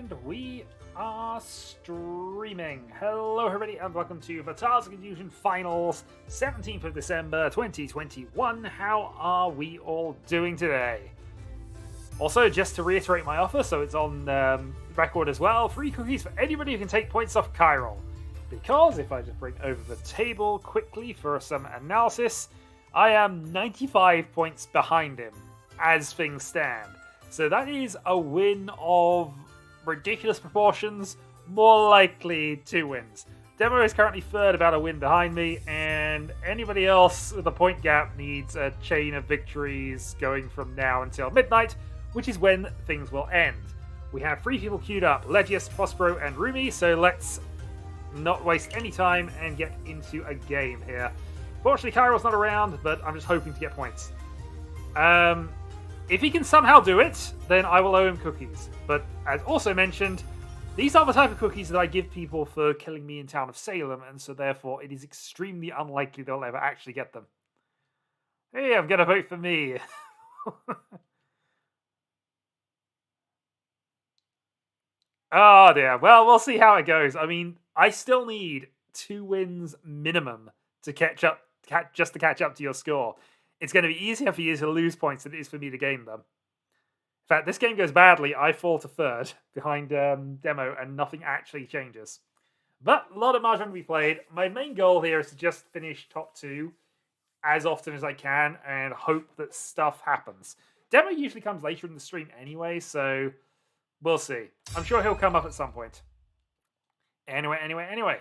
And we are streaming. Hello everybody and welcome to the Tiles of Confusion Finals, 17th of December 2021. How are we all doing today? Also, just to reiterate my offer, so it's on record as well, free cookies for anybody who can take points off Chiron. Because if I just bring over the table quickly for some analysis, I am 95 points behind him as things stand. So that is a win of ridiculous proportions, more likely 2 wins. Demo is currently third, about a win behind me, and anybody else with a point gap needs a chain of victories going from now until midnight, which is when things will end. We have 3 people queued up, Legius, Prospero, and Rumi, so let's not waste any time and get into a game here. Fortunately, Kairo's not around, but I'm just hoping to get points. If he can somehow do it, then I will owe him cookies. But as also mentioned, these are the type of cookies that I give people for killing me in town of Salem, and so therefore it is extremely unlikely they'll ever actually get them. Hey, I'm gonna vote for me. Oh dear. Well, we'll see how it goes. I mean, I still need 2 wins minimum to catch up, just to catch up to your score. It's going to be easier for you to lose points than it is for me to gain them. In fact, this game goes badly, I fall to third behind Demo, and nothing actually changes. But a lot of Mahjong to be played. My main goal here is to just finish top 2 as often as I can and hope that stuff happens. Demo usually comes later in the stream anyway, so we'll see. I'm sure he'll come up at some point. Anyway.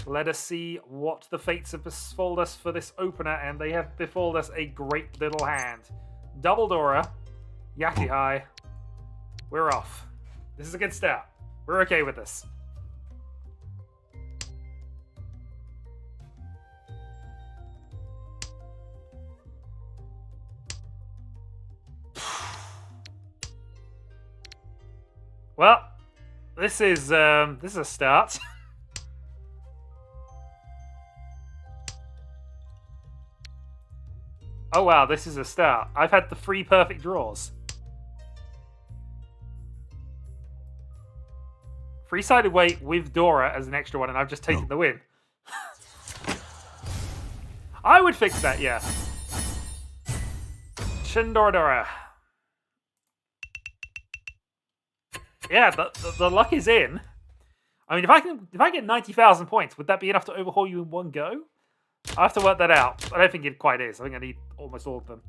Let us see what the fates have befalled us for this opener, and they have befalled us a great little hand. Double Dora, Yaki High. We're off. This is a good start. We're okay with this. Well, this is a start. Oh wow, this is a start. I've had the 3 perfect draws. 3-sided weight with Dora as an extra one, and I've just taken the win. I would fix that, yeah. Dora. Yeah, the luck is in. I mean, if I get 90,000 points, would that be enough to overhaul you in one go? I have to work that out. I don't think it quite is. I think I need almost all of them.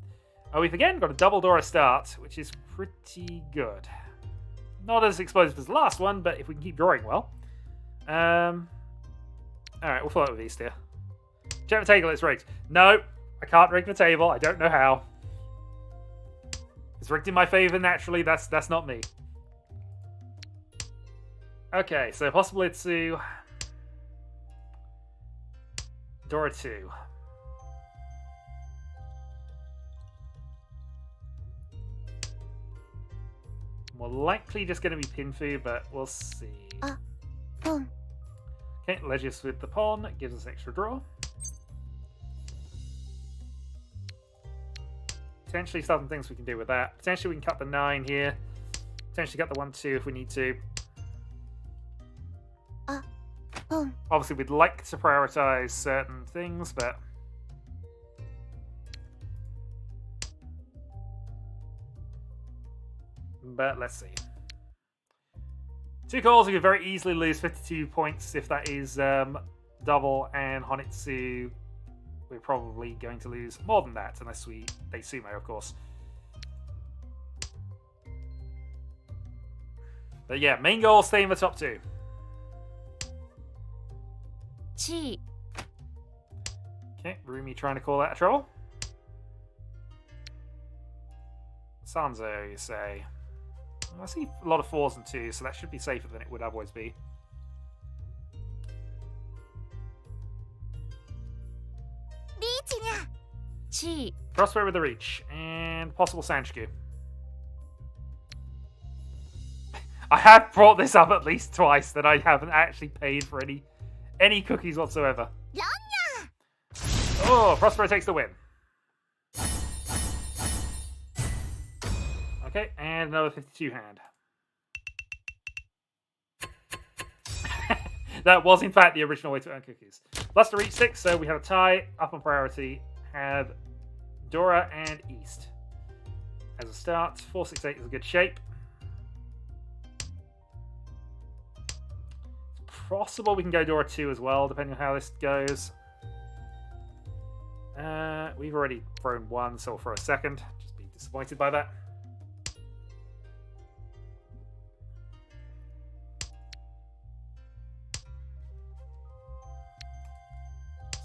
Oh, we've again got a double Dora start, which is pretty good. Not as explosive as the last one, but if we can keep drawing well. Alright, we'll follow it with these here. Check the table, it's rigged. No, I can't rig the table. I don't know how. It's rigged in my favor naturally. That's not me. Okay, so possible Itsu. Dora 2. More likely just going to be Pinfu, but we'll see. Okay, Legius with the pawn gives us extra draw. Potentially some things we can do with that. Potentially we can cut the 9 here. Potentially cut the 1-2 if we need to. Obviously, we'd like to prioritize certain things, but let's see. 2 calls, we could very easily lose 52 points if that is double, and Honitsu, we're probably going to lose more than that, unless they sumo, of course. But yeah, main goal, stay in the top 2. Okay, Rumi trying to call that a troll. Sanzo, you say. I see a lot of 4s and 2s, so that should be safer than it would otherwise be. Prospero with the Reach, and possible Sanchiku. I have brought this up at least twice that I haven't actually paid for any cookies whatsoever. Oh, Prospero takes the win. Okay, and another 52 hand. That was, in fact, the original way to earn cookies. Plus to reach 6, so we have a tie. Up on priority, have Dora and East. As a start, 468 is a good shape. It's possible we can go Dora 2 as well, depending on how this goes. We've already thrown 1, so we'll throw a second. Just be disappointed by that.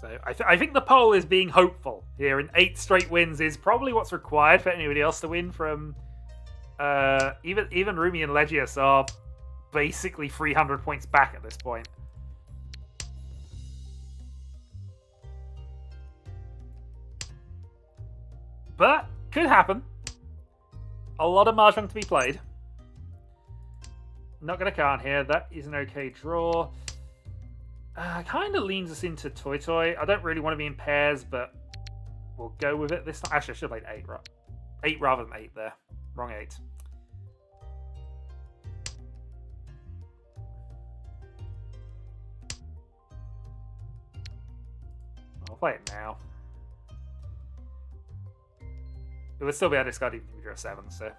So I think the poll is being hopeful here, and 8 straight wins is probably what's required for anybody else to win from... even Rumi and Legius are basically 300 points back at this point. But, could happen. A lot of Mahjong to be played. Not going to count here. That is an okay draw. Kind of leans us into Toy Toy. I don't really want to be in pairs, but we'll go with it this time. Actually, I should have played 8. 8 rather than 8 there. Wrong 8. I'll play it now. It would still be able to discard even if you drew a 7, so...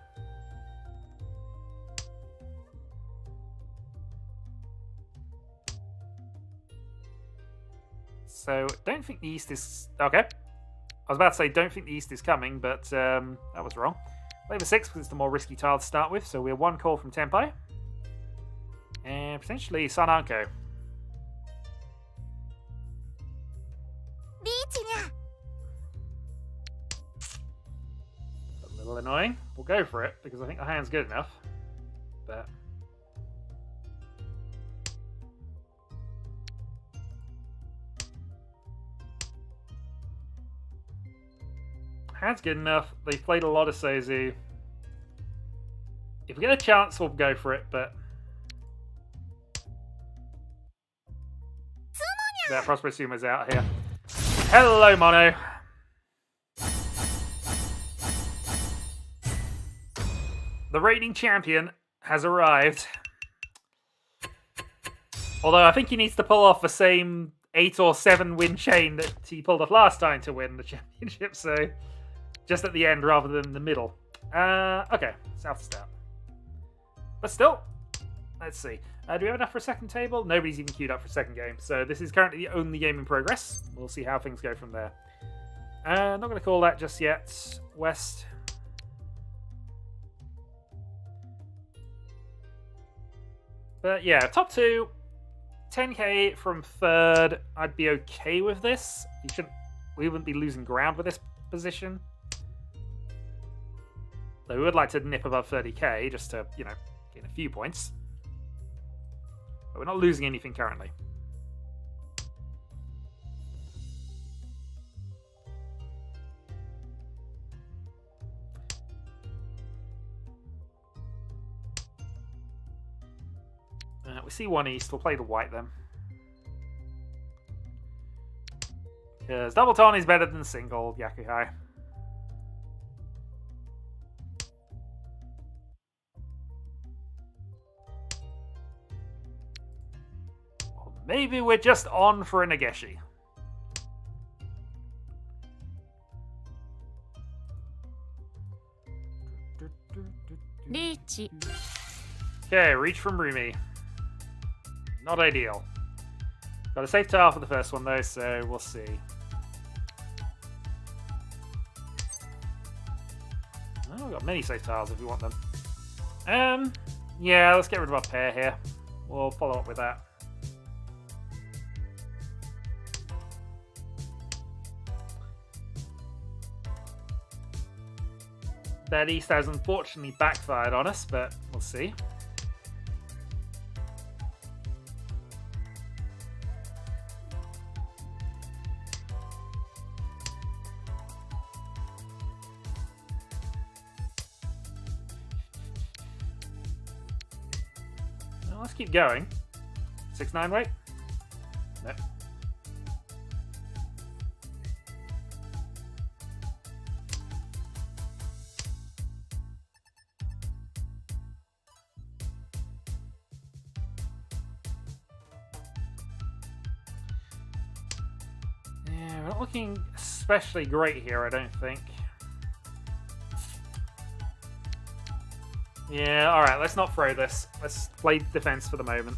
So, don't think the East is... Okay. I was about to say, don't think the East is coming, but that was wrong. Play the 6 because it's the more risky tile to start with, so we're 1 call from Tempai. And potentially Sananko. Riichi. A little annoying. We'll go for it, because I think the hand's good enough. But... hand's good enough. They've played a lot of Sozu. If we get a chance, we'll go for it, but... that Prosperous Sumo's out here. Hello, Mono! The reigning champion has arrived. Although I think he needs to pull off the same 8 or 7 win chain that he pulled off last time to win the championship, so... just at the end rather than the middle. Okay, south to start. But still, let's see. Do we have enough for a second table? Nobody's even queued up for a second game, so this is currently the only game in progress. We'll see how things go from there. Not going to call that just yet. West. But yeah, top 2, 10k from 3rd. I'd be okay with this. We wouldn't be losing ground with this position. Though we would like to nip above 30k just to, you know, gain a few points. But we're not losing anything currently. We see 1 East. We'll play the white then. Because double ton is better than single Yakuhai. Maybe we're just on for a Nageshi. Riichi. Okay, reach from Rumi. Not ideal. Got a safe tile for the first one though, so we'll see. Oh, we've got many safe tiles if we want them. Yeah, let's get rid of our pair here. We'll follow up with that. That East has unfortunately backfired on us, but we'll see. Well, let's keep going. 6-9 wait? Nope. Yeah, we're not looking especially great here, I don't think. Yeah, alright, let's not throw this. Let's play defense for the moment.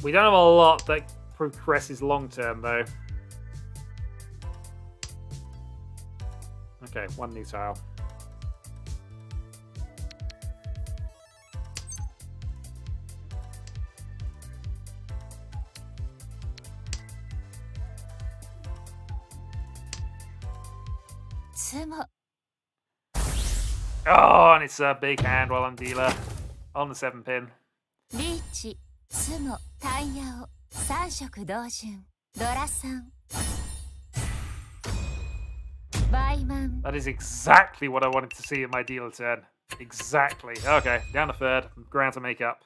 We don't have a lot that progresses long term, though. Okay, one new tile. Oh, and it's a big hand while I'm dealer on the 7 pin. Riichi, Tsumo, Taiyao, 3色同順、ドラ3。That is exactly what I wanted to see in my dealer turn. Exactly. Okay, down to third. Ground to make up.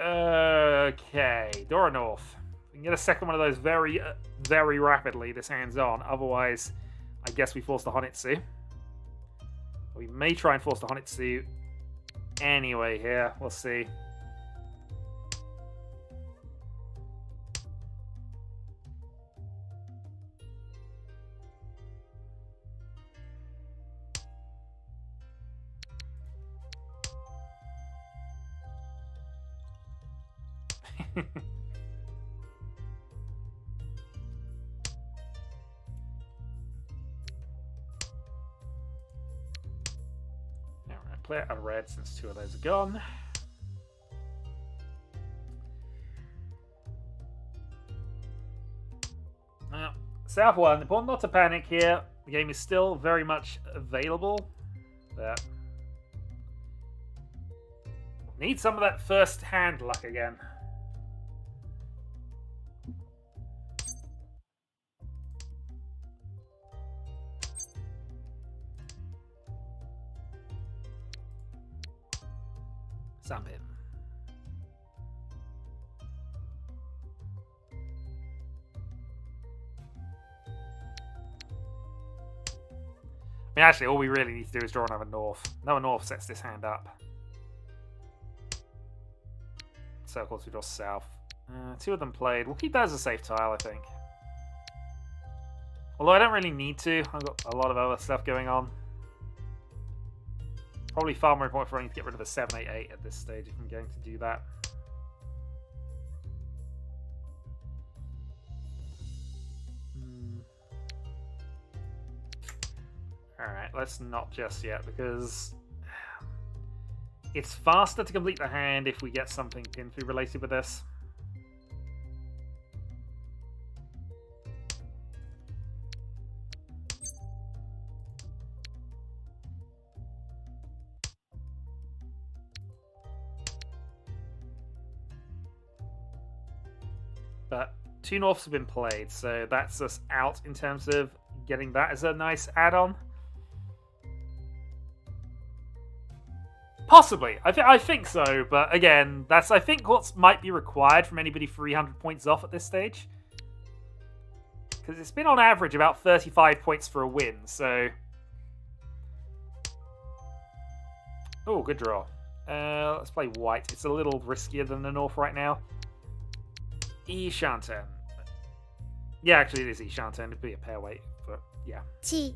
Okay, Dora North. We can get a second one of those very, very rapidly. This hand's on. Otherwise, I guess we force the Honitsu. We may try and force the Honitsu anyway here. We'll see. Play it on red since 2 of those are gone. Now, South 1, important not to panic here. The game is still very much available. But need some of that first hand luck again. Some him. I mean, actually, all we really need to do is draw another North. Another North sets this hand up. So, of course, we draw South. 2 of them played. We'll keep that as a safe tile, I think. Although I don't really need to. I've got a lot of other stuff going on. Probably far more important for me to get rid of a 7-8-8 at this stage if I'm going to do that. Alright, let's not just yet, because it's faster to complete the hand if we get something pin through related with this. But 2 Norths have been played, so that's us out in terms of getting that as a nice add-on. Possibly. I think so, but again, that's I think what might be required from anybody 300 points off at this stage. Because it's been on average about 35 points for a win, so... Oh, good draw. Let's play white. It's a little riskier than the North right now. Shanten. Yeah, actually it is Shanten. It'd be a pair weight, but yeah. Chi.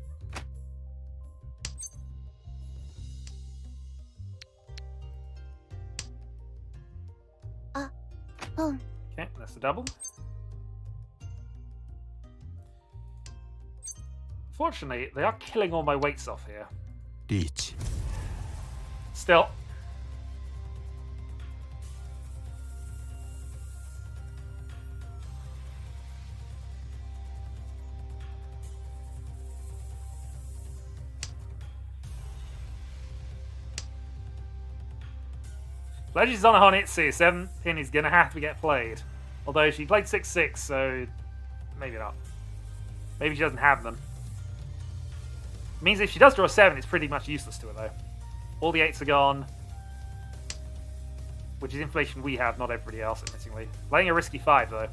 Okay, that's the double. Fortunately, they are killing all my weights off here. Riichi. Still. Legends on a Honitsu. 7 pin is going to have to get played. Although she played 6-6, so maybe not. Maybe she doesn't have them. Means if she does draw a 7, it's pretty much useless to her, though. All the 8s are gone. Which is information we have, not everybody else, admittingly. Playing a risky 5, though.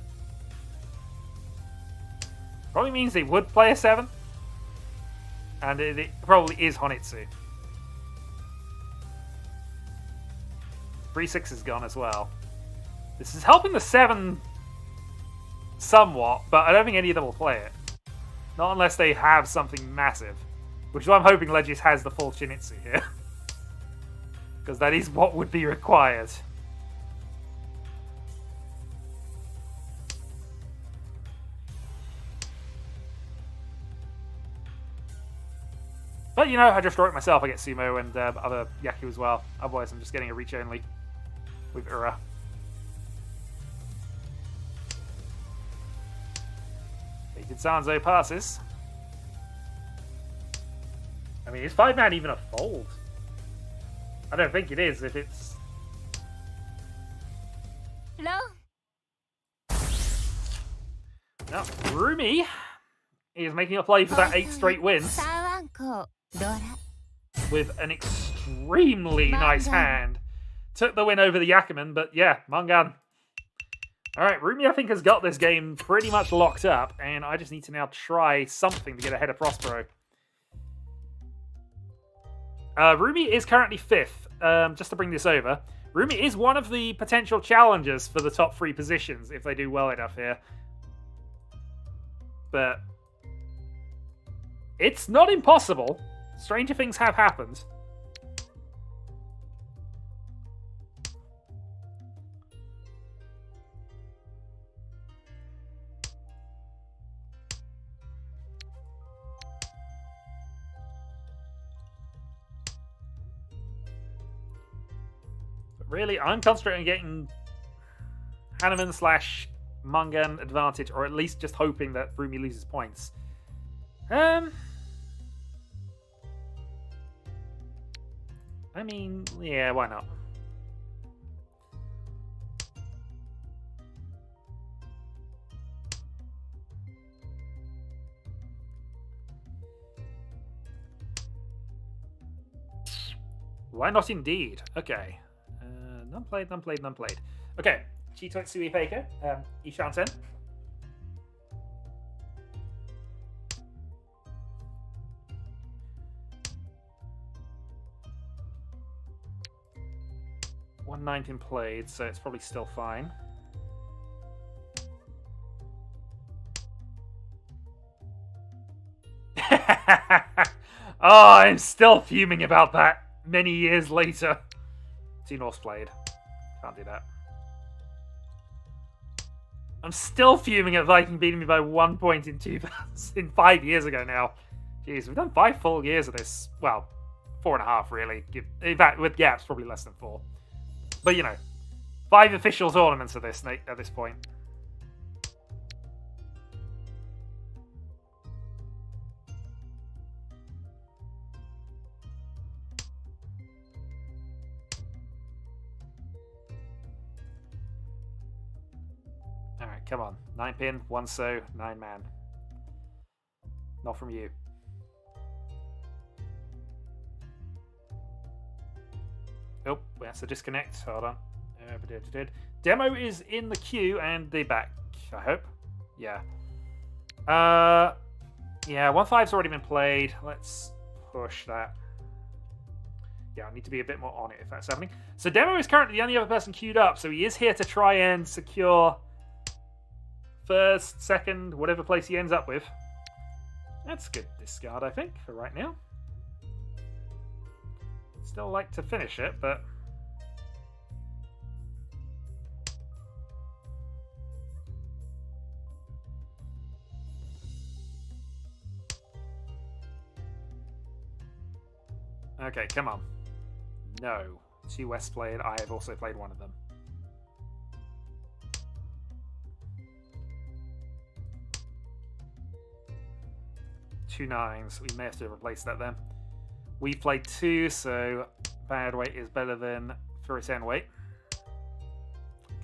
Probably means they would play a 7. And it probably is Honitsu. 3-6 is gone as well. This is helping the 7 somewhat, but I don't think any of them will play it. Not unless they have something massive. Which is why I'm hoping Legis has the full Shinitsu here. Because that is what would be required. But, you know, I just draw it myself. I get Sumo and other Yaku as well. Otherwise, I'm just getting a Riichi only with Ura. Fated Sanzo passes. I mean, is 5-man even a fold? I don't think it is if it's... No. Now, Rumi is making a play for that 8 straight wins. With an extremely nice hand. Took the win over the Yakuman, but yeah, Mangan. Alright, Rumi I think has got this game pretty much locked up, and I just need to now try something to get ahead of Prospero. Rumi is currently 5th, just to bring this over. Rumi is one of the potential challengers for the top 3 positions, if they do well enough here. But it's not impossible. Stranger things have happened. But really, I'm concentrating on getting Hanuman / Mangan advantage, or at least just hoping that Rumi loses points. I mean, yeah, why not? Why not indeed? Okay. None played, none played, none played. Okay. Chitotsui Peika, Ishansen. One been played, so it's probably still fine. Oh, I'm still fuming about that many years later. 2 Norse played. Can't do that. I'm still fuming at Viking beating me by 1 point in 5 years ago now. Jeez, we've done 5 full years of this. Well, 4.5 really. In fact, with gaps, probably less than 4. But, you know, 5 official tournaments at this point. Alright, come on. 9 pin, 1 so, 9 man. Not from you. Oh, that's a disconnect. Hold on. Demo is in the queue and they're back, I hope. Yeah. Yeah, 1-5's already been played. Let's push that. Yeah, I need to be a bit more on it if that's happening. So Demo is currently the only other person queued up, so he is here to try and secure first, second, whatever place he ends up with. That's good discard, I think, for right now. Still like to finish it, but... Okay, come on. No. 2 West played. I have also played one of them. Two 9s. We may have to replace that then. We played 2, so bad weight is better than Furitan weight.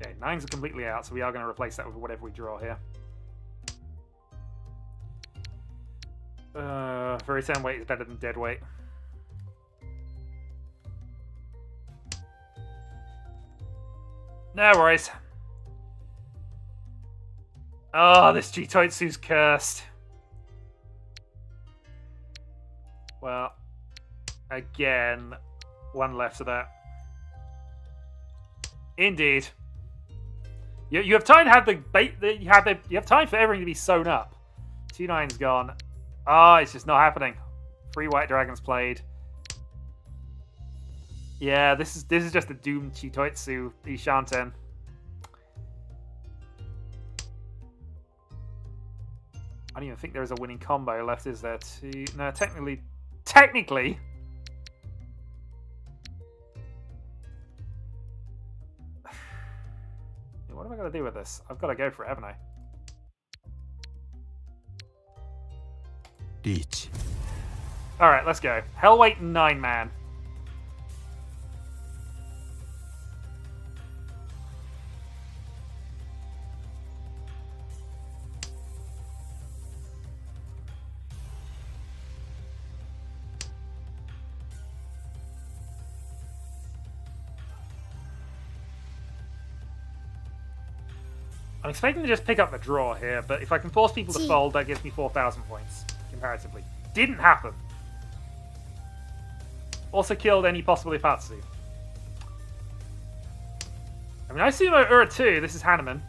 Okay, 9s are completely out, so we are going to replace that with whatever we draw here. Furitan weight is better than dead weight. No worries. Oh, this Jitotsu's cursed. Well, again, 1 left of that. Indeed. You have time to have the bait. You have time for everything to be sewn up. 2-9's gone. Ah, it's just not happening. 3 white dragons played. Yeah, this is just a doomed Chitoitsu Ishanten. I don't even think there is a winning combo left, is there? No, technically. What am I going to do with this? I've got to go for it, haven't I? Riichi. Alright, let's go. Hellweight 9-man. I'm expecting to just pick up the draw here, but if I can force people to fold, that gives me 4,000 points, comparatively. Didn't happen. Also killed any possible Ipatsu. I mean, I assume Ura 2, this is Hanneman.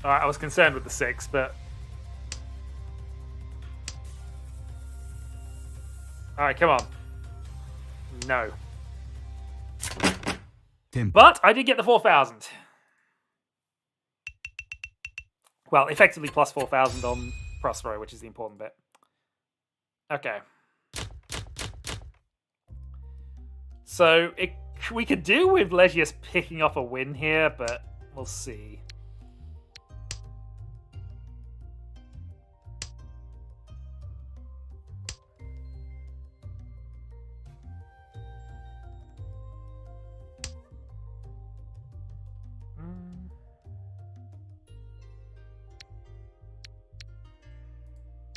Alright, I was concerned with the 6, but... Alright, come on. No. But I did get the 4,000. Well, effectively plus 4,000 on Prospero, which is the important bit. Okay. So, we could do with Legius picking off a win here, but we'll see.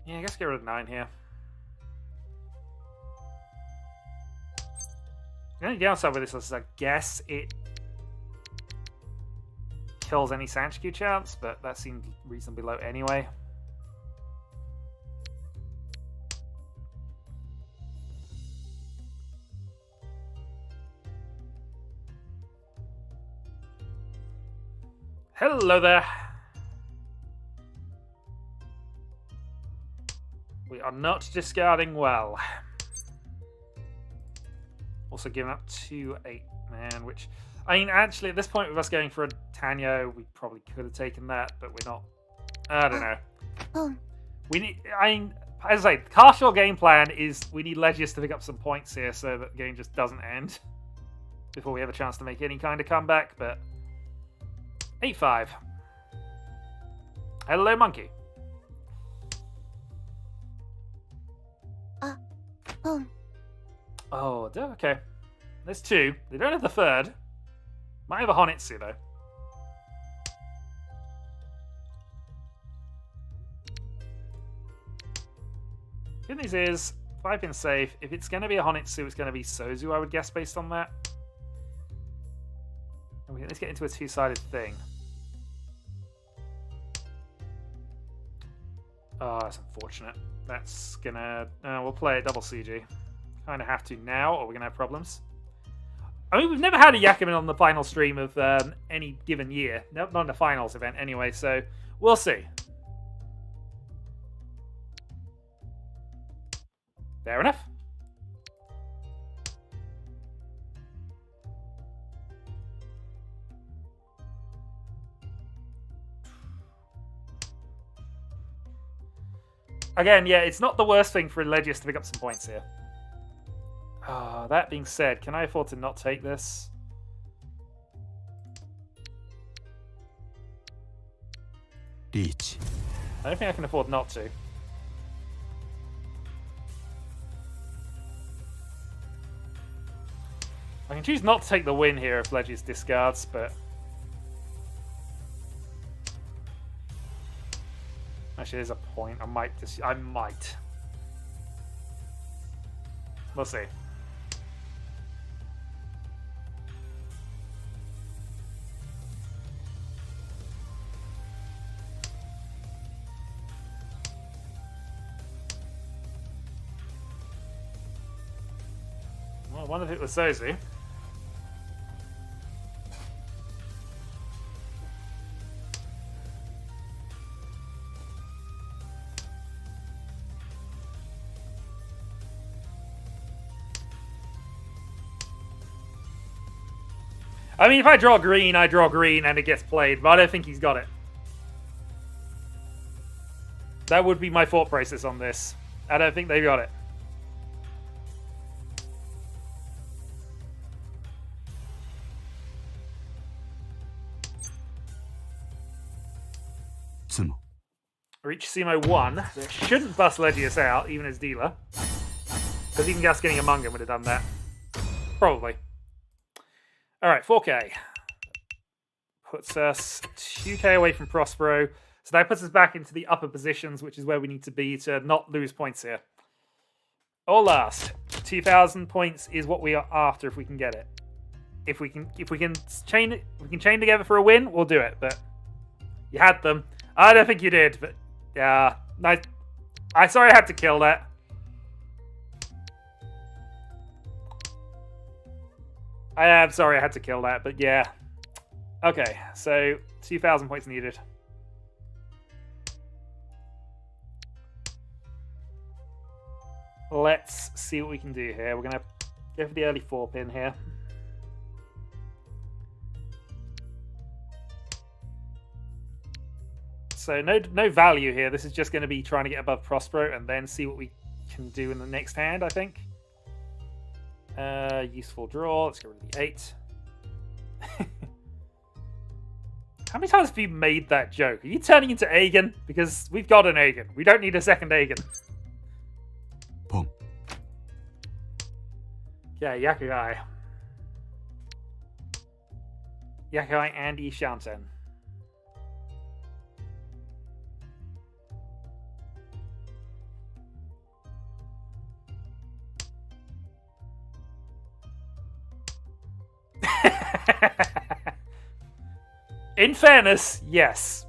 Yeah, I guess get rid of 9 here. The only downside with this is I guess it kills any Sanchku chance, but that seemed reasonably low anyway. Hello there. We are not discarding well. Also giving up 2 8-man, which... I mean, actually, at this point with us going for a Tanyo, we probably could have taken that, but we're not... I don't know. We need... I mean, as I say, the partial game plan is we need Legius to pick up some points here so that the game just doesn't end before we have a chance to make any kind of comeback, but... 8-5. Hello, monkey. Oh, okay. There's 2. They don't have the 3rd. Might have a Honitsu, though. Good news is, 5-pin safe. If it's going to be a Honitsu, it's going to be Sozu, I would guess, based on that. Okay, let's get into a 2-sided thing. Oh, that's unfortunate. That's gonna... we'll play it double CG. Kind of have to now, or we're gonna have problems. I mean, we've never had a Yakuman on the final stream of any given year. Not in the finals event, anyway, so we'll see. Fair enough. Again, yeah, it's not the worst thing for Legius to pick up some points here. That being said, can I afford to not take this? Riichi. I don't think I can afford not to. I can choose not to take the win here if Legius discards, but... Actually, there's a point. I might. We'll see. wonder if it was Sozu. I mean, if I draw green and it gets played, but I don't think he's got it. That would be my thought process on this. I don't think they got it. Tsumo. Riichi Sumo 1. So it shouldn't bust Legius out, even as dealer. Because even just getting a Mungan would have done that. Probably. Alright, 4k. Puts us 2k away from Prospero. So that puts us back into the upper positions, which is where we need to be to not lose points here. Or last. 2,000 points is what we are after if we can get it. If we can chain together for a win, we'll do it. But you had them. I don't think you did, but yeah. Nice. I'm sorry I had to kill that. I am sorry I had to kill that, but yeah. Okay, so 2,000 points needed. Let's see what we can do here. We're going to go for the early 4-pin here. So no value here. This is just going to be trying to get above Prospero and then see what we can do in the next hand, I think. Useful draw. Let's get rid of the 8. How many times have you made that joke? Are you turning into Aegon? Because we've got an Aegon. We don't need a second Aegon. Boom. Yeah, Yakugai. Yakugai and Ishanten. In fairness, yes.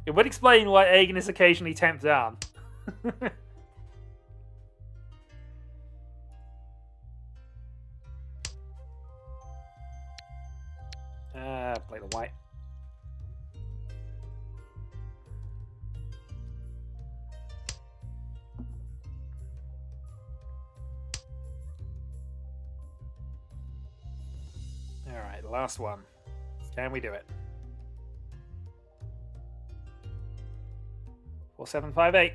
It would explain why Aegon is occasionally tempted down. Play the white. Alright, the last one. Can we do it? 4758.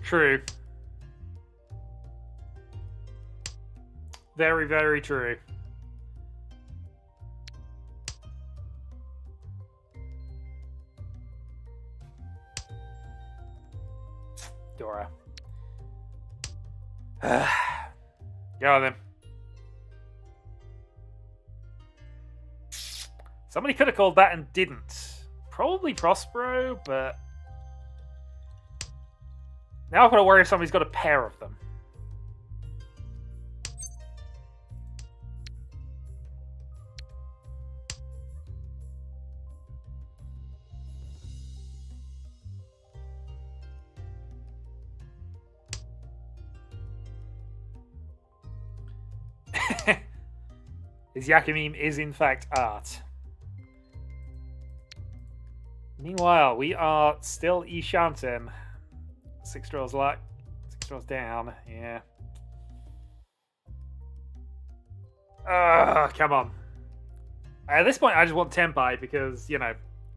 True. Very, very true. Dora. Go on then. Somebody could have called that and didn't. Probably Prospero, but now I've got to worry if somebody's got a pair of them. His Yakamim is in fact art. Meanwhile, we are still Ishanten. 6 draws luck. 6 draws down. Yeah. Come on. At this point, I just want Tenpai because, you know,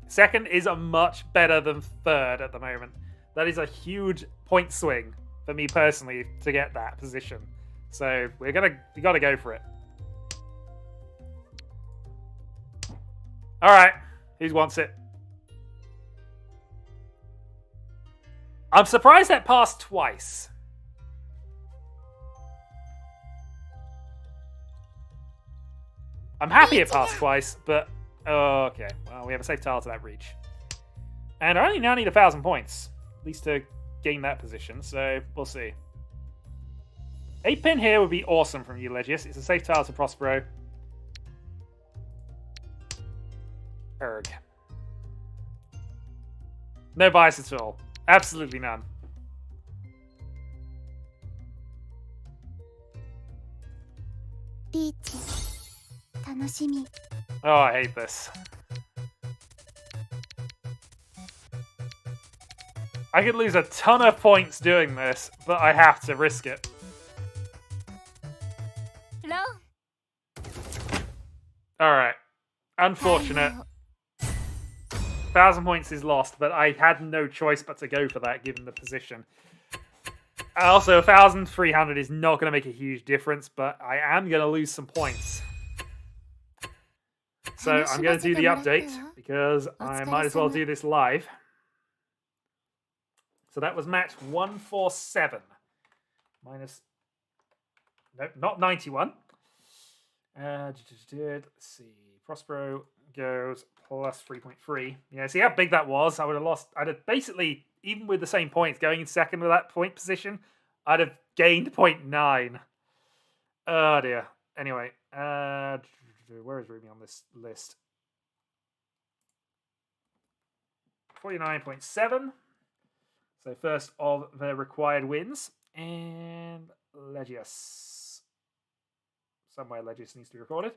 second is a much better than third at the moment. That is a huge point swing for me personally to get that position. So we gotta go for it. All right, who wants it? I'm surprised that passed twice. I'm happy it passed twice, but okay. Well, we have a safe tile to that reach, and I only now need 1,000 points, at least to gain that position. So we'll see. A pin here would be awesome from you, Legius. It's a safe tile to Prospero. Erg. No bias at all. Absolutely none. Riichi, 楽しみ。 Oh, I hate this. I could lose a ton of points doing this, but I have to risk it. ロ Alright. Unfortunate. 1,000 points is lost, but I had no choice but to go for that given the position. Also, 1,300 is not going to make a huge difference, but I am going to lose some points. So I'm going to do the update, because I might as well do this live. So that was match 147. Minus... No, not 91. Let's see. Prospero goes plus 3.3. Yeah, see how big that was? I would have lost... I'd have basically, even with the same points, going in second with that point position, I'd have gained 0.9. Oh, dear. Anyway, where is Ruby on this list? 49.7. So first of the required wins. And Legius. Somewhere Legius needs to be recorded.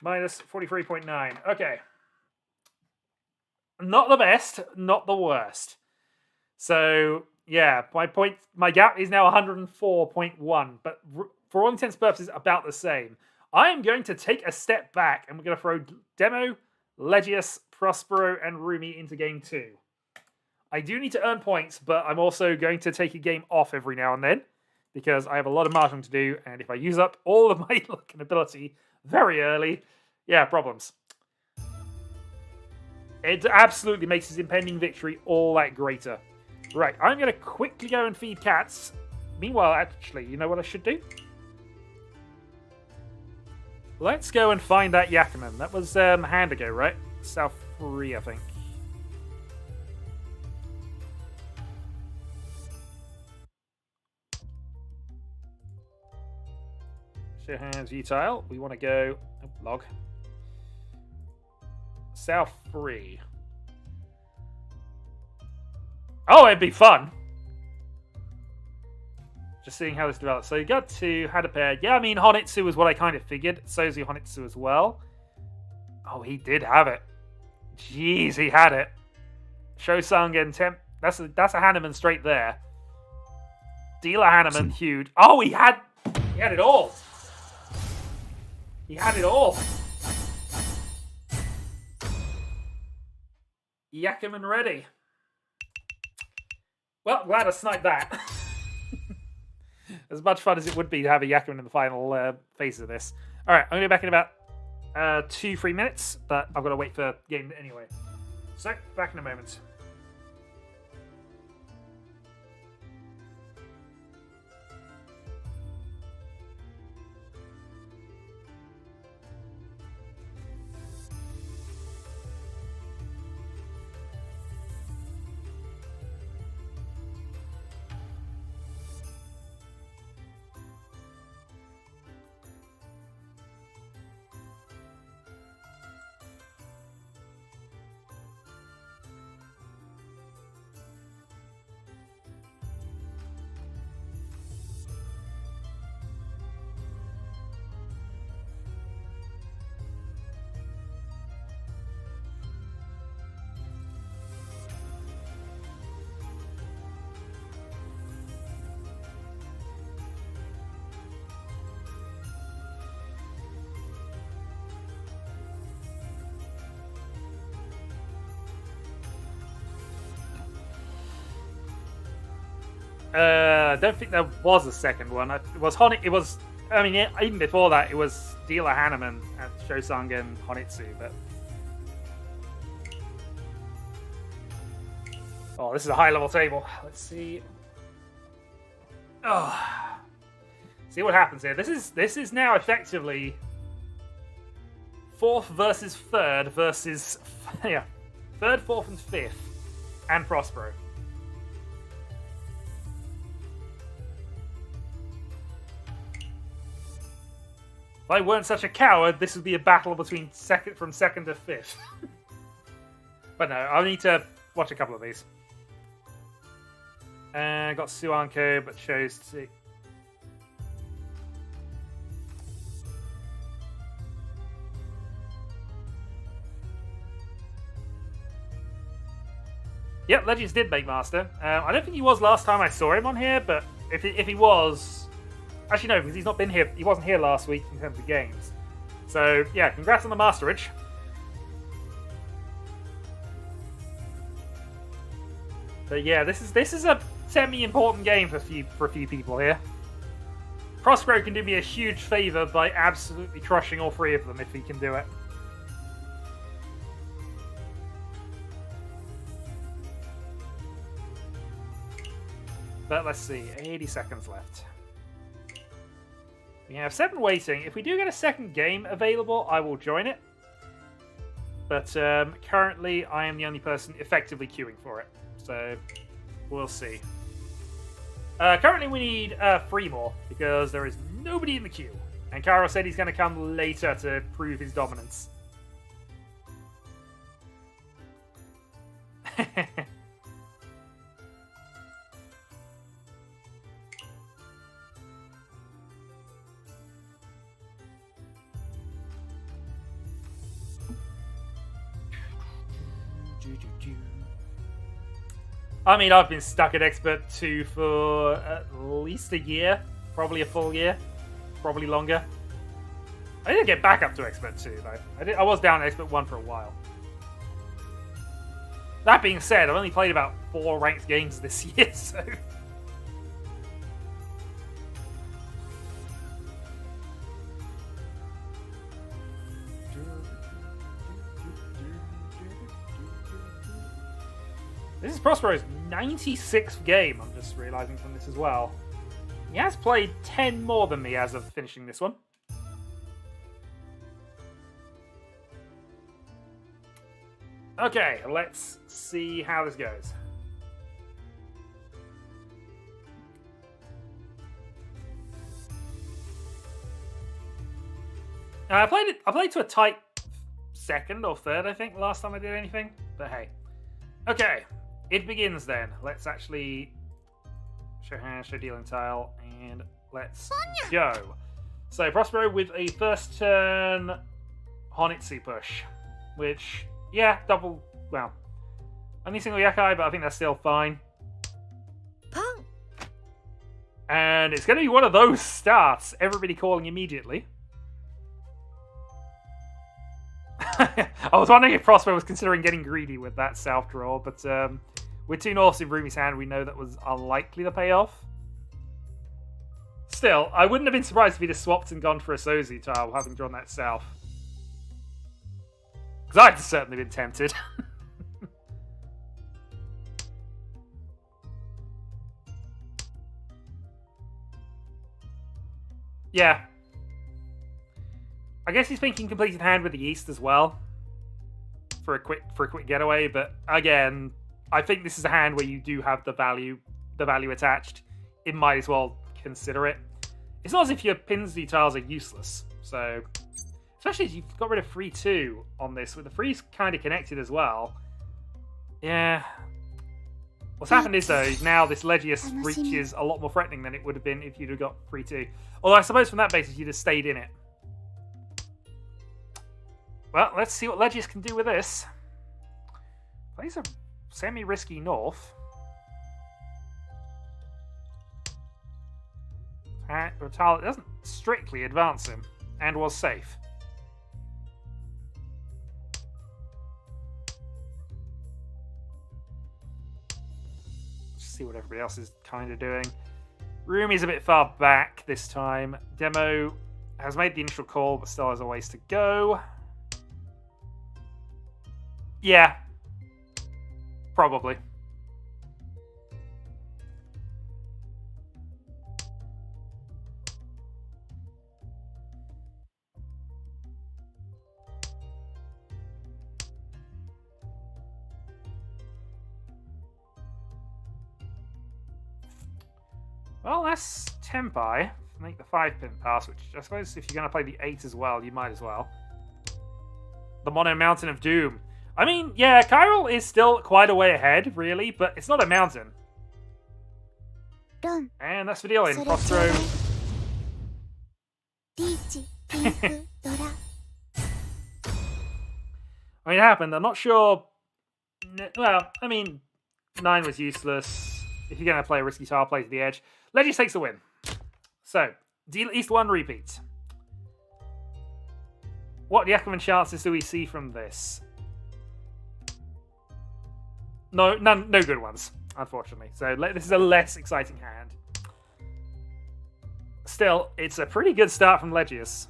Minus 43.9. Okay. Not the best, not the worst. So, yeah, my gap is now 104.1, but for all intents and purposes, about the same. I am going to take a step back, and we're going to throw Demo, Legius, Prospero, and Rumi into game 2. I do need to earn points, but I'm also going to take a game off every now and then, because I have a lot of Mahjong to do, and if I use up all of my luck and ability very early, yeah, problems. It absolutely makes his impending victory all that greater. Right, I'm going to quickly go and feed cats. Meanwhile, actually, you know what I should do? Let's go and find that Yakuman. That was a hand ago, right? South 3, I think. Show hands, utile. We want to go... Oh, log. South 3. Oh, it'd be fun. Just seeing how this develops. So you got to had a pair. Yeah, I mean, Honitsu was what I kind of figured. Sozu Honitsu as well. Oh, he did have it. Jeez, he had it. Shosangen Temp. That's a Hanneman straight there. Dealer Hanneman, huge. Oh, he had it all. He had it all. Yakuman ready. Well, glad I sniped that. As much fun as it would be to have a Yakuman in the final phase of this. Alright, I'm going to be back in about 2-3 minutes, but I've got to wait for the game anyway. So, back in a moment. I don't think there was a second one. It was I mean, even before that, it was Dealer Hanneman at Shosangen Honitsu, but... Oh, this is a high-level table. Let's see. Oh. See what happens here. This is now effectively 4th versus 3rd versus... Yeah. 3rd, 4th, and 5th. And Prospero. If I weren't such a coward, this would be a battle between from second to fifth. But no, I'll need to watch a couple of these. Got Suanko, but chose to... Yep, Legends did make Master. I don't think he was last time I saw him on here, but if he was... Actually, no, because he's not been here. He wasn't here last week in terms of games. So, yeah, congrats on the masterage. But yeah, this is a semi-important game for a few people here. Prospero can do me a huge favour by absolutely crushing all three of them if he can do it. But let's see, 80 seconds left. We have 7 waiting. If we do get a second game available, I will join it. But currently, I am the only person effectively queuing for it. So, we'll see. Currently, we need 3 more, because there is nobody in the queue. And Karo said he's going to come later to prove his dominance. I mean, I've been stuck at Expert 2 for at least a year. Probably a full year. Probably longer. I didn't get back up to Expert 2, though. I was down at Expert 1 for a while. That being said, I've only played about 4 ranked games this year, so... This is Prospero's 96th game, I'm just realising from this as well. He has played 10 more than me as of finishing this one. Okay, let's see how this goes. I played to a tight second or third, I think, last time I did anything. But hey. Okay. It begins then. Let's actually show hand, show dealing tile, and let's go. So Prospero with a first turn Honitsu push, which, yeah, double, well, only single Yakai, but I think that's still fine. And it's going to be one of those starts, everybody calling immediately. I was wondering if Prospero was considering getting greedy with that south draw, but with 2 Norths in Rumi's hand, we know that was unlikely to pay off. Still, I wouldn't have been surprised if he'd have swapped and gone for a Sozu tile, having drawn that south. Because I'd certainly been tempted. Yeah. I guess he's thinking completed hand with the East as well. For a quick getaway, but again, I think this is a hand where you do have the value attached. It might as well consider it. It's not as if your Pinsy tiles are useless. So, especially as you've got rid of 3-2 on this, with the 3's kind of connected as well. Yeah. What's happened is, though, now this Legius Riichi is a lot more threatening than it would have been if you'd have got 3-2. Although I suppose from that basis, you'd have stayed in it. Well, let's see what Legius can do with this. Plays a semi-risky North. It doesn't strictly advance him, and was safe. Let's see what everybody else is kind of doing. Rumi's a bit far back this time. Demo has made the initial call, but still has a ways to go. Yeah. Probably. Well, that's Tempai. make the 5-pin pass, which I suppose if you're going to play the 8 as well, you might as well. The Mono Mountain of Doom. I mean, yeah, Chiral is still quite a way ahead, really, but it's not a mountain. And that's the deal in Prospero. Riichi, Pink, Dora. I mean, it happened. I'm not sure. Well, I mean, 9 was useless. If you're going to play a risky tile, play to the edge. Legis takes the win. So, deal East 1 repeat. What Yakuman chances do we see from this? No good ones, unfortunately. So this is a less exciting hand. Still, it's a pretty good start from Legius.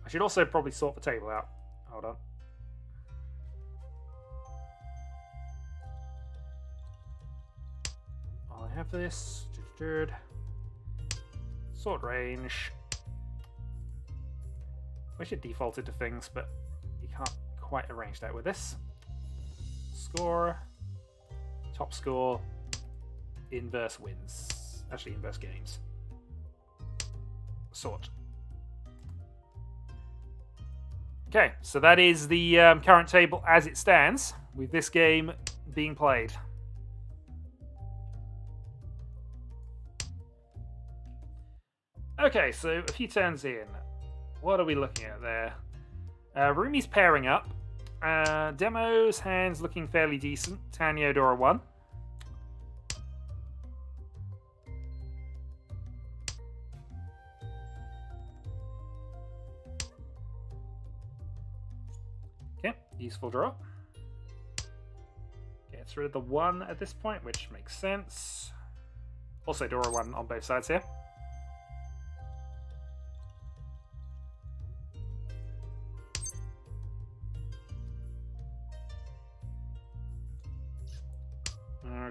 I should also probably sort the table out. Hold on. I have this. Sword range. I should default it to things, but you can't quite arrange that with this. Score. Top score. Inverse wins. Actually, inverse games. Sort. Okay, so that is the current table as it stands, with this game being played. Okay, so a few turns in. What are we looking at there? Rumi's pairing up. Demo's hands looking fairly decent. Tanyo Dora 1. Okay, useful draw. Gets rid of the 1 at this point, which makes sense. Also Dora 1 on both sides here.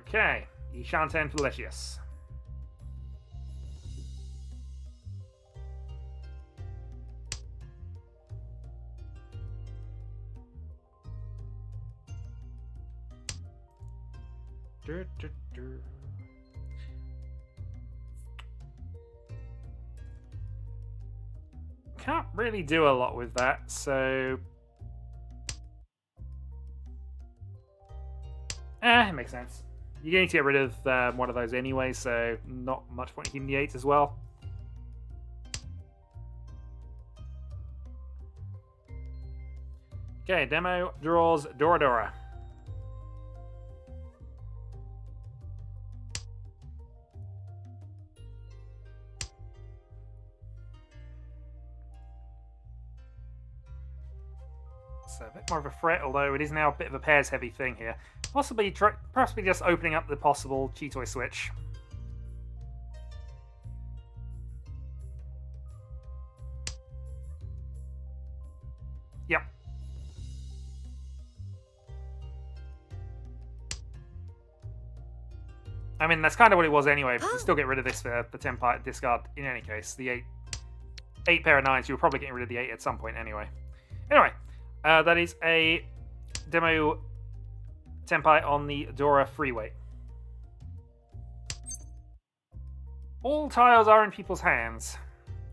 Okay, Ishanten for Legius. Can't really do a lot with that, so... it makes sense. You're going to get rid of one of those anyway, so not much point in keeping the 8 as well. Okay, Demo draws Dora Dora. So a bit more of a threat, although it is now a bit of a pairs heavy thing here. Possibly just opening up the possible Chitoi switch. Yep. I mean, that's kind of what it was anyway, but you still get rid of this for the 10 part discard in any case. The 8 pair of 9s, you were probably getting rid of the 8 at some point anyway. Anyway, that is a Demo Tenpai on the Dora freeway. All tiles are in people's hands.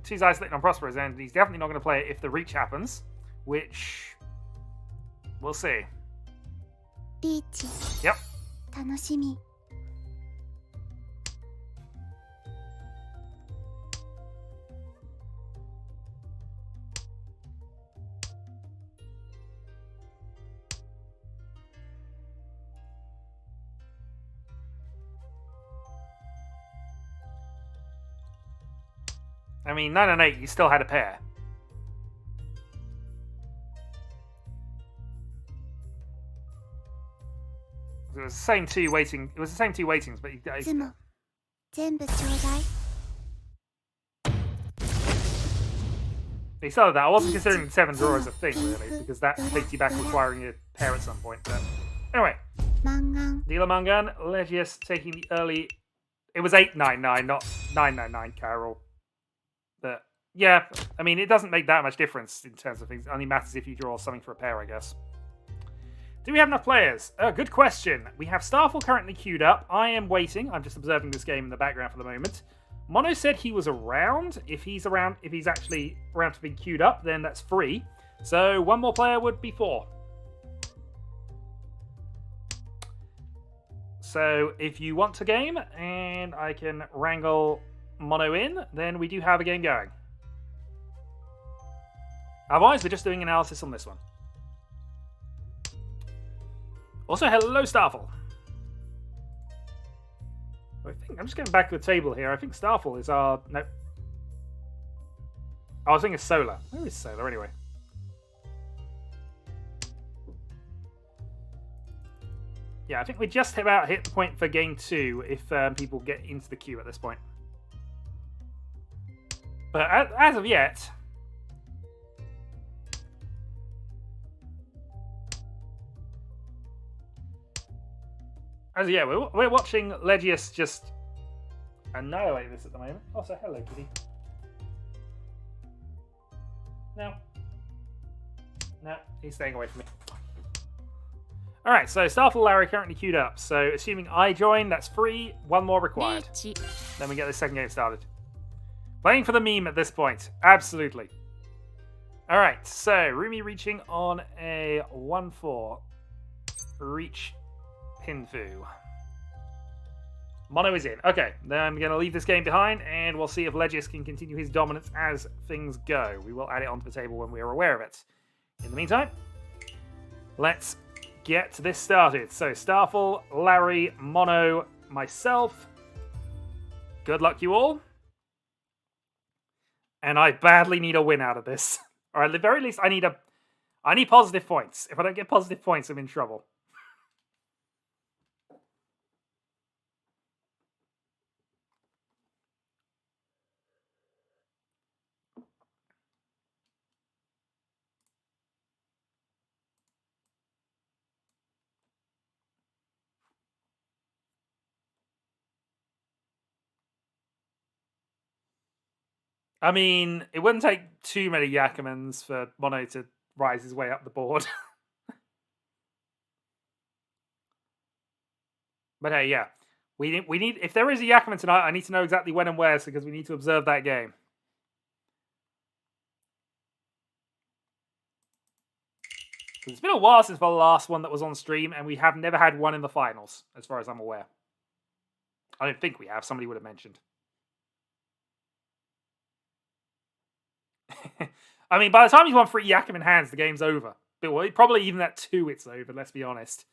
He's isolated on Prospero's end, and he's definitely not going to play it if the reach happens, which we'll see. Riichi. Yep. 楽しみ. I mean, 9 and 8, you still had a pair. It was the same 2 waiting. It was the same 2 waitings, but you guys. つも全部ちょうだい. He started that. I wasn't considering the 7 draw as a thing, really, because that takes you back requiring a pair at some point. But anyway, マンガン Dealer Mangan, Legius taking the early. It was 899, not 999, Carol. But yeah, I mean, it doesn't make that much difference in terms of things. It only matters if you draw something for a pair, I guess. Do we have enough players? Good question. We have Starfall currently queued up. I am waiting. I'm just observing this game in the background for the moment. Mono said he was around. If he's actually around to be queued up, then that's 3. So 1 more player would be 4. So if you want a game and I can wrangle Mono in, then we do have a game going. Otherwise, we're just doing analysis on this one. Also, hello, Starfall. I'm just going back to the table here. I think Starfall is our... No. I was thinking Solar. Where is Solar, anyway? Yeah, I think we just about hit the point for game 2 if people get into the queue at this point. But as of yet... yeah, we're watching Legius just annihilate this at the moment. Also, hello, kitty. No, he's staying away from me. Alright, so Starfall Larry currently queued up. So, assuming I join, that's 3. 1 more required. Riichi. Then we get the second game started. Playing for the meme at this point. Absolutely. Alright, so Rumi reaching on a 1-4. Reach Pinfu. Mono is in. Okay, then I'm going to leave this game behind, and we'll see if Legius can continue his dominance as things go. We will add it onto the table when we are aware of it. In the meantime, let's get this started. So, Starfall, Larry, Mono, myself. Good luck, you all. And I badly need a win out of this. Or at the very least, I need positive points. If I don't get positive points, I'm in trouble. I mean, it wouldn't take too many Yakumans for Mono to rise his way up the board. But hey, yeah. We need if there is a Yakuman tonight, I need to know exactly when and where, because we need to observe that game. It's been a while since the last one that was on stream, and we have never had one in the finals, as far as I'm aware. I don't think we have. Somebody would have mentioned. I mean, by the time he's won 3 Yakuman hands, the game's over. But well, probably even at 2, it's over, let's be honest.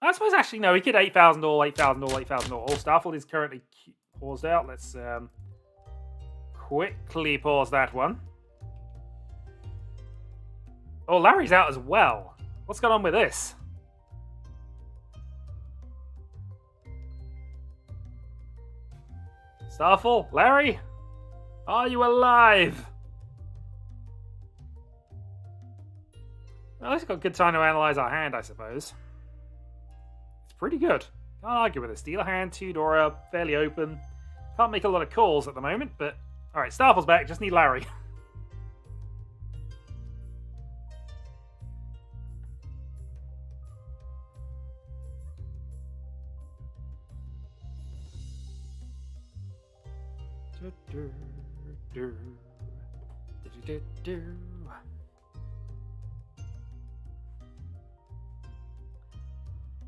I suppose actually, no, he could 8,000 all, 8,000 all, 8,000 all. Starfall is currently paused out. Let's quickly pause that one. Oh, Larry's out as well. What's going on with this? Starfall, Larry, are you alive? Well, at least got good time to analyze our hand, I suppose. It's pretty good. Can't argue with it. Steal a hand, 2 Dora, fairly open. Can't make a lot of calls at the moment, but alright, Starfall's back, just need Larry.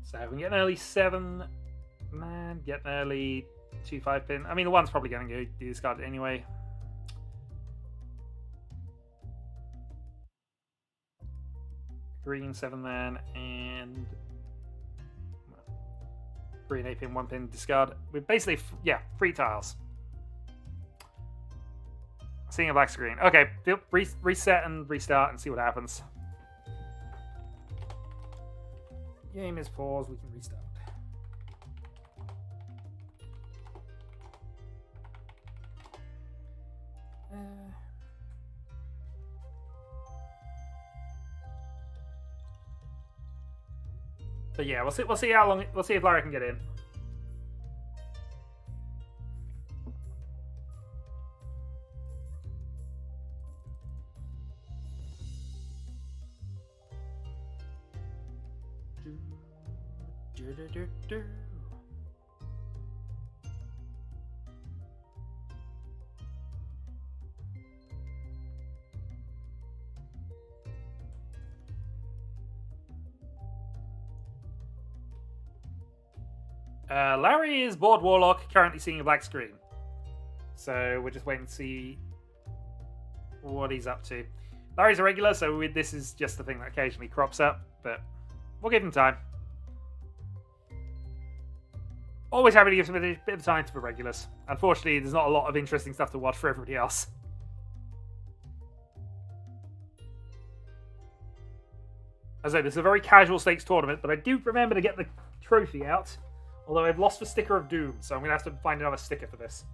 So we can get an early 7 man, get an early 2-5 pin. I mean, the one's probably going to be discarded anyway. Green 7 man and 3 and 8 pin, 1 pin discard. We're basically, yeah, 3 tiles. Seeing a black screen. Okay, reset and restart and see what happens. Game is paused, we can restart. But yeah, we'll see how long, we'll see if Larry can get in. Larry is bored warlock, currently seeing a black screen. So we're just waiting to see what he's up to. Larry's a regular, so this is just the thing that occasionally crops up, but we'll give him time. Always happy to give him a bit of time for regulars. Unfortunately, there's not a lot of interesting stuff to watch for everybody else. As I say, this is a very casual stakes tournament, but I do remember to get the trophy out. Although I've lost the sticker of Doom, so I'm going to have to find another sticker for this.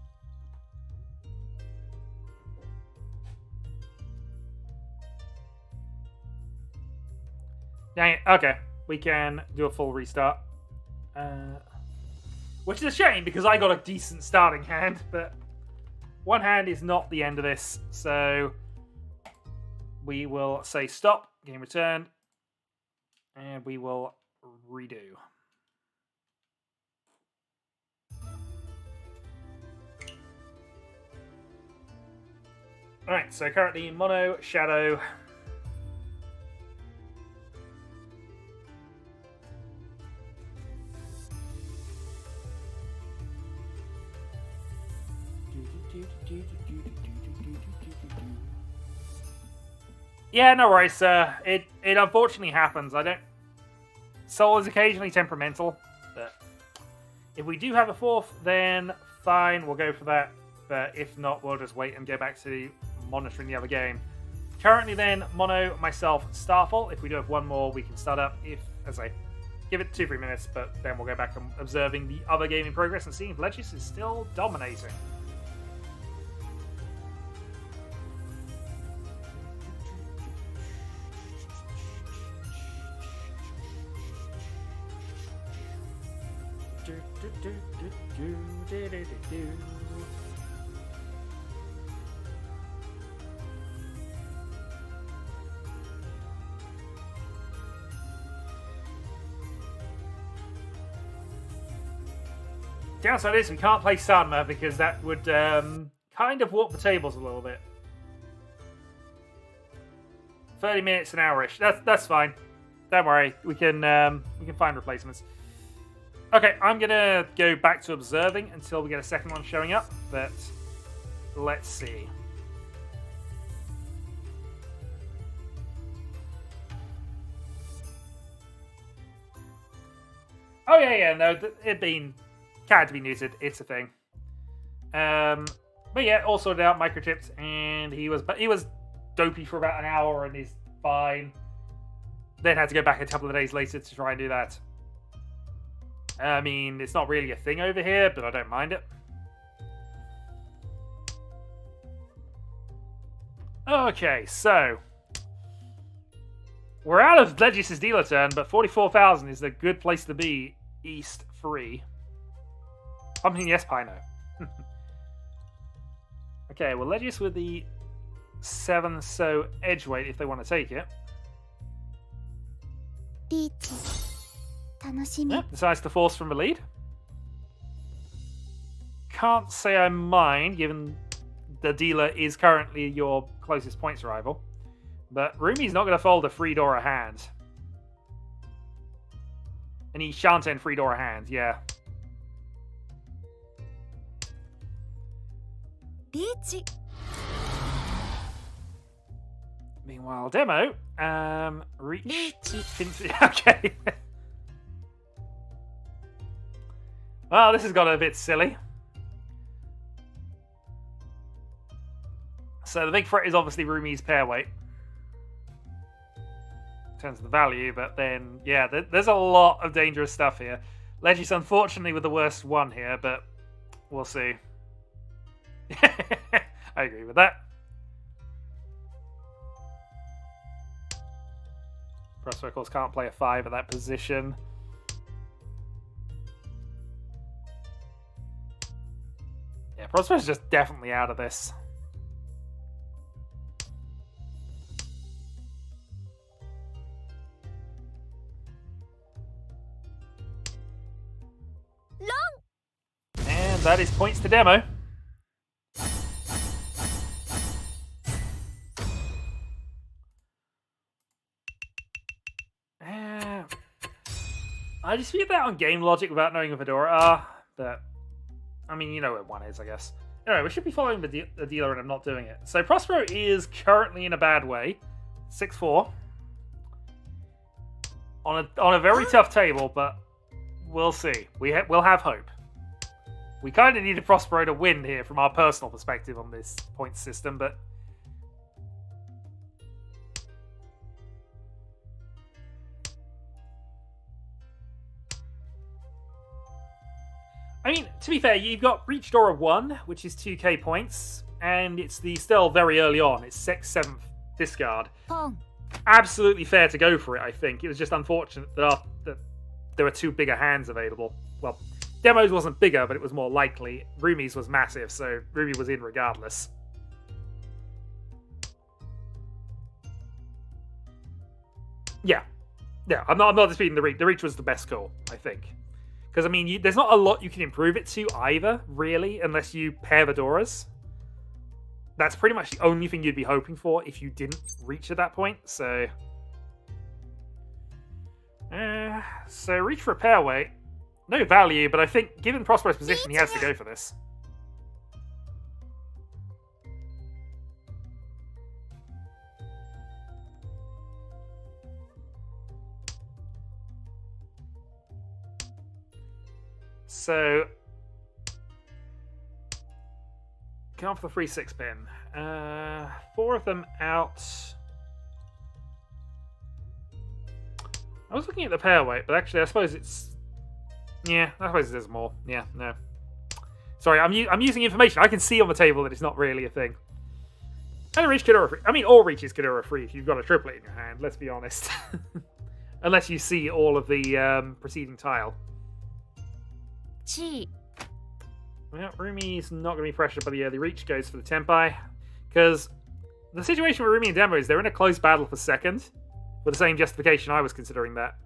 Dang it. Okay, we can do a full restart. Which is a shame, because I got a decent starting hand, but one hand is not the end of this, so we will say stop, game returned, and we will redo. Alright, so currently mono, shadow. Yeah, no worries, it unfortunately happens. Soul is occasionally temperamental, but if we do have a fourth, then fine, we'll go for that. But if not, we'll just wait and go back to monitoring the other game. Currently then, mono, myself, Starfall. If we do have one more, we can start up. If, as I give it 2-3 minutes, but then we'll go back and observing the other game in progress and seeing if Legis is still dominating. Downside is we can't play Sanma because that would kind of warp the tables a little bit. 30 minutes, an hour-ish. That's fine. Don't worry. We can find replacements. Okay, I'm gonna go back to observing until we get a second one showing up. But let's see. Oh yeah, no, it'd been had to be neutered. It's a thing. But yeah, all sorted out, microchipped, and he was dopey for about an hour and he's fine. Then had to go back a couple of days later to try and do that. I mean, it's not really a thing over here, but I don't mind it. Okay, so we're out of Legis' dealer turn, but 44,000 is a good place to be. East free. Pumpkin, yes, Pino. Okay, well, Legis with the 7 so edgeweight if they want to take it. Riichi. 楽しみ. Yep, decides to force from the lead. Can't say I mind, given the dealer is currently your closest points rival. But Rumi's not going to fold a free door a hand. And he shan't end free door a hand, yeah. Riichi. Meanwhile, demo, Riichi. Okay. Well, this has got a bit silly. So the big threat is obviously Rumi's pair weight. In terms of the value, but then, yeah, there's a lot of dangerous stuff here. Legis, unfortunately, with the worst one here, but we'll see. I agree with that. Prosper, of course, can't play a 5 at that position. Yeah, Prosper's just definitely out of this. that is points to Demo. I dispute that on game logic without knowing who Fedora are, but I mean, you know where one is, I guess. Anyway, we should be following the dealer, and I'm not doing it. So Prospero is currently in a bad way, 6-4, on a very tough table, but we'll see. We'll have hope. We kind of needed Prospero to win here from our personal perspective on this point system, but I mean, to be fair, you've got Reach Dora 1, which is 2k points, and it's still very early on. It's 6th, 7th discard. Pong. Absolutely fair to go for it, I think. It was just unfortunate that there were two bigger hands available. Well, Demo's wasn't bigger, but it was more likely. Rumi's was massive, so Rumi was in regardless. Yeah. I'm not disputing the Reach. The Reach was the best call, I think. Because, I mean, there's not a lot you can improve it to either, really, unless you pair Fedoras. That's pretty much the only thing you'd be hoping for if you didn't reach at that point, so... so reach for a pair weight. No value, but I think, given Prospero's position, he has to go for this. So, come off the 3-6 pin. 4 of them out. I was looking at the pair weight, but actually I suppose it's... Yeah, I suppose there's more. Yeah, no. Sorry, I'm using information I can see on the table that it's not really a thing. And a reach Kidora free. I mean, all reaches Kidora free if you've got a triplet in your hand, let's be honest. Unless you see all of the preceding tile. Chi. Well, Rumi's not going to be pressured by the early reach, goes for the Tempai. Because the situation with Rumi and Demo is they're in a close battle for second. For the same justification I was considering that.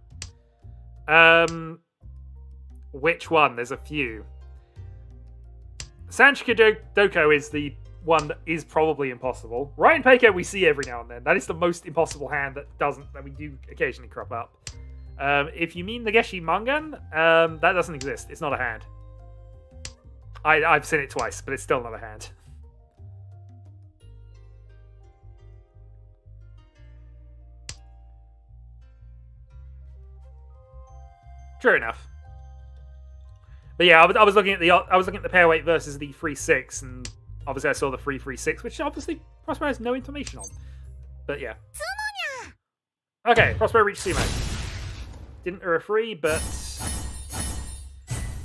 Which one? There's a few. Sanchika Doko is the one that is probably impossible. Ryan Peiko we see every now and then. That is the most impossible hand that we do occasionally crop up. If you mean Nageshi Mangan, that doesn't exist. It's not a hand. I've seen it twice, but it's still not a hand. True enough. But yeah, I was looking at the pair weight versus the 3-6, and obviously I saw the 3-3-6, which obviously Prospero has no information on. But yeah. Okay, Prospero reached Sumo. Didn't err a free, but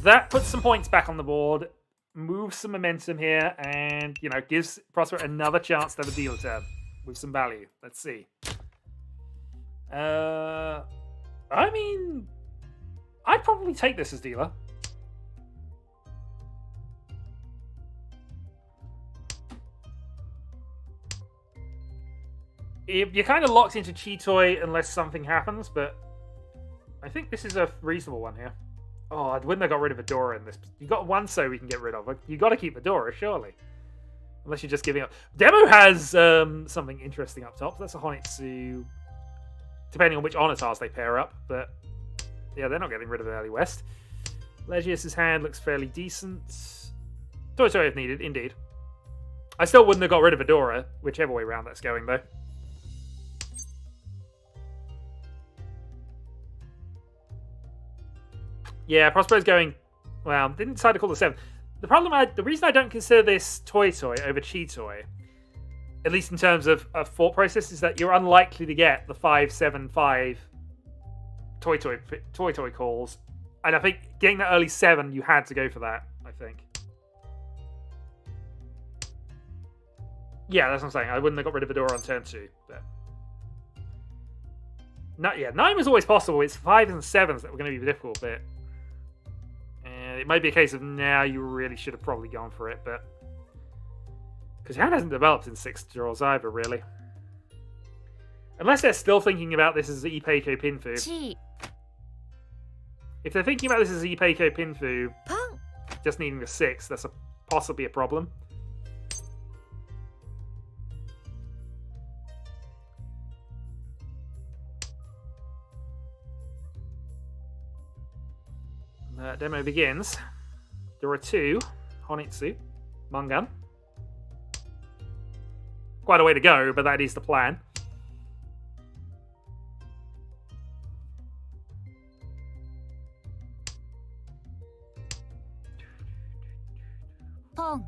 that puts some points back on the board, moves some momentum here, and, you know, gives Prospero another chance to have a deal turn with some value. Let's see. I mean, I'd probably take this as dealer. You're kind of locked into Cheetoy unless something happens, but I think this is a reasonable one here. Oh, I wouldn't have got rid of Adora in this. You got one so we can get rid of. You got to keep Adora, surely. Unless you're just giving up. Demo has something interesting up top. That's a Honitsu, depending on which Onitars they pair up. But yeah, they're not getting rid of the Early West. Legius's hand looks fairly decent. Toy if needed, indeed. I still wouldn't have got rid of Adora, whichever way round that's going, though. Yeah, Prospero's going... Well, didn't decide to call the 7. The reason I don't consider this Toy over Cheetoy, at least in terms of thought process, is that you're unlikely to get the 5-7-5 Toy calls. And I think getting that early 7, you had to go for that, I think. Yeah, that's what I'm saying. I wouldn't have got rid of Adora on turn 2. But... yeah, 9 was always possible. It's 5s and 7s that were going to be the difficult bit. And it might be a case of, now you really should have probably gone for it, but... Because your hand hasn't developed in 6 draws either, really. Unless they're still thinking about this as Ipeiko Pinfu. Chi. If they're thinking about this as Ipeiko Pinfu, just needing the 6, that's possibly a problem. Demo begins. There are 2 Honitsu, Mangan. Quite a way to go, but that is the plan. Pong.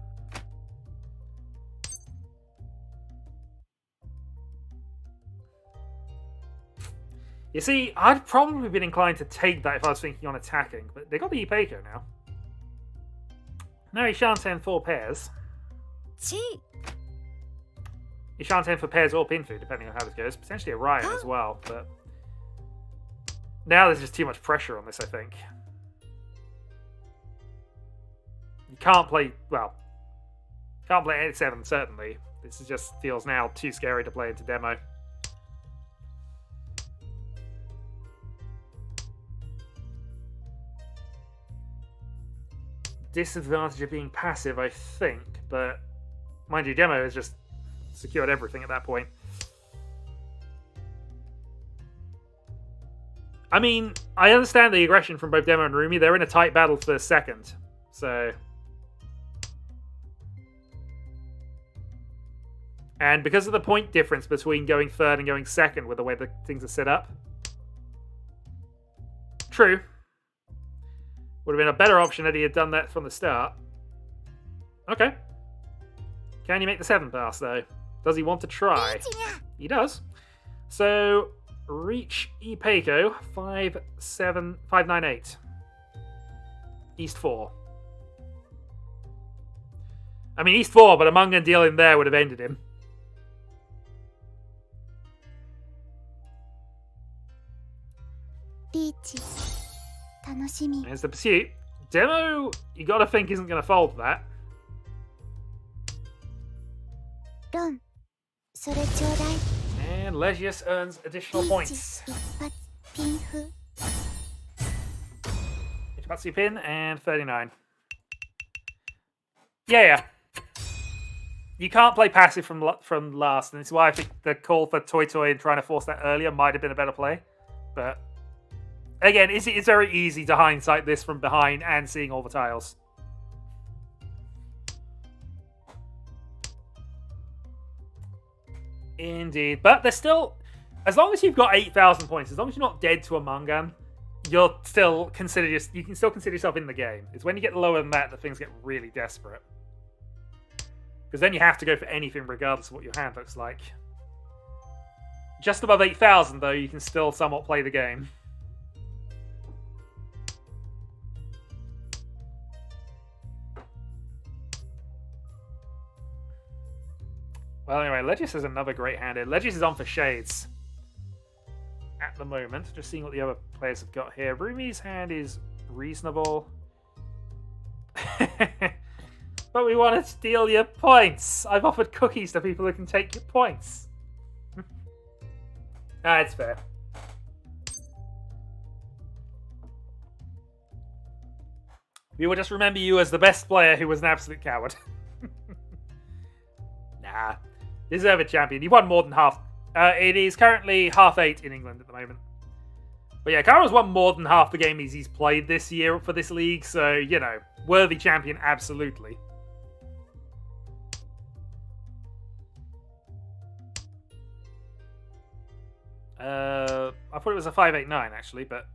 You see, I'd probably been inclined to take that if I was thinking on attacking, but they got the Ipeiko now. No, he shan't send 4 pairs. Chi. He shan't send for pairs or Pinfu, depending on how this goes. Potentially a Ryan as well, but now there's just too much pressure on this, I think. You can't play, well, can't play 8-7, certainly. This just feels now too scary to play into demo. Disadvantage of being passive, I think, but mind you, demo has just secured everything at that point. I mean, I understand the aggression from both Demo and Rumi. They're in a tight battle for second, so... And because of the point difference between going third and going second with the way that things are set up... True. Would have been a better option had he had done that from the start. Okay. Can you make the 7 pass, though? Does he want to try? He does. So, Riichi Ipeiko, 5-7-5-9-8. East 4. I mean, East 4, but a Mangan deal in there would have ended him. Riichi. Tanoshimi. Here's the pursuit. Demo, you gotta think isn't gonna fold that. Ron. Sore chodai. And Legius earns additional points. Pinfu. Ichipatsu pin and 39. Yeah. You can't play passive from last, and it's why I think the call for Toy Toy and trying to force that earlier might have been a better play. But again, it's very easy to hindsight this from behind and seeing all the tiles. Indeed. But there's still... As long as you've got 8,000 points, as long as you're not dead to a Mangan, you can still consider yourself in the game. It's when you get lower than that things get really desperate. Because then you have to go for anything regardless of what your hand looks like. Just above 8,000, though, you can still somewhat play the game. Well, anyway, Legis has another great hand here. Legis is on for shades at the moment. Just seeing what the other players have got here. Rumi's hand is reasonable. But we want to steal your points. I've offered cookies to people who can take your points. It's fair. We will just remember you as the best player who was an absolute coward. Nah. Deserved champion. You won more than half. It is currently 8:30 in England at the moment. But yeah, Kara's won more than half the games he's played this year for this league, so, you know, worthy champion, absolutely. I thought it was a 5-8-9, actually, but...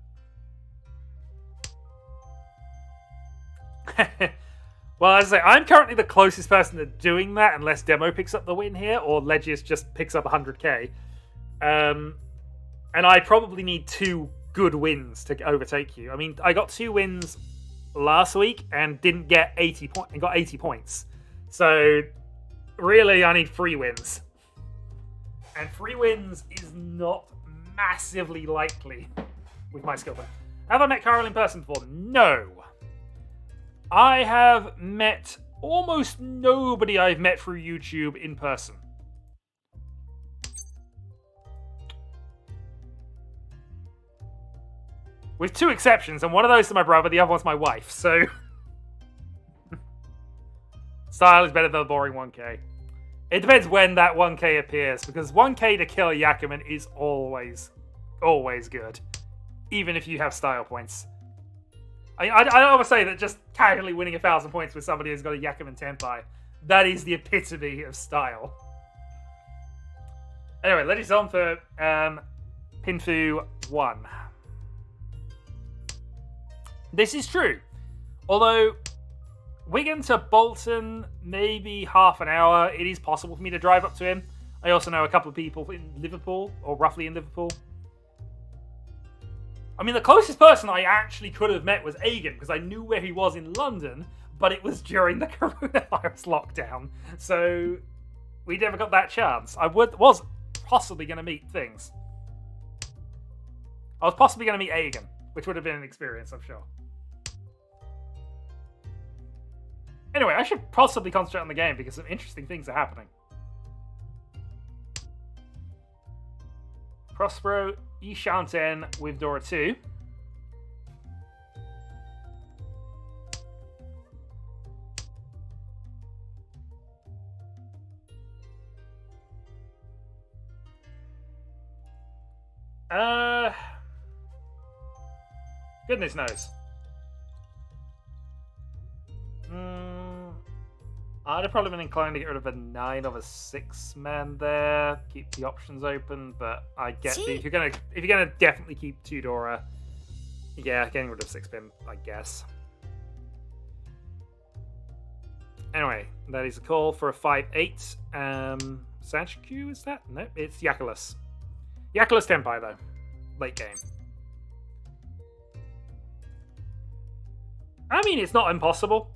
Well, as I say, I'm currently the closest person to doing that, unless Demo picks up the win here, or Legius just picks up 100k. And I probably need 2 good wins to overtake you. I mean, I got 2 wins last week and didn't get 80 points, and got 80 points. So, really, I need 3 wins. And 3 wins is not massively likely with my skill point. Have I met Carol in person before? No. I have met almost nobody I've met through YouTube in person. With 2 exceptions, and one of those is my brother, the other one's my wife, so... Style is better than the boring 1k. It depends when that 1k appears, because 1k to kill a Yakuman is always good. Even if you have style points. I always say that just casually winning 1,000 points with somebody who's got a Yakuman Tenpai, that is the epitome of style. Anyway, let's on for Pinfu 1. This is true. Although, Wigan to Bolton, maybe half an hour. It is possible for me to drive up to him. I also know a couple of people in Liverpool, or roughly in Liverpool. I mean, the closest person I actually could have met was Agan, because I knew where he was in London, but it was during the coronavirus lockdown. So, we never got that chance. I was possibly going to meet things. I was possibly going to meet Agan, which would have been an experience, I'm sure. Anyway, I should possibly concentrate on the game because some interesting things are happening. Prospero Ishanten with Dora 2. Goodness knows. I'd have probably been inclined to get rid of a 9 of a 6 man there. Keep the options open, but I get if you're gonna definitely keep 2 Dora, yeah, getting rid of 6 pin, I guess. Anyway, that is a call for a 5-8. Sanchiku, is that? No, it's Yakulus. Yakulus Tenpai though. Late game. I mean, it's not impossible.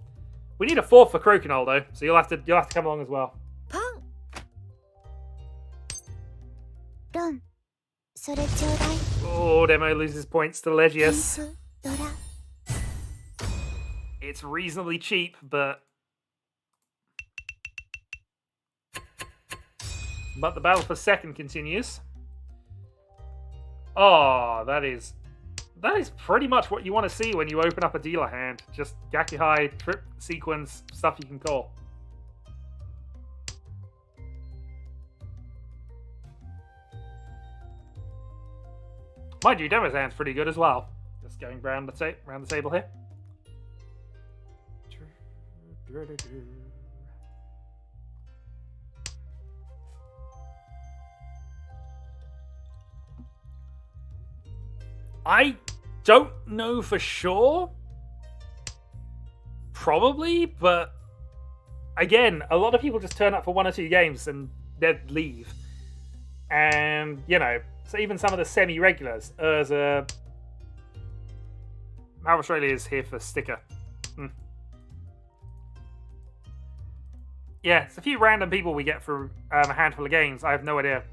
We need a 4th for Crokinole though, so you'll have to come along as well. Pong. Ron. Sore chodai. Oh, Demo loses points to Legius. Dora. It's reasonably cheap, but the battle for second continues. Oh, that is pretty much what you want to see when you open up a dealer hand. Just Gakuhai, trip, sequence, stuff you can call. Mind you, Demo's hand's pretty good as well. Just going around the table here. I don't know for sure. Probably, but again, a lot of people just turn up for 1 or 2 games and then leave. And, you know, so even some of the semi-regulars, Mal Australia is here for sticker. Yeah, it's a few random people we get for a handful of games. I have no idea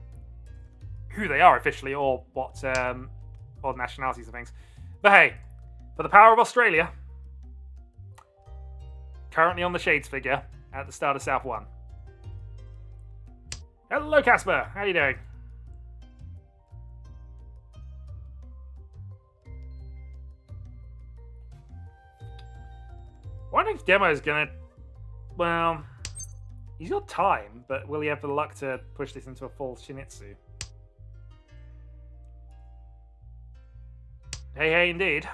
who they are officially or what or nationalities and things. But hey, for the power of Australia, currently on the Shades figure at the start of South 1. Hello, Casper. How you doing? Wondering if Demo's gonna... Well, he's got time, but will he have the luck to push this into a full Shinitsu? Hey, indeed.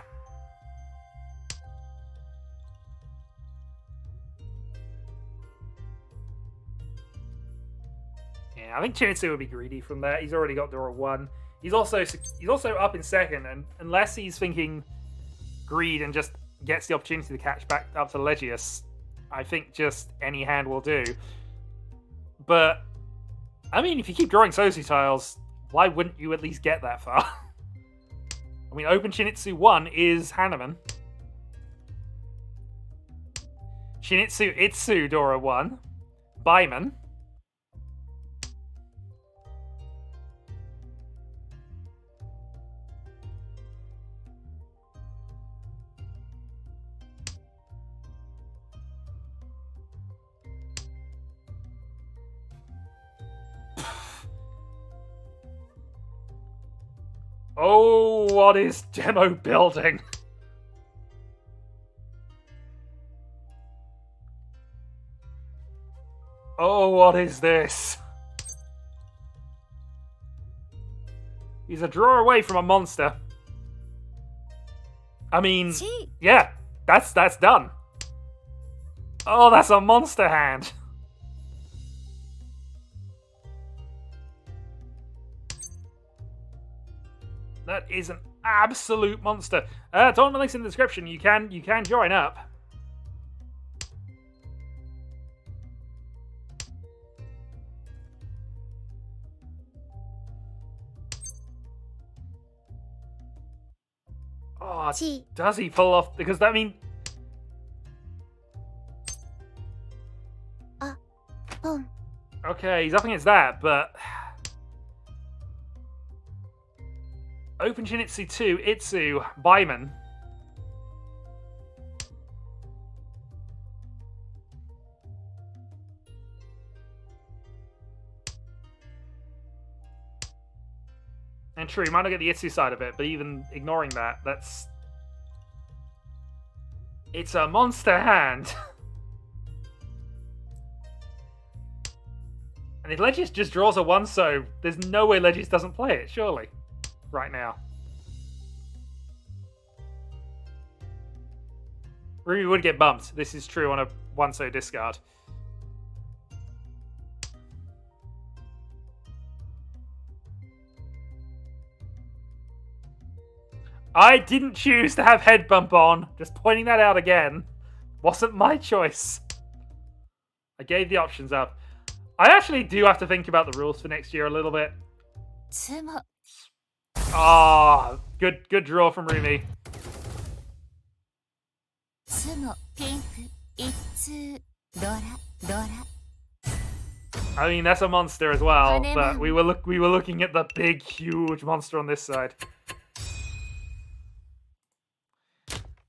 Yeah, I think Shinitsu would be greedy from that. He's already got Dora 1. He's also up in second, and unless he's thinking greed and just gets the opportunity to catch back up to Legius, I think just any hand will do. But I mean, if you keep drawing Sosu tiles, why wouldn't you at least get that far? I mean, Open Shinitsu 1 is Hanneman. Shinitsu Itsu Dora 1. Baiman. Oh, what is Demo building? Oh, what is this? He's a draw away from a monster. I mean, yeah, that's done. Oh, that's a monster hand. That is an absolute monster. Tournament links in the description. You can join up. Oh, does he pull off? Because that mean. Okay, he's up against that, but. Open Shinitsu 2, Itsu, Baiman. And true, you might not get the Itsu side of it, but even ignoring that, that's... It's a monster hand. And if Legis just draws a 1-so, there's no way Legis doesn't play it, surely. Right now. Ruby would get bumped. This is true on a 1-so discard. I didn't choose to have head bump on. Just pointing that out again. Wasn't my choice. I gave the options up. I actually do have to think about the rules for next year a little bit. Ah, good draw from Rumi. I mean, that's a monster as well, but we were looking at the big, huge monster on this side.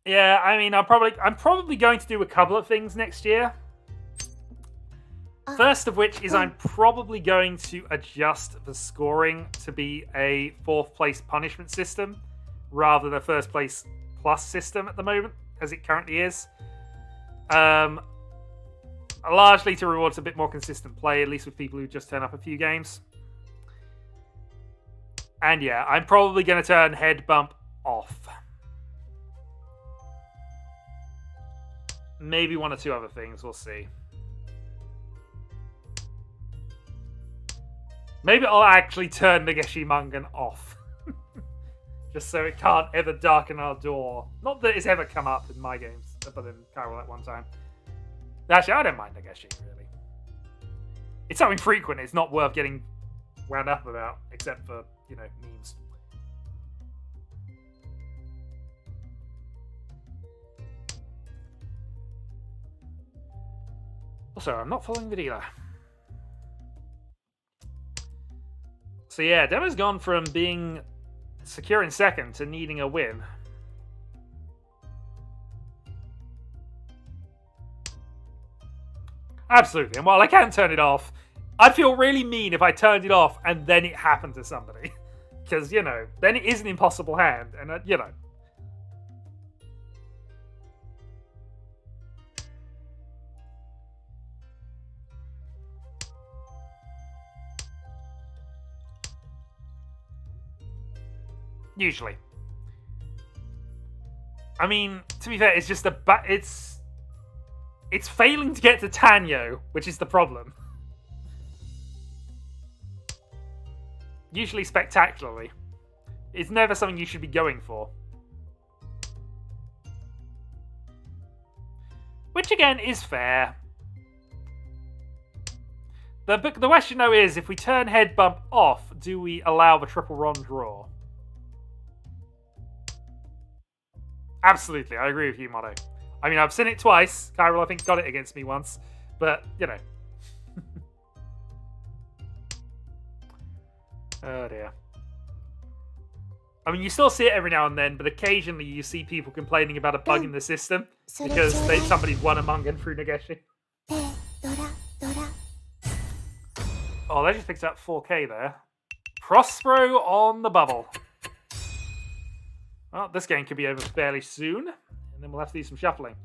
Yeah, I mean, I'm probably going to do a couple of things next year. First of which is I'm probably going to adjust the scoring to be a 4th place punishment system rather than a 1st place plus system at the moment, as it currently is. Largely to reward a bit more consistent play, at least with people who just turn up a few games. And yeah, I'm probably going to turn head bump off. Maybe 1 or 2 other things, we'll see. Maybe I'll actually turn Nageshi Mangan off. Just so it can't ever darken our door. Not that it's ever come up in my games, other than Kyril at one time. Actually, I don't mind Nageshi, really. It's so infrequent, it's not worth getting wound up about, except for, you know, memes. Also, I'm not following the dealer. So yeah, Demo's gone from being secure in 2nd to needing a win. Absolutely. And while I can turn it off, I'd feel really mean if I turned it off and then it happened to somebody. Because, you know, then it is an impossible hand. And, you know. Usually. I mean, to be fair, it's just it's failing to get to Tanyo, which is the problem. Usually spectacularly. It's never something you should be going for. Which again is fair. The question though is, if we turn head bump off, do we allow the triple Ron draw? Absolutely, I agree with you, Mono. I mean, I've seen it twice. Kyril, I think, got it against me once. But, you know. Oh, dear. I mean, you still see it every now and then, but occasionally you see people complaining about a bug in the system because somebody's won a Mangan through Nageshi. Oh, they just picked up 4K there. Prospero on the bubble. Well, this game could be over fairly soon, and then we'll have to do some shuffling.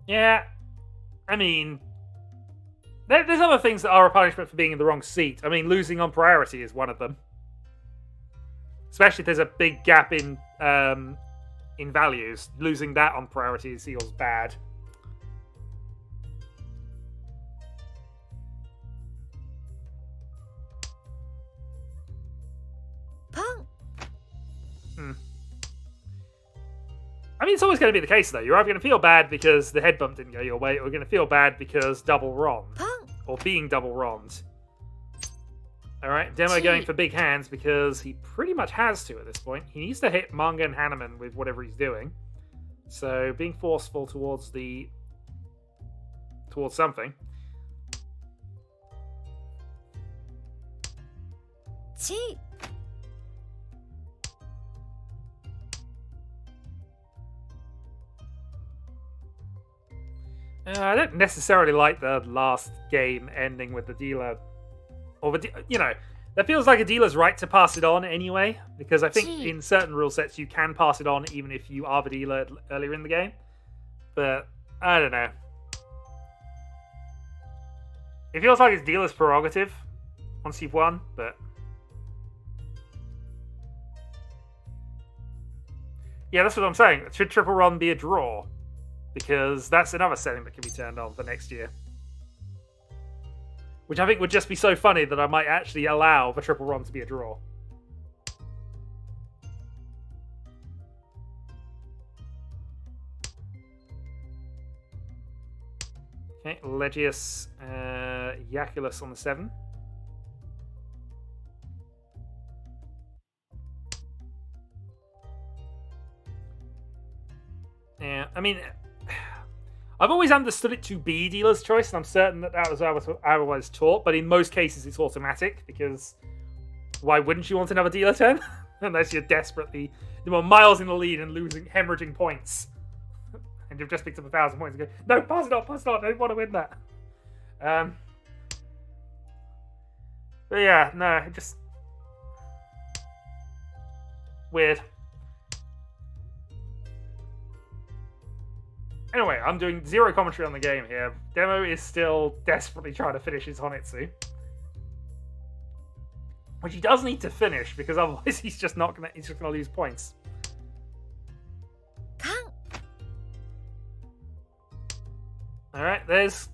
Yeah, I mean, there's other things that are a punishment for being in the wrong seat. I mean, losing on priority is one of them. Especially if there's a big gap in values. Losing that on priority feels bad. I mean, it's always going to be the case, though. You're either going to feel bad because the head bump didn't go your way, or you're going to feel bad because double wrong. Or being double wronged. Alright, Demo going for big hands because he pretty much has to at this point. He needs to hit Manga and Hanneman with whatever he's doing. So, being forceful towards something. I don't necessarily like the last game ending with the dealer, or that feels like a dealer's right to pass it on anyway. Because I think in certain rule sets you can pass it on even if you are the dealer earlier in the game. But I don't know. It feels like it's dealer's prerogative once you've won, but yeah, that's what I'm saying. Should triple run be a draw? Because that's another setting that can be turned on for next year. Which I think would just be so funny that I might actually allow the triple run to be a draw. Okay, Legius, Yaculus on the 7. Yeah, I mean, I've always understood it to be dealer's choice, and I'm certain that was how I was taught, but in most cases it's automatic, because why wouldn't you want another dealer turn? Unless you're desperately miles in the lead and hemorrhaging points. And you've just picked up 1,000 points and go, no, pass it on, I don't want to win that. But yeah, no, it just... weird. Anyway, I'm doing zero commentary on the game here. Demo is still desperately trying to finish his Honitsu. Which he does need to finish, because otherwise he's just gonna lose points. Alright, there's...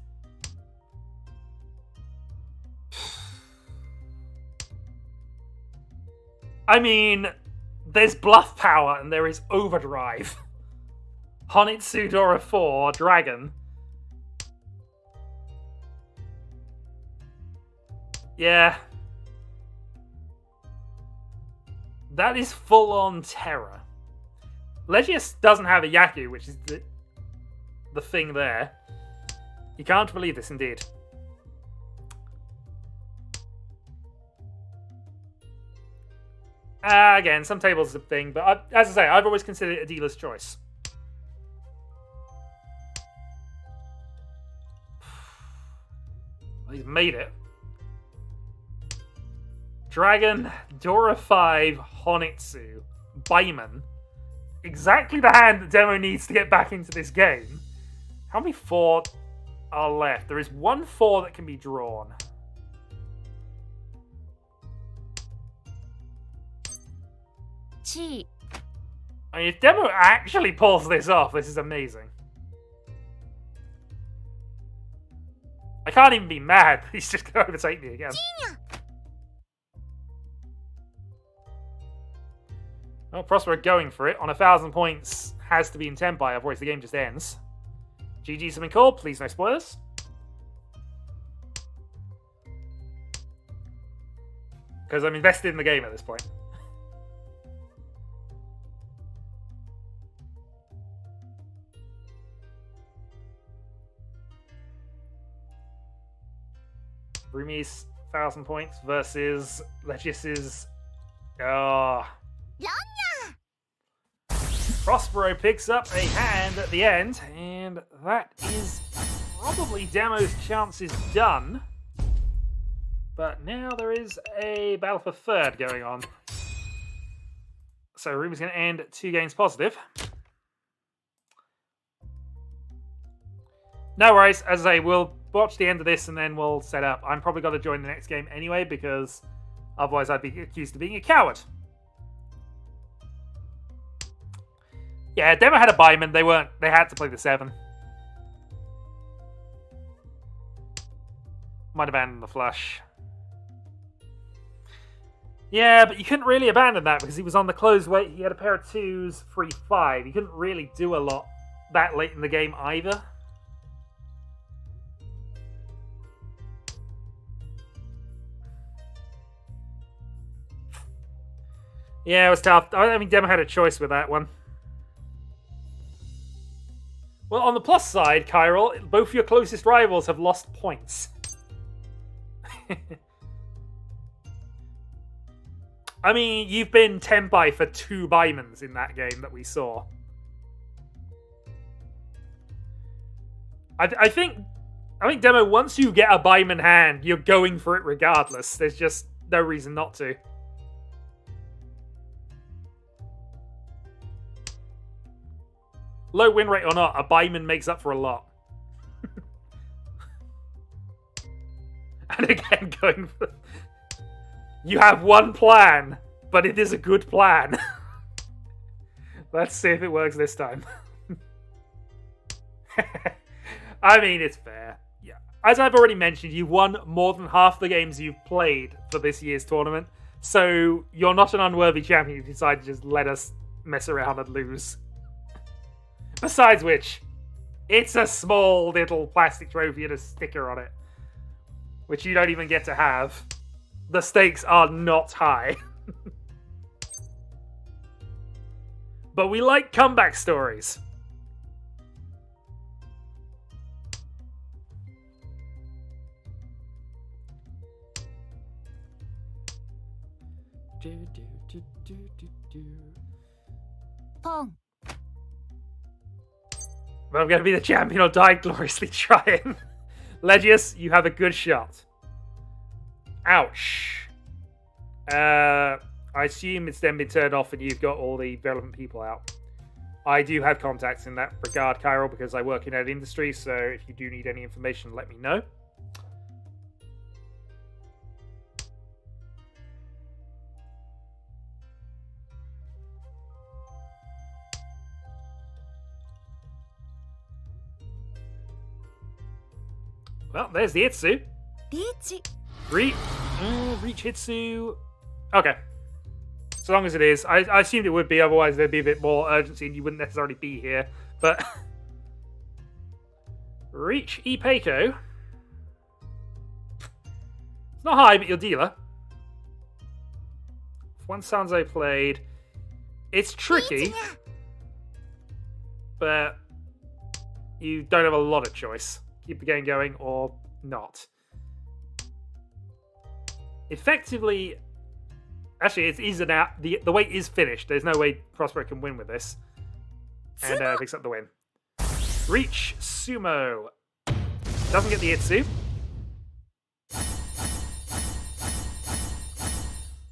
I mean, there's bluff power and there is overdrive. Honitsu Dora 4, Dragon. Yeah. That is full-on terror. Legius doesn't have a Yaku, which is the thing there. You can't believe this, indeed. Again, some tables is a thing, but as I say, I've always considered it a dealer's choice. He's made it. Dragon, Dora 5, Honitsu, Baiman. Exactly the hand that Demo needs to get back into this game. How many 4 are left? There is 1 4 that can be drawn. Gee. I mean, if Demo actually pulls this off, this is amazing. I can't even be mad. He's just going to overtake me again. Well, Prospero going for it. On 1,000 points, has to be in Tenpai, otherwise the game just ends. GG's have been called. Please, no spoilers. Because I'm invested in the game at this point. Rumi's 1,000 points versus Legius's... Prospero picks up a hand at the end, and that is probably Demo's chances done. But now there is a battle for third going on. So Rumi's going to end 2 games positive. No worries. As I say, we'll watch the end of this and then we'll set up. I'm probably going to join the next game anyway because otherwise I'd be accused of being a coward. Yeah, Demo had a buyman. They had to play the 7. Might abandon the flush. Yeah, but you couldn't really abandon that because he was on the closed weight. He had a pair of 2s, 3, 5. You couldn't really do a lot that late in the game either. Yeah, it was tough. I mean, Demo had a choice with that one. Well, on the plus side, Kyril, both your closest rivals have lost points. I mean, you've been 10 by for 2 Bymans in that game that we saw. I think Demo, once you get a Byman hand, you're going for it regardless. There's just no reason not to. Low win rate or not, a Byman makes up for a lot. And again, going for... You have one plan, but it is a good plan. Let's see if it works this time. I mean, it's fair. Yeah. As I've already mentioned, you won more than half the games you've played for this year's tournament. So you're not an unworthy champion if you decide to just let us mess around and lose. Besides which, it's a small little plastic trophy and a sticker on it, which you don't even get to have. The stakes are not high. But we like comeback stories. Pong. But I'm going to be the champion or die gloriously trying. Legius, you have a good shot. Ouch. I assume it's then been turned off and you've got all the relevant people out. I do have contacts in that regard, Kyril, because I work in that industry, so if you do need any information, let me know. Well, there's the Itsu. Riichi. Reach Hitsu. Okay. So long as it is. I assumed it would be, otherwise there'd be a bit more urgency and you wouldn't necessarily be here. But Reach Ipeiko. It's not high, but your dealer. One Sanzai played. It's tricky. But you don't have a lot of choice. Keep the game going or not. Effectively, actually, it is the wait is finished. There's no way Prospero can win with this, and picks up the win. Reach Sumo doesn't get the Itsu.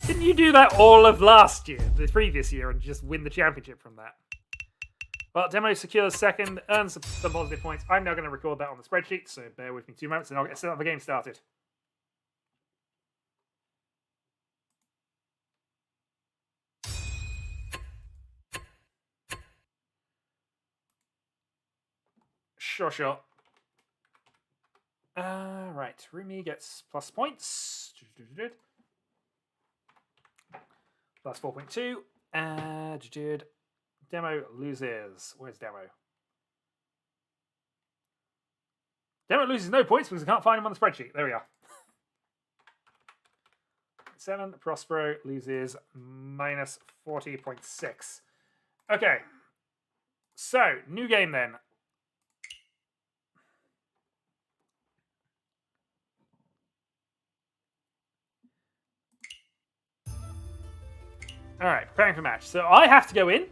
Didn't you do that all of last year, the previous year, and just win the championship from that? Well, Demo secures second, earns some positive points. I'm now going to record that on the spreadsheet, so bear with me 2 moments and I'll get the game started. Sure. Right, Rumi gets plus points. Plus 4.2. Demo loses. Where's Demo? Demo loses no points because I can't find him on the spreadsheet. There we are. 7. Prospero loses minus 40.6. Okay. So, new game then. Alright, preparing for match. So I have to go in.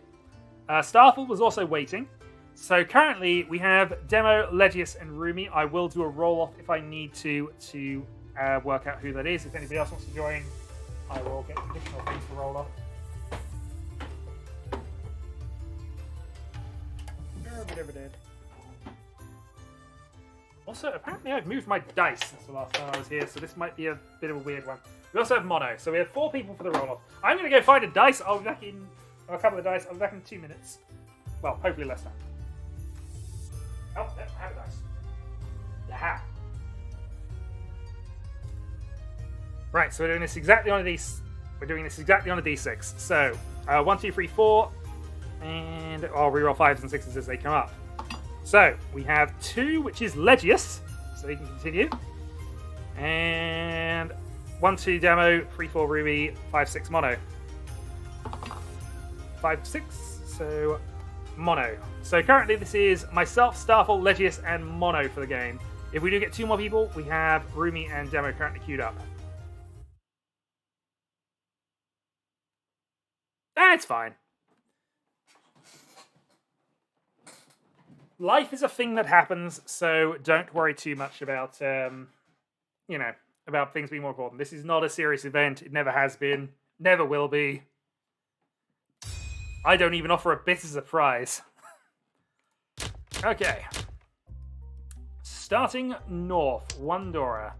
Starfall was also waiting. So currently we have Demo, Legius, and Rumi. I will do a roll-off if I need to work out who that is. If anybody else wants to join, I will get additional things to roll off. Also, apparently I've moved my dice since the last time I was here, so this might be a bit of a weird one. We also have mono, so we have 4 people for the roll-off. I'm going to go find a dice. I'll be back in... a couple of dice. I'll be back in 2 minutes. Well, hopefully less time. Oh, no, I have a dice. Aha. Right, so we're doing this exactly on a d6. So, 1, 2, 3, 4, and I'll reroll 5s and 6s as they come up. So, we have 2, which is Legius, so we can continue. And 1, 2 demo, 3, 4 ruby, 5, 6 mono. 5, 6, so mono. So currently this is myself, Starfall, Legius, and mono for the game. If we do get 2 more people, we have Rumi and Demo currently queued up. That's fine. Life is a thing that happens, so don't worry too much about, you know, about things being more important. This is not a serious event. It never has been. Never will be. I don't even offer a bit as a prize. Okay. Starting north, Wandora.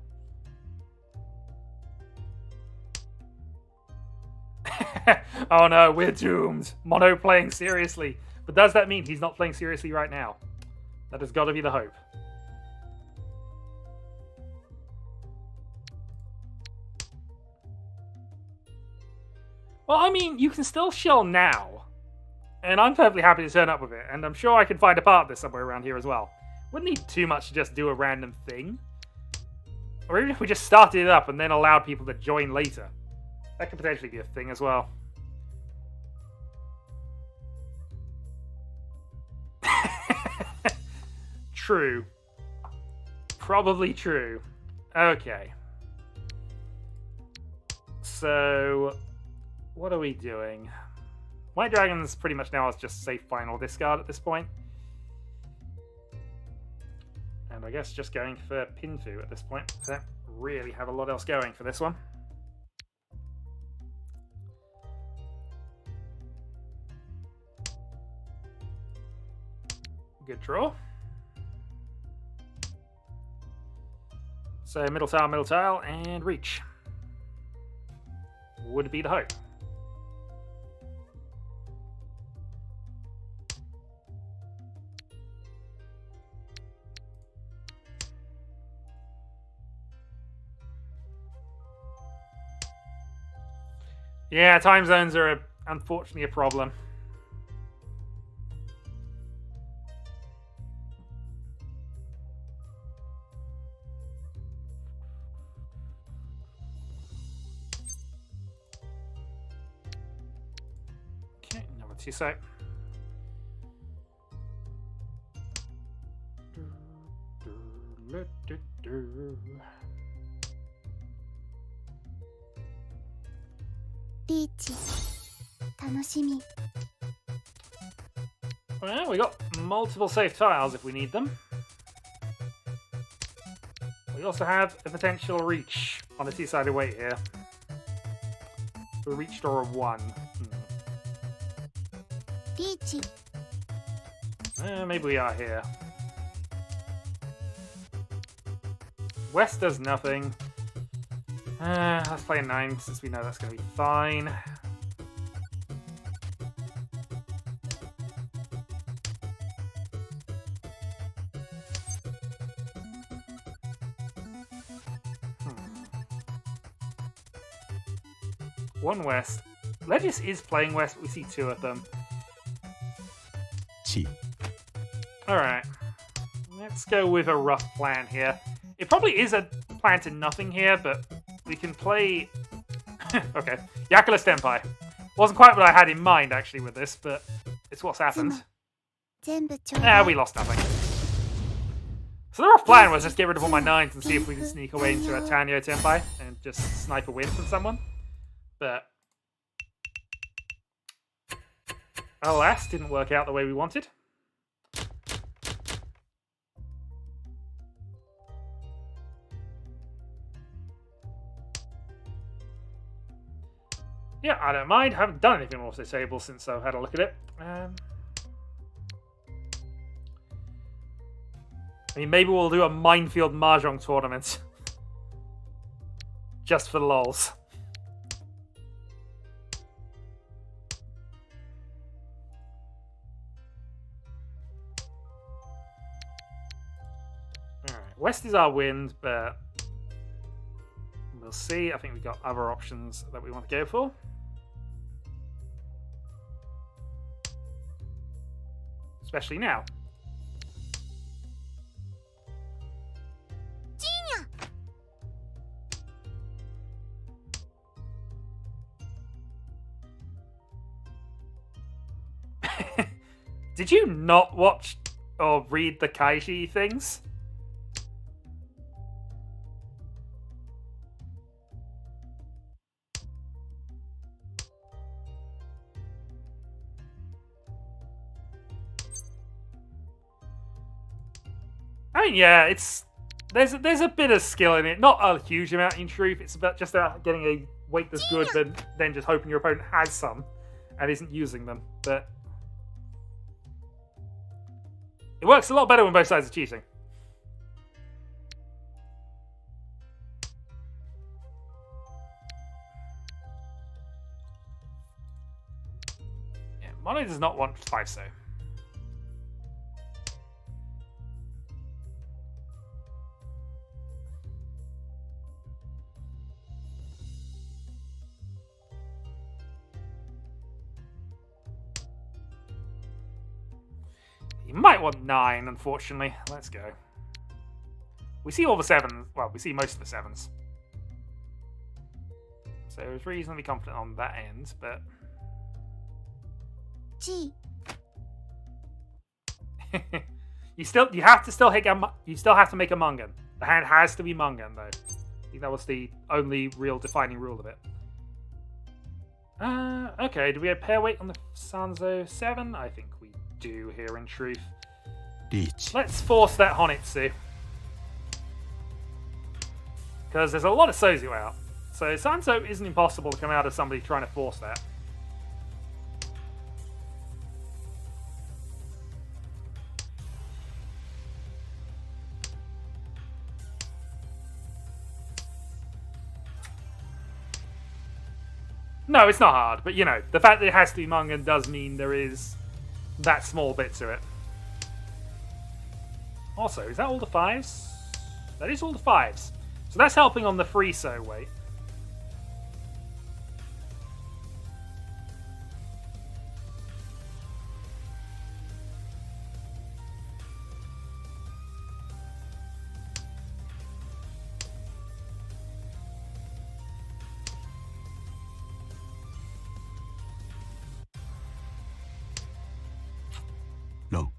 Oh no, we're doomed. Mono playing seriously. But does that mean he's not playing seriously right now? That has got to be the hope. Well, I mean, you can still shill now. And I'm perfectly happy to turn up with it. And I'm sure I can find a part of this somewhere around here as well. Wouldn't need too much to just do a random thing. Or even if we just started it up and then allowed people to join later. That could potentially be a thing as well. True. Probably true. Okay. So, what are we doing? White Dragons pretty much now is just safe final discard at this point. And I guess just going for Pinfu at this point. I don't really have a lot else going for this one. Good draw. So middle tile, and reach. Would be the hope. Yeah, time zones are unfortunately a problem. Okay, number 2 site. Riichi, 楽しみ. Well, we got multiple safe tiles if we need them. We also have a potential reach on a 2-sided weight here. A reach or a 1. Riichi. Maybe we are here. West does nothing. Let's play a 9 since we know that's going to be fine. One West. Legis is playing West, but we see 2 of them. Chi. Alright. Let's go with a rough plan here. It probably is a plan to nothing here, but we can play... okay. Yakulas Tenpai. Wasn't quite what I had in mind, actually, with this, but it's what's happened. We lost nothing. So the rough plan was just get rid of all my 9s and see if we can sneak away into a Tanyo Tenpai and just snipe a win from someone. But... alas, didn't work out the way we wanted. Yeah, I don't mind. Haven't done anything off this table since I've had a look at it. I mean, maybe we'll do a minefield Mahjong tournament. Just for the lols. Alright, west is our wind, but we'll see. I think we've got other options that we want to go for. Especially now. Did you not watch or read the Kaiji things? I mean, yeah, there's a bit of skill in it, not a huge amount in truth. It's about just about getting a weight that's good, but then just hoping your opponent has some and isn't using them. But it works a lot better when both sides are cheating. Yeah, Mono does not want 5-so. You might want 9, unfortunately. Let's go. We see all the 7s. Well, we see most of the 7s. So I was reasonably confident on that end, but... G. you have to still make a Mungan. The hand has to be Mungan, though. I think that was the only real defining rule of it. Okay, do we have pair weight on the Sanzo 7? I think we do here, in truth. Riichi. Let's force that Honitsu. Because there's a lot of Sozu out. So Sanzo isn't impossible to come out of somebody trying to force that. No, it's not hard, but you know, the fact that it has to be Mungan does mean there is that small bit to it. Also, is that all the 5s? That is all the 5s. So that's helping on the 3-so weight. No.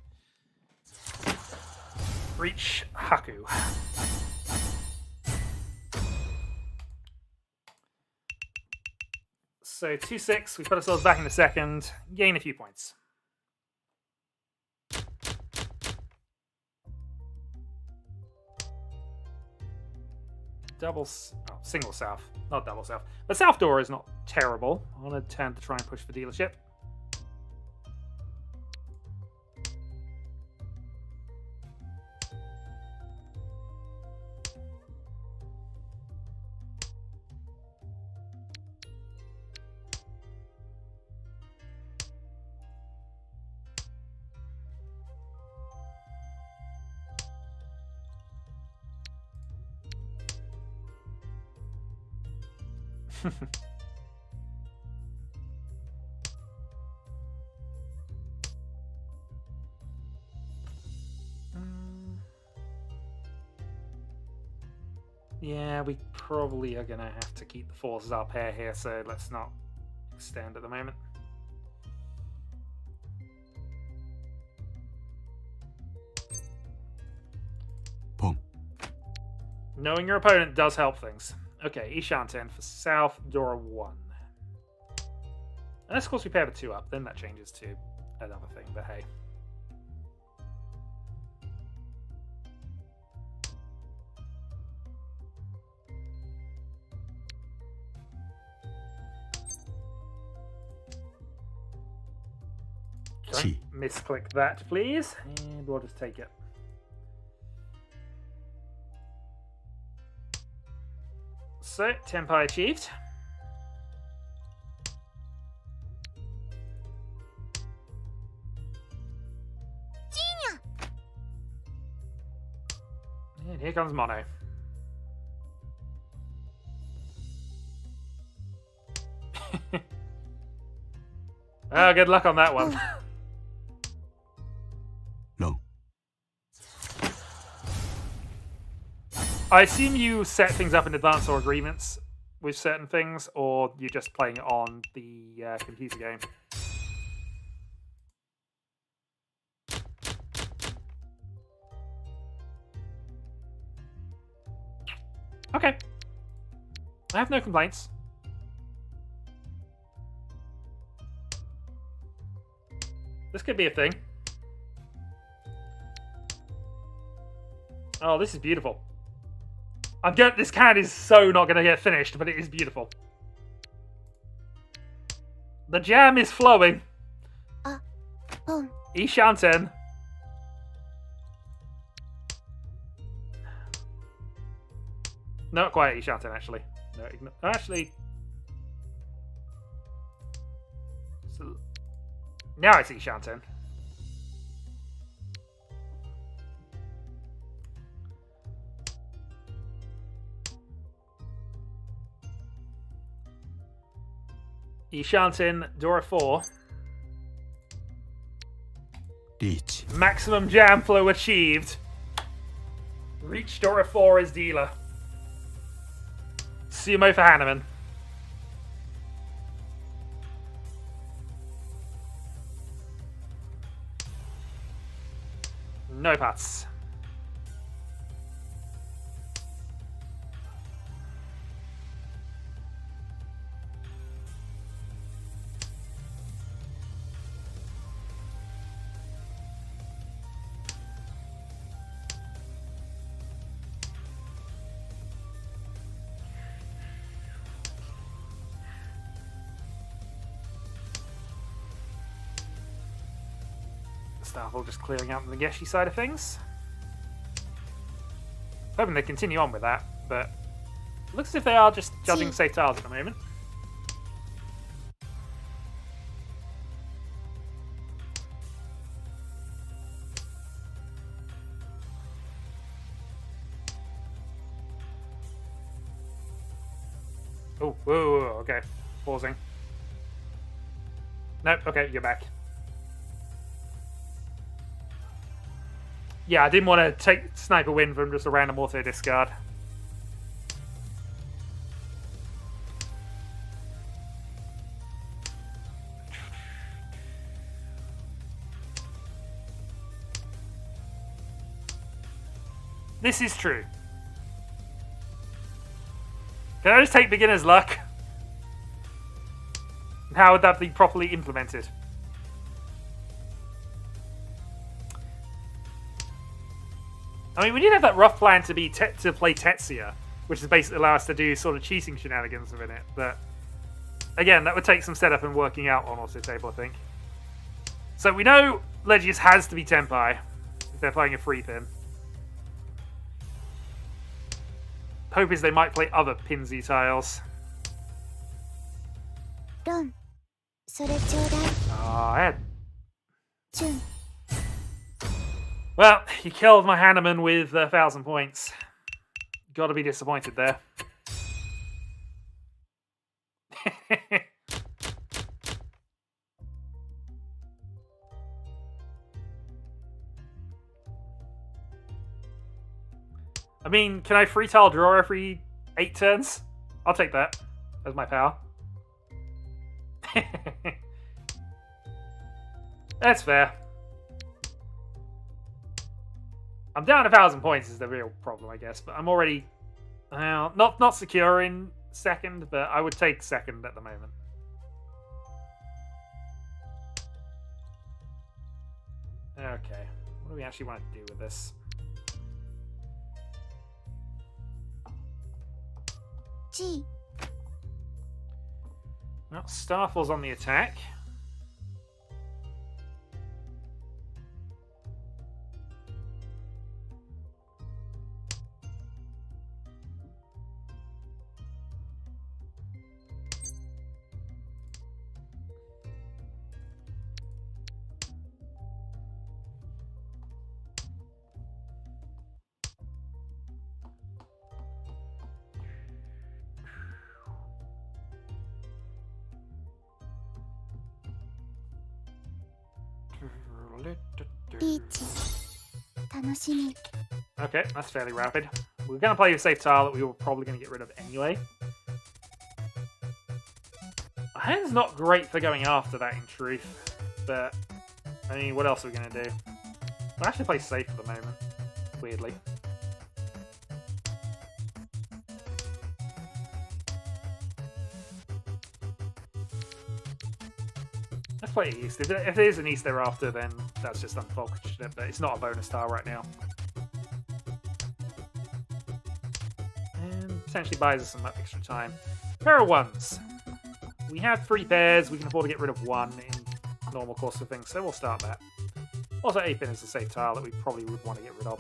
Reach Haku. So 2-6, we put ourselves back in the second, gain a few points. Single south, not double south. But south door is not terrible. I want to turn to try and push for dealership. Yeah, we probably are going to have to keep the forces our pair here, so let's not extend at the moment. Pong. Knowing your opponent does help things. Okay, Ishanten for South, Dora 1. Unless, of course, we pair the 2 up, then that changes to another thing, but hey. Don't misclick that, please. And we'll just take it. So, Tenpai achieved. And here comes Mono. Oh, good luck on that one. Long. I assume you set things up in advance or agreements with certain things, or you're just playing it on the computer game. Okay. I have no complaints. This could be a thing. Oh, this is beautiful. This can is so not going to get finished, but it is beautiful. The jam is flowing. Ishanten. Not quite Ishanten, actually. No, actually. So, now it's Ishanten. Ishanten, Dora 4. Riichi. Maximum jam flow achieved. Reach Dora 4 as dealer. Sumo for Hanneman. No pass. Starfall just clearing out the Nageshi side of things. Hoping they continue on with that, but it looks as if they are just judging safe tiles at the moment. Oh, whoa, okay. Pausing. Nope, okay, you're back. Yeah, I didn't want to take Sniper Win from just a random auto discard. This is true. Can I just take beginner's luck? How would that be properly implemented? I mean, we did have that rough plan to play Tetsuya, which is basically allow us to do sort of cheating shenanigans within it. But again, that would take some setup and working out on auto table, I think. So we know Legius has to be Tenpai if they're playing a free pin. Hope is they might play other Pinsy tiles. Ron, それちょうだい。 Oh, I had. チュン。 Well, you killed my Hanneman with 1,000 points. Gotta be disappointed there. I mean, can I free tile draw every 8 turns? I'll take that as my power. That's fair. I'm down 1,000 points is the real problem, I guess. But I'm already not secure in second, but I would take second at the moment. Okay, what do we actually want to do with this? G. Well, Starfall's on the attack. リーチ楽しみ Okay, that's fairly rapid. We're going to play a safe tile that we were probably going to get rid of anyway. Hand's not great for going after that, in truth. But, I mean, what else are we going to do? We'll actually play safe at the moment, weirdly. Let's play East. If it is an East thereafter, then that's just unfortunate, but it's not a bonus tile right now. And potentially buys us some extra time. Pair of ones. We have 3 pairs. We can afford to get rid of 1 in normal course of things, so we'll start that. Also, 8-pin is a safe tile that we probably would want to get rid of.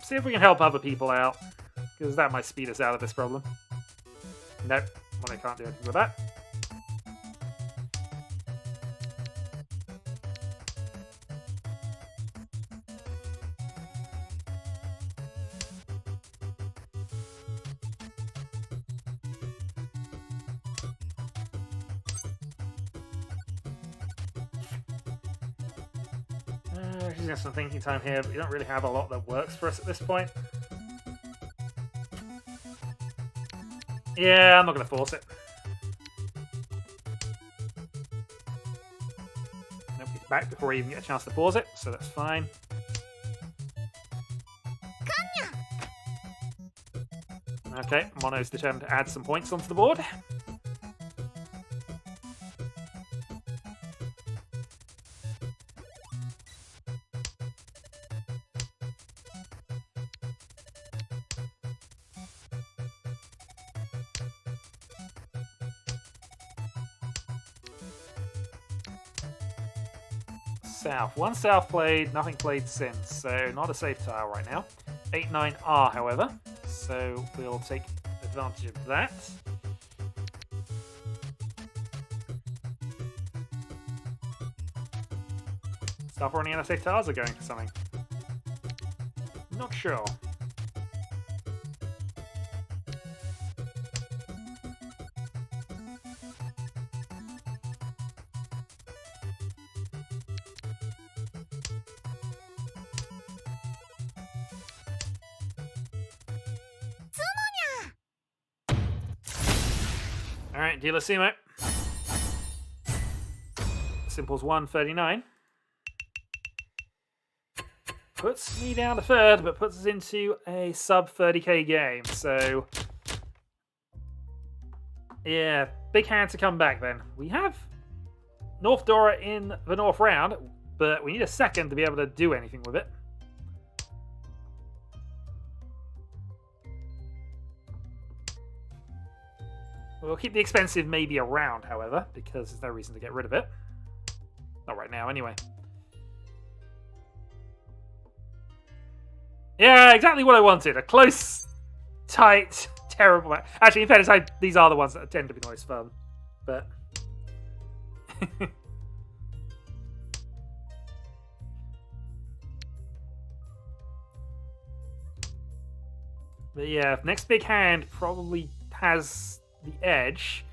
See if we can help other people out, because that might speed us out of this problem. Nope, well, I can't do anything with that. She's got some thinking time here, but we don't really have a lot that works for us at this point. Yeah, I'm not going to force it. Nope, he's back before we even get a chance to pause it, so that's fine. Okay, Mono's determined to add some points onto the board. South. 1 South played, nothing played since, so not a safe tile right now. 8-9 are, however, so we'll take advantage of that. Stop running out of safe tiles or going for something? Not sure. Alright, dealer Sumo. Simple's 139. Puts me down to 3rd, but puts us into a sub 30k game, so... yeah, big hand to come back then. We have North Dora in the North round, but we need a 2nd to be able to do anything with it. We'll keep the expensive maybe around, however, because there's no reason to get rid of it. Not right now, anyway. Yeah, exactly what I wanted. A close, tight, terrible match. Actually, in fairness, these are the ones that tend to be the most fun. But... but yeah, next big hand probably has the edge.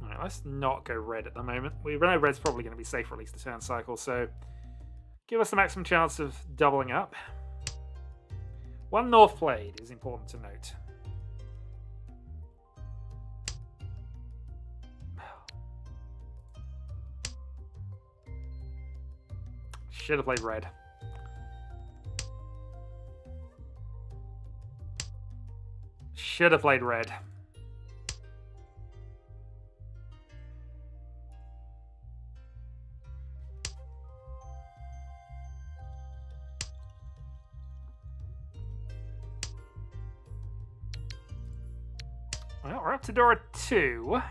Alright, let's not go red at the moment. We know red's probably going to be safe for at least a turn cycle, so give us the maximum chance of doubling up. 1 North played is important to note. Should have played red. Should have played red. Well, we're up to Dora 2.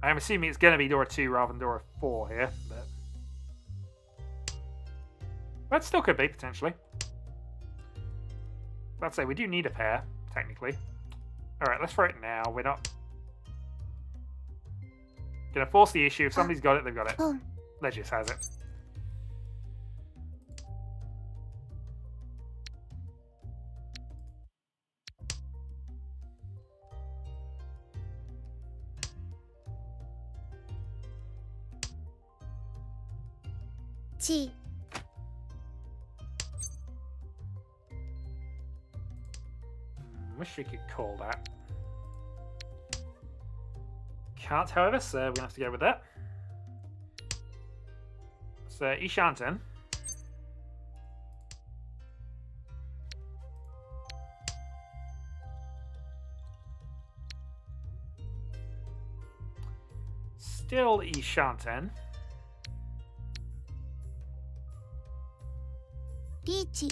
I'm assuming it's going to be Dora 2 rather than Dora 4 here, but that still could be, potentially. Let's say we do need a pair, technically. Alright, let's throw it now. We're not going to force the issue. If somebody's got it, they've got it. Legis has it. Chi. Wish we could call that. Can't, however, so we're going to have to go with that. So, Ishanten. Still Ishanten. Riichi.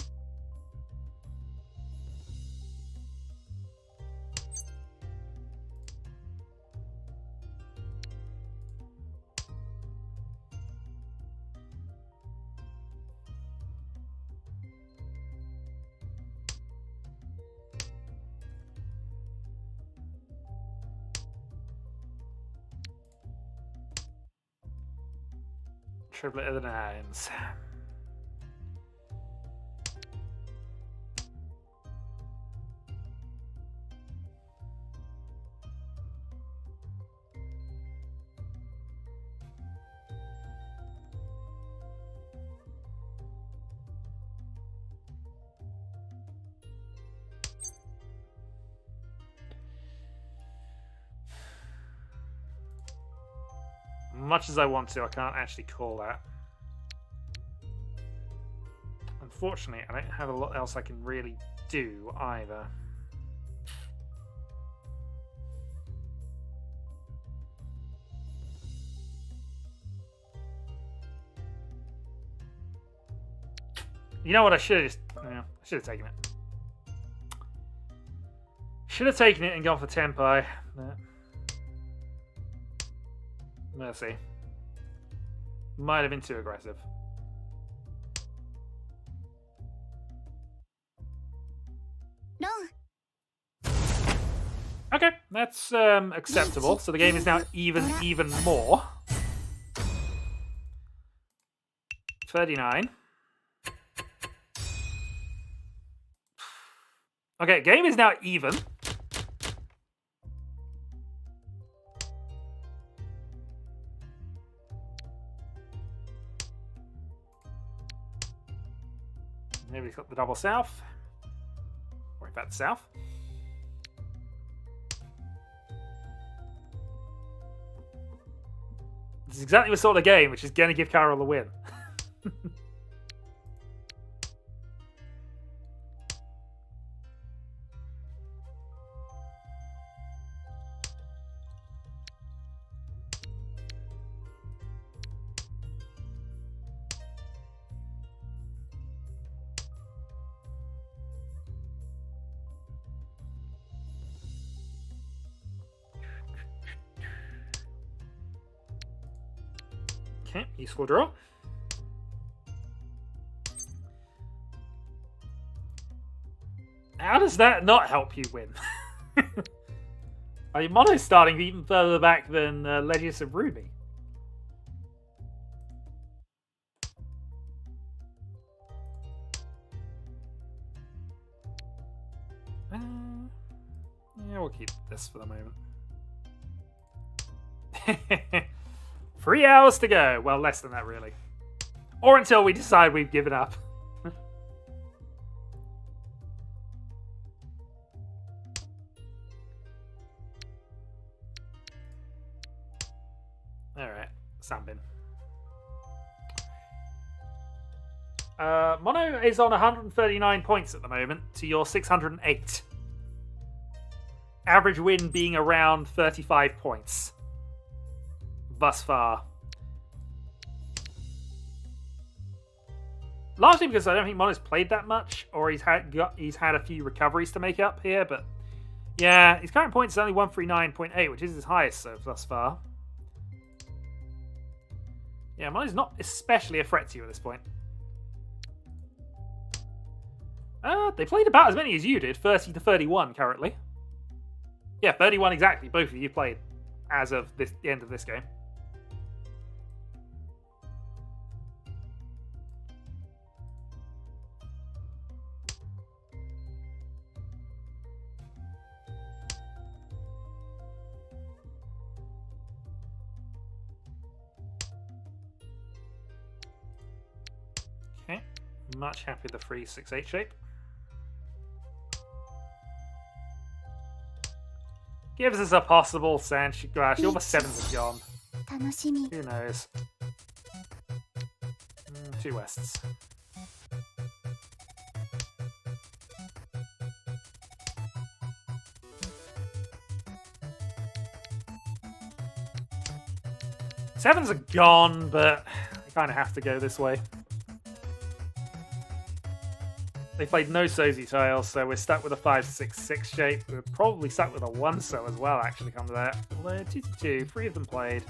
Triplet of the Nines. Much as I want to, I can't actually call that. Unfortunately, I don't have a lot else I can really do either. You know what? I should have just... Yeah, I should have taken it. Should have taken it and gone for Tenpai. But... Mercy. Might have been too aggressive. No. Okay, that's acceptable. So the game is now even more. 39. Okay, game is now even. Maybe he's got the double south. Worry about the south. This is exactly the sort of game which is going to give Carol the win. Okay, useful draw. How does that not help you win? I mean, Mono's starting even further back than Legis and Ruby. Yeah, we'll keep this for the moment. 3 hours to go. Well, less than that, really. Or until we decide we've given up. Alright, Sambin. Mono is on 139 points at the moment to your 608. Average win being around 35 points. Thus far. Largely because I don't think Mono's played that much, or he's had a few recoveries to make up here, but Yeah, his current points is only 139.8, which is his highest thus far. Yeah, Mono's not especially a threat to you at this point. They played about as many as you did, 30 to 31 currently. Yeah, 31 exactly. Both of you played as of the end of this game. Okay, much happy with the free 6-8 shape. Gives us a possible Sanchi Grash. All the 7s are gone. 楽しみ Who knows? 2 Wests.7s are gone, but I kind of have to go this way. They played no Sozi tiles, so we're stuck with a 5-6-6 shape. We're probably stuck with a 1-so as well, actually, come to that. Although 2-2, 3 of them played.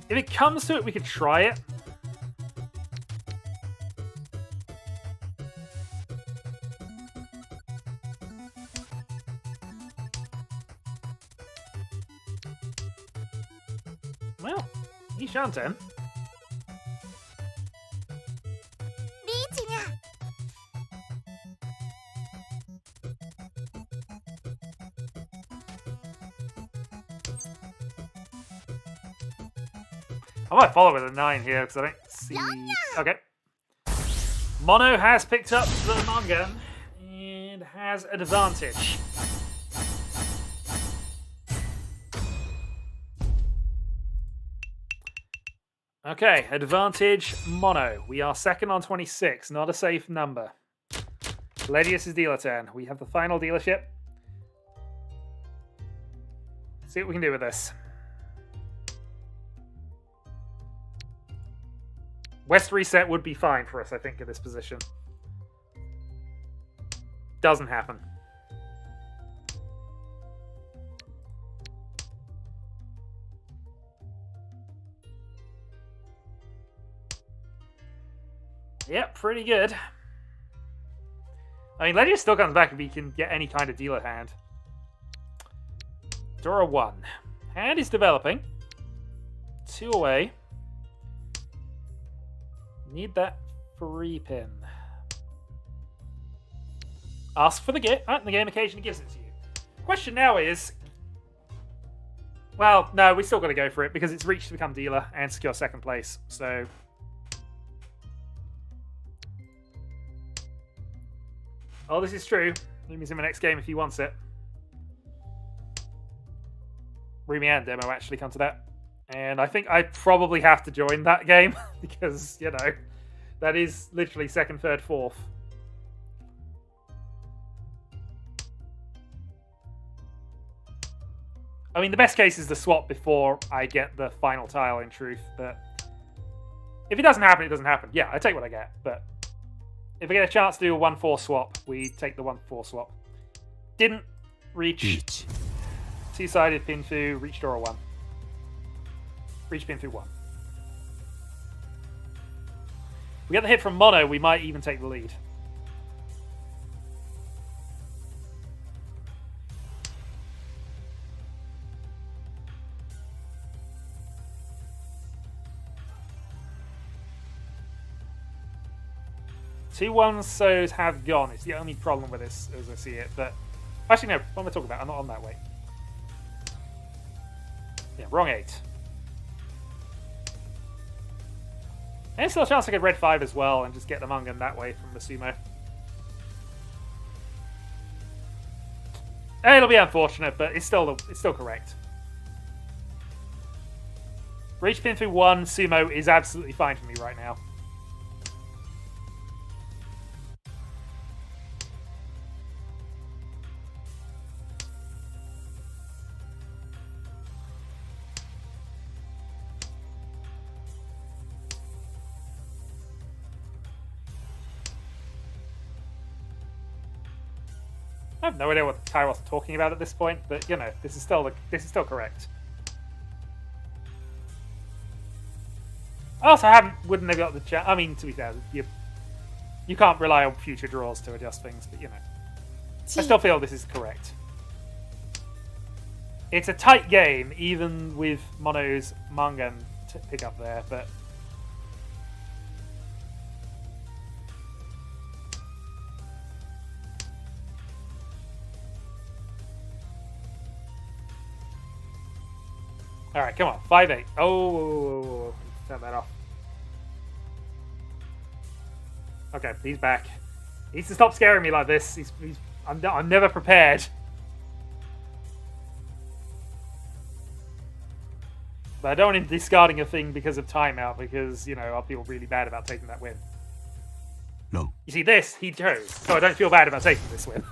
If it comes to it, we could try it. Well, he shan't end. リーチが I might follow with a 9 here because I don't see. Okay. Mono has picked up the Mahjong and has advantage. Okay, advantage Mono. We are second on 26, not a safe number. Ledius is dealer turn. We have the final dealership. See what we can do with this. West reset would be fine for us, I think, in this position. Doesn't happen. Yep, pretty good. I mean, Ledius still comes back if he can get any kind of dealer hand. Draw a 1. Hand is developing. 2 away. Need that free pin. Ask for the gift. And the game occasionally gives it to you. Question now is... Well, no, we still got to go for it because it's reached to become dealer and secure second place. So... Oh, this is true. Rumi's in the next game if he wants it. Rumi and Demo actually come to that. And I think I probably have to join that game because, you know, that is literally second, third, fourth. I mean, the best case is the swap before I get the final tile, in truth. But if it doesn't happen, it doesn't happen. Yeah, I take what I get. But if I get a chance to do a 1-4 swap, we take the 1-4 swap. Didn't reach. Riichi. Two-sided pin through, reach draw 1. Reach pin through 1. We get the hit from Mono, we might even take the lead. Two 1-sos have gone. It's the only problem with this as I see it. But actually, no. What am I talking about? I'm not on that way. Yeah, wrong 8. And there's still a chance I could red 5 as well and just get the Mahjong that way from the sumo. It'll be unfortunate, but it's still correct. Reach pin through 1, sumo is absolutely fine for me right now. I have no idea what Kairos is talking about at this point, but you know, this is still correct. I also wouldn't have got the chance. I mean, to be fair, you can't rely on future draws to adjust things, but you know, I still feel this is correct. It's a tight game, even with Mono's Mangan pick up there, but. Alright, come on. 5-8. Oh, turn that off. Okay, he's back. He needs to stop scaring me like this. I'm never prepared. But I don't want him discarding a thing because of timeout, because, you know, I'll feel really bad about taking that win. No. You see, this, he chose, so I don't feel bad about taking this win.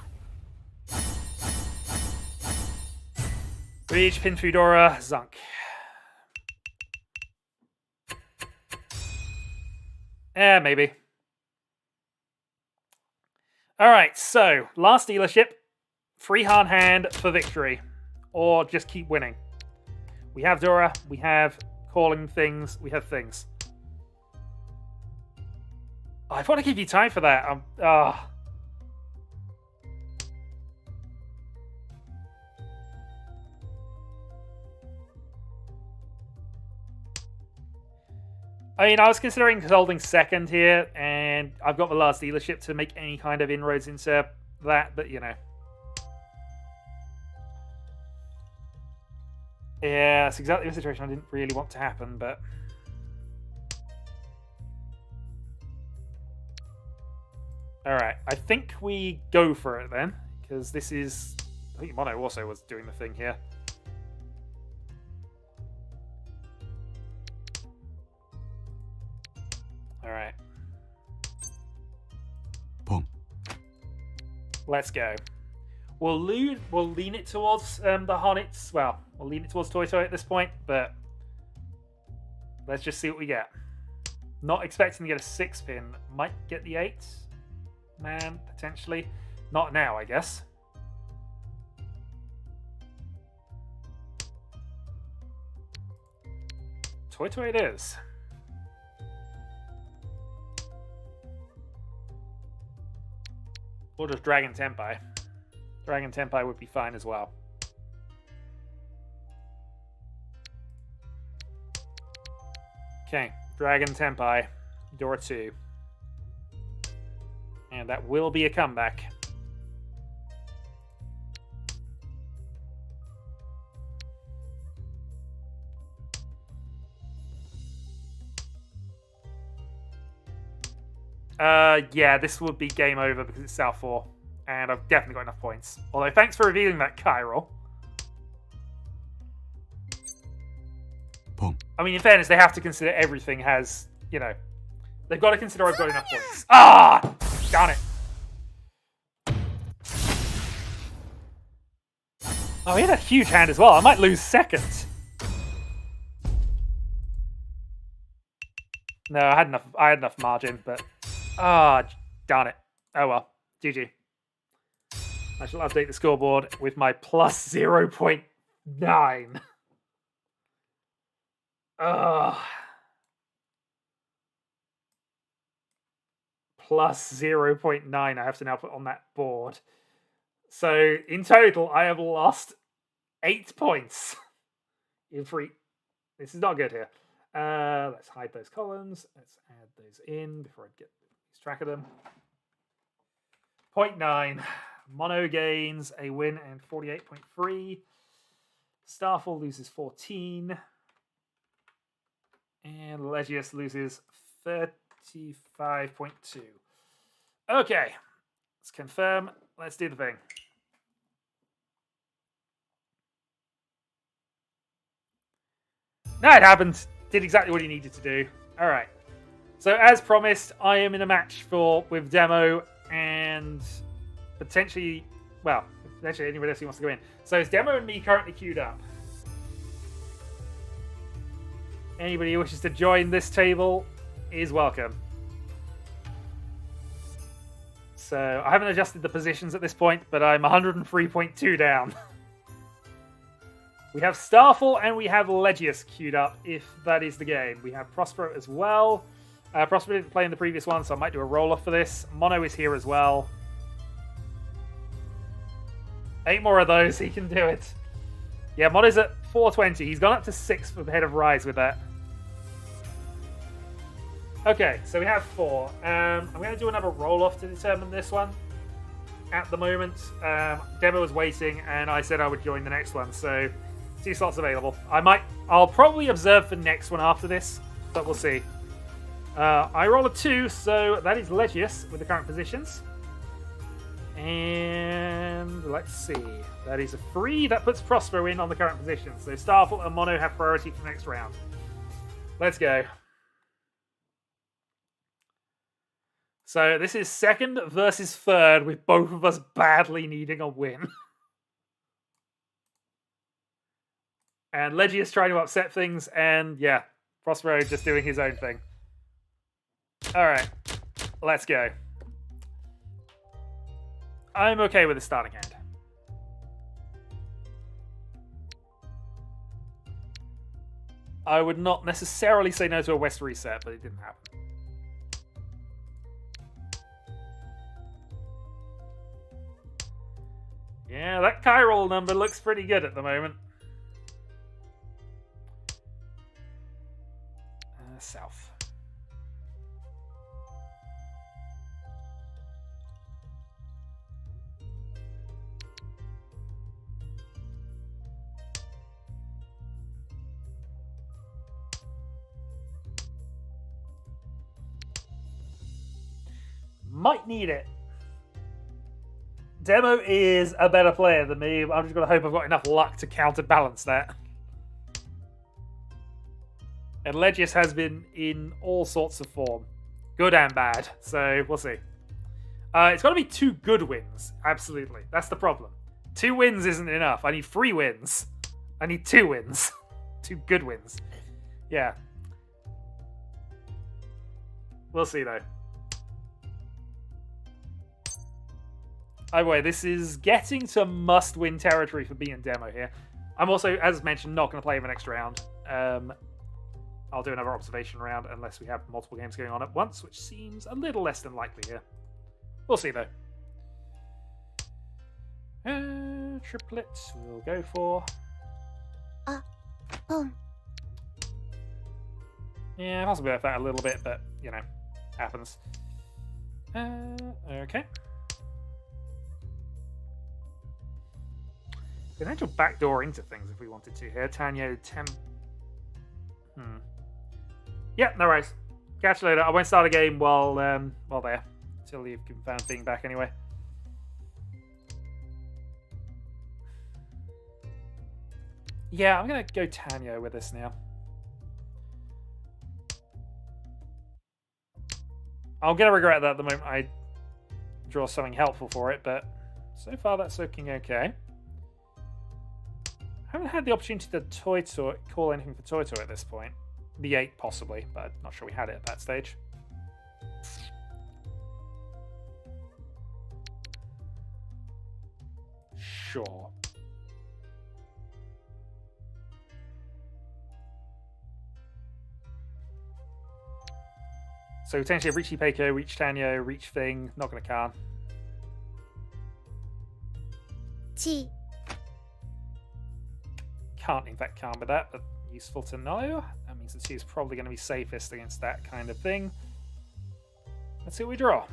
Riichi, Pin Foodora, Zunk. Maybe. Alright, so, last dealership. Free hard hand for victory. Or just keep winning. We have Dora, we have calling things, we have things. Oh, I want to give you time for that. I mean, I was considering holding second here, and I've got the last dealership to make any kind of inroads into that, but you know. Yeah, that's exactly the situation I didn't really want to happen, but... Alright, I think we go for it then, because this is... I think Mono also was doing the thing here. Alright. Boom. Let's go. We'll lean it towards the Hornets. Well, we'll lean it towards Toy Toy at this point, but let's just see what we get. Not expecting to get a 6-pin. Might get the 8. Man, potentially. Not now, I guess. Toy Toy it is. Or just Dragon Tenpai. Dragon Tenpai would be fine as well. Okay, Dragon Tenpai, door 2. And that will be a comeback. Yeah, this would be game over because it's South 4. And I've definitely got enough points. Although, thanks for revealing that, Chiral. Boom. I mean, in fairness, they have to consider everything has, you know... They've got to consider I've got enough points. Ah! Darn it. Oh, he had a huge hand as well. I might lose second. No, I had enough margin, but... Ah, darn it. Oh well. GG. I shall update the scoreboard with my plus 0.9. Ugh. Plus 0.9 I have to now put on that board. So, in total, I have lost 8 points. In free... This is not good here. Let's hide those columns. Let's add those in before I get track of them. 0.9. Mono gains a win and 48.3. Starfall loses 14. And Legius loses 35.2. Okay. Let's confirm. Let's do the thing. No, it happened. Did exactly what he needed to do. Alright. So as promised, I am in a match with Demo and potentially, well, potentially anybody else who wants to go in. So it's Demo and me currently queued up. Anybody who wishes to join this table is welcome. So I haven't adjusted the positions at this point, but I'm 103.2 down. We have Starfall and we have Legius queued up, if that is the game. We have Prospero as well. Prospero didn't play in the previous one, so I might do a roll-off for this. Mono is here as well. 8 more of those, he can do it. Yeah, Mono's at 420. He's gone up to 6 for the head of Rise with that. Okay, so we have 4. I'm going to do another roll-off to determine this one. At the moment, Demo was waiting, and I said I would join the next one, so 2 slots available. I'll probably observe for next one after this, but we'll see. I roll a 2, so that is Legius with the current positions. And let's see. That is a 3. That puts Prospero in on the current position. So Starfall and Mono have priority for the next round. Let's go. So this is 2nd versus 3rd, with both of us badly needing a win. And Legius trying to upset things, and yeah, Prospero just doing his own thing. Alright, let's go. I'm okay with the starting hand. I would not necessarily say no to a West reset, but it didn't happen. Yeah, that Chiral number looks pretty good at the moment. South. Might need it. Demo is a better player than me. I'm just going to hope I've got enough luck to counterbalance that. And Legius has been in all sorts of form. Good and bad. So, we'll see. It's got to be 2 good wins. Absolutely. That's the problem. 2 wins isn't enough. I need 3 wins. I need 2 wins. 2 good wins. Yeah. We'll see, though. Either way, this is getting to must-win territory for me and Demo here. I'm also, as mentioned, not going to play in the next round. I'll do another observation round unless we have multiple games going on at once, which seems a little less than likely here. We'll see, though. Triplet we'll go for. Yeah, possibly with that a little bit, but, you know, happens. Okay. Potential backdoor into things if we wanted to here. Tanyo, Yeah, no worries. Catch you later. I won't start a game while there. Until you've confirmed being back anyway. Yeah, I'm going to go Tanyo with this now. I'm going to regret that at the moment I draw something helpful for it, but so far that's looking okay. I haven't had the opportunity to call anything for Toy at this point. The 8 possibly, but I'm not sure we had it at that stage. Sure. So potentially Riichi Peiko, Reach Tanyo, Reach Thing, not going to can. Chi. Can't in fact can with that, but useful to know. That means the 2 is probably going to be safest against that kind of thing. Let's see what we draw.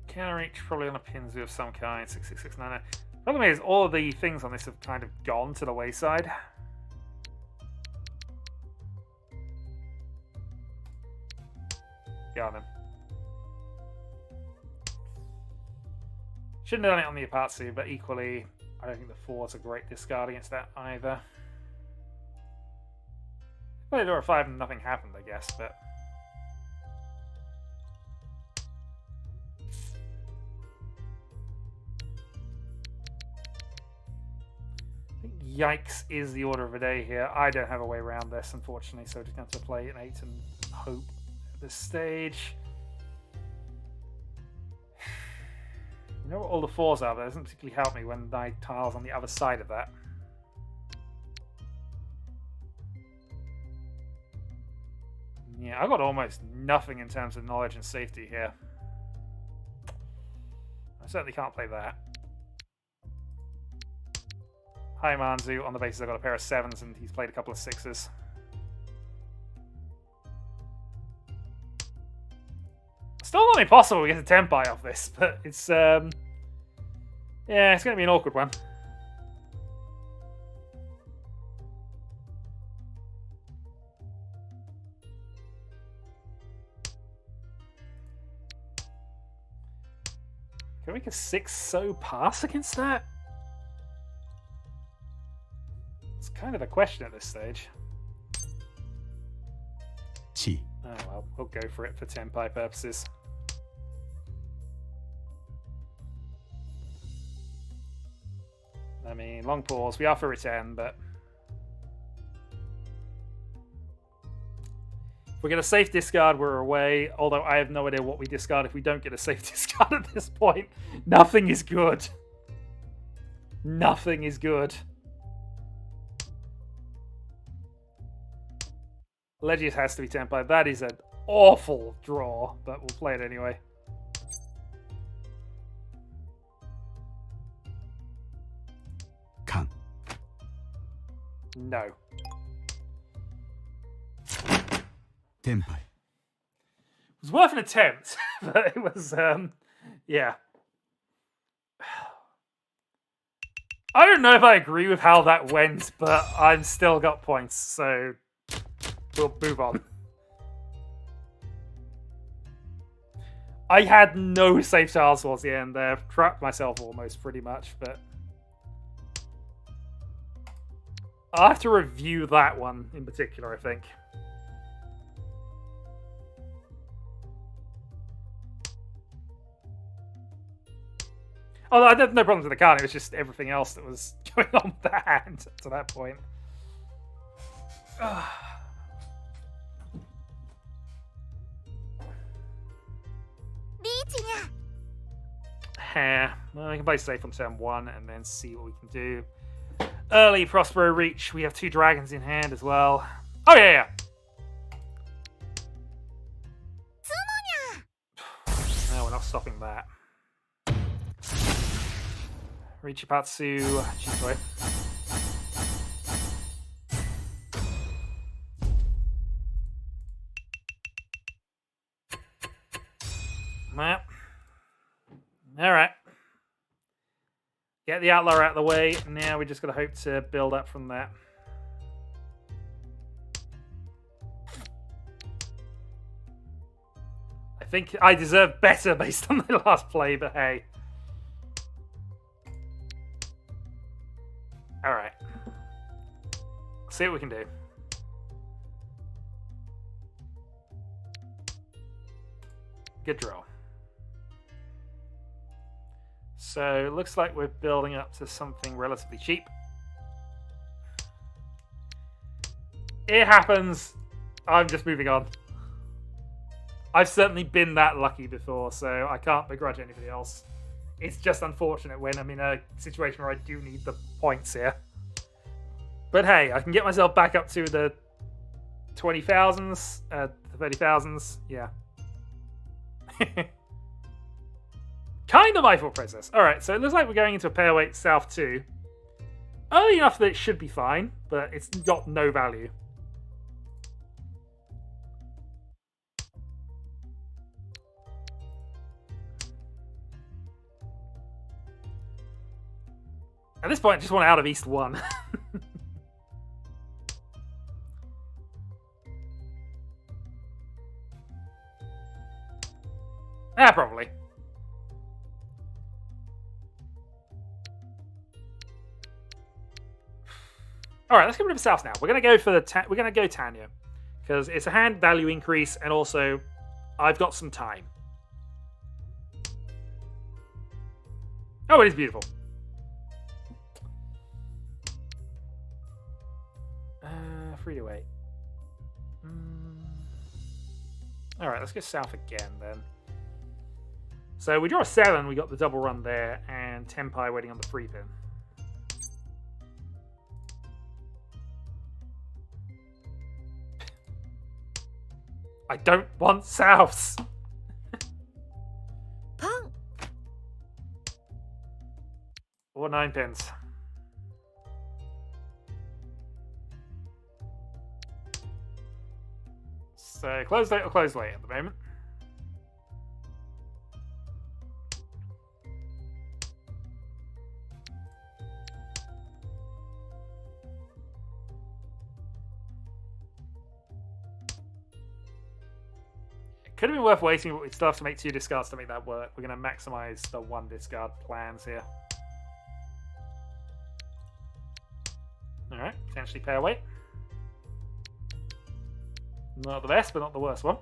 Counter reach probably on a Pinzu of some kind. 66699. Problem is, all of the things on this have kind of gone to the wayside. Go on then. Shouldn't have done it on the Apatsu, but equally, I don't think the 4 is a great discard against that either. Played door at 5 and nothing happened, I guess, but... I think yikes is the order of the day here. I don't have a way around this, unfortunately, so we're just going to have to play an 8 and hope at this stage. You know what all the 4s are, but it doesn't particularly help me when my tile's on the other side of that. Yeah, I got almost nothing in terms of knowledge and safety here. I certainly can't play that. Hi Manzu, on the basis I've got a pair of 7s and he's played a couple of 6s. Still not impossible to get a Tempai off this, but it's yeah, it's going to be an awkward one. Can we make a 6-so pass against that? It's kind of a question at this stage. Chi. Oh well, we'll go for it for Tempai purposes. I mean, long pause. We are for return, but... If we get a safe discard, we're away. Although I have no idea what we discard if we don't get a safe discard at this point. Nothing is good. Nothing is good. Legius has to be Tempai. That is an awful draw, but we'll play it anyway. Kan. No. Tempai. It was worth an attempt, but it was, yeah. I don't know if I agree with how that went, but I've still got points, so we'll move on. I had no safe tiles towards the end there. Trapped myself almost, pretty much, but... I'll have to review that one in particular, I think. Although I had no problems with the card, it was just everything else that was going on with the hand to that point. Well, we can play safe on turn 1 and then see what we can do. Early Prospero Reach. We have 2 dragons in hand as well. Oh, yeah. No, we're not stopping that. Riichi Chitoi. Well, alright. Get the Outlaw out of the way. Now we just got to hope to build up from that. I think I deserve better based on my last play, but hey. Alright. See what we can do. Good draw. So, it looks like we're building up to something relatively cheap. It happens. I'm just moving on. I've certainly been that lucky before, so I can't begrudge anybody else. It's just unfortunate when I'm in a situation where I do need the points here. But hey, I can get myself back up to the 20,000s, the 30,000s, yeah. Kind of my thought process. Alright, so it looks like we're going into a pairweight South 2. Early enough that it should be fine, but it's got no value. At this point, I just want out of East 1. Probably. All right, let's get rid of South now. We're gonna go for the we're gonna go Tanya because it's a hand value increase, and also I've got some time. Oh, it is beautiful. Free to wait. All right, let's go South again then. So we draw a 7. We got the double run there, and Tenpai waiting on the free pin. I don't want Souths. Pong. Or 9 pins. So close late or close late at the moment. Could have been worth waiting, but we'd still have to make 2 discards to make that work. We're going to maximize the 1 discard plans here. Alright, potentially pair weight. Not the best, but not the worst one.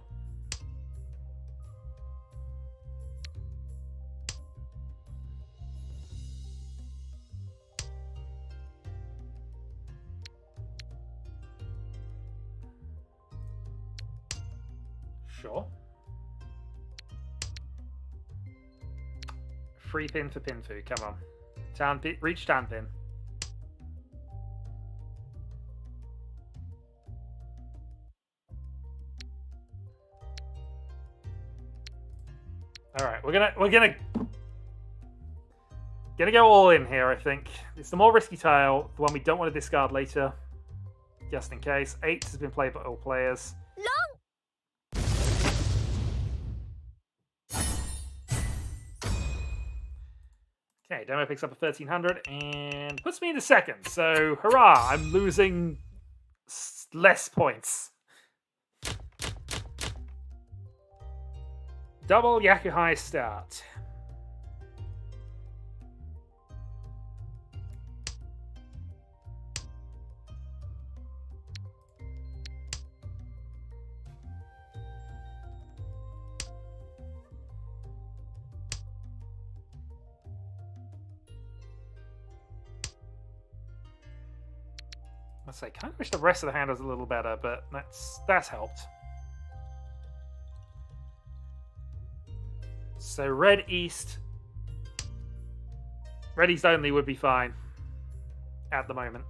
Sure. Free pin for pin food, come on. Reach town pin. All right, we're gonna go all in here. I think it's the more risky tile, the one we don't want to discard later, just in case. 8 has been played by all players. Okay, demo picks up a 1300 and puts me into second. So hurrah! I'm losing less points. Double Yakuhai start. Let's say, kind of wish the rest of the hand was a little better, but that's helped. So red east only would be fine at the moment.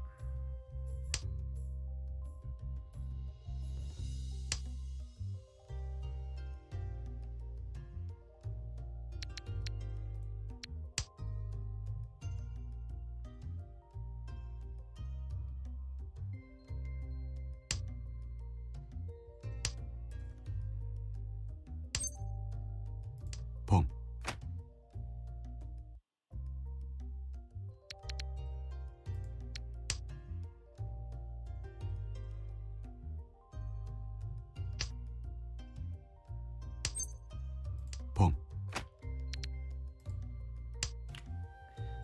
Pong. Pong.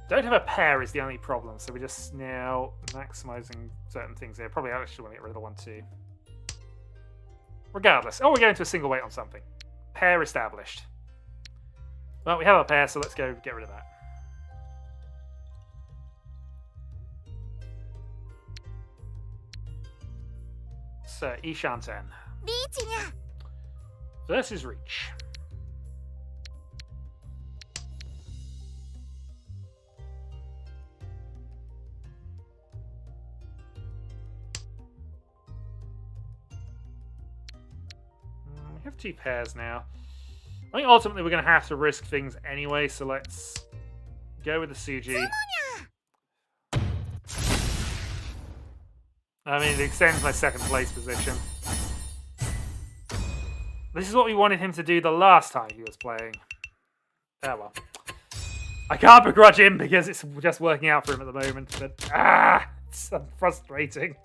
Don't have a pair is the only problem, so we're just now maximizing certain things here. Probably actually want to get rid of the 1, 2. Regardless. Oh, we're going to a single weight on something. Pair established. Well, we have a pair, so let's go get rid of that. So, Ishanten Riichi versus Reach. We have 2 pairs now. I think ultimately we're going to have to risk things anyway, so let's go with the Suji. I mean, it extends my second place position. This is what we wanted him to do the last time he was playing. Oh well. I can't begrudge him because it's just working out for him at the moment, but it's frustrating.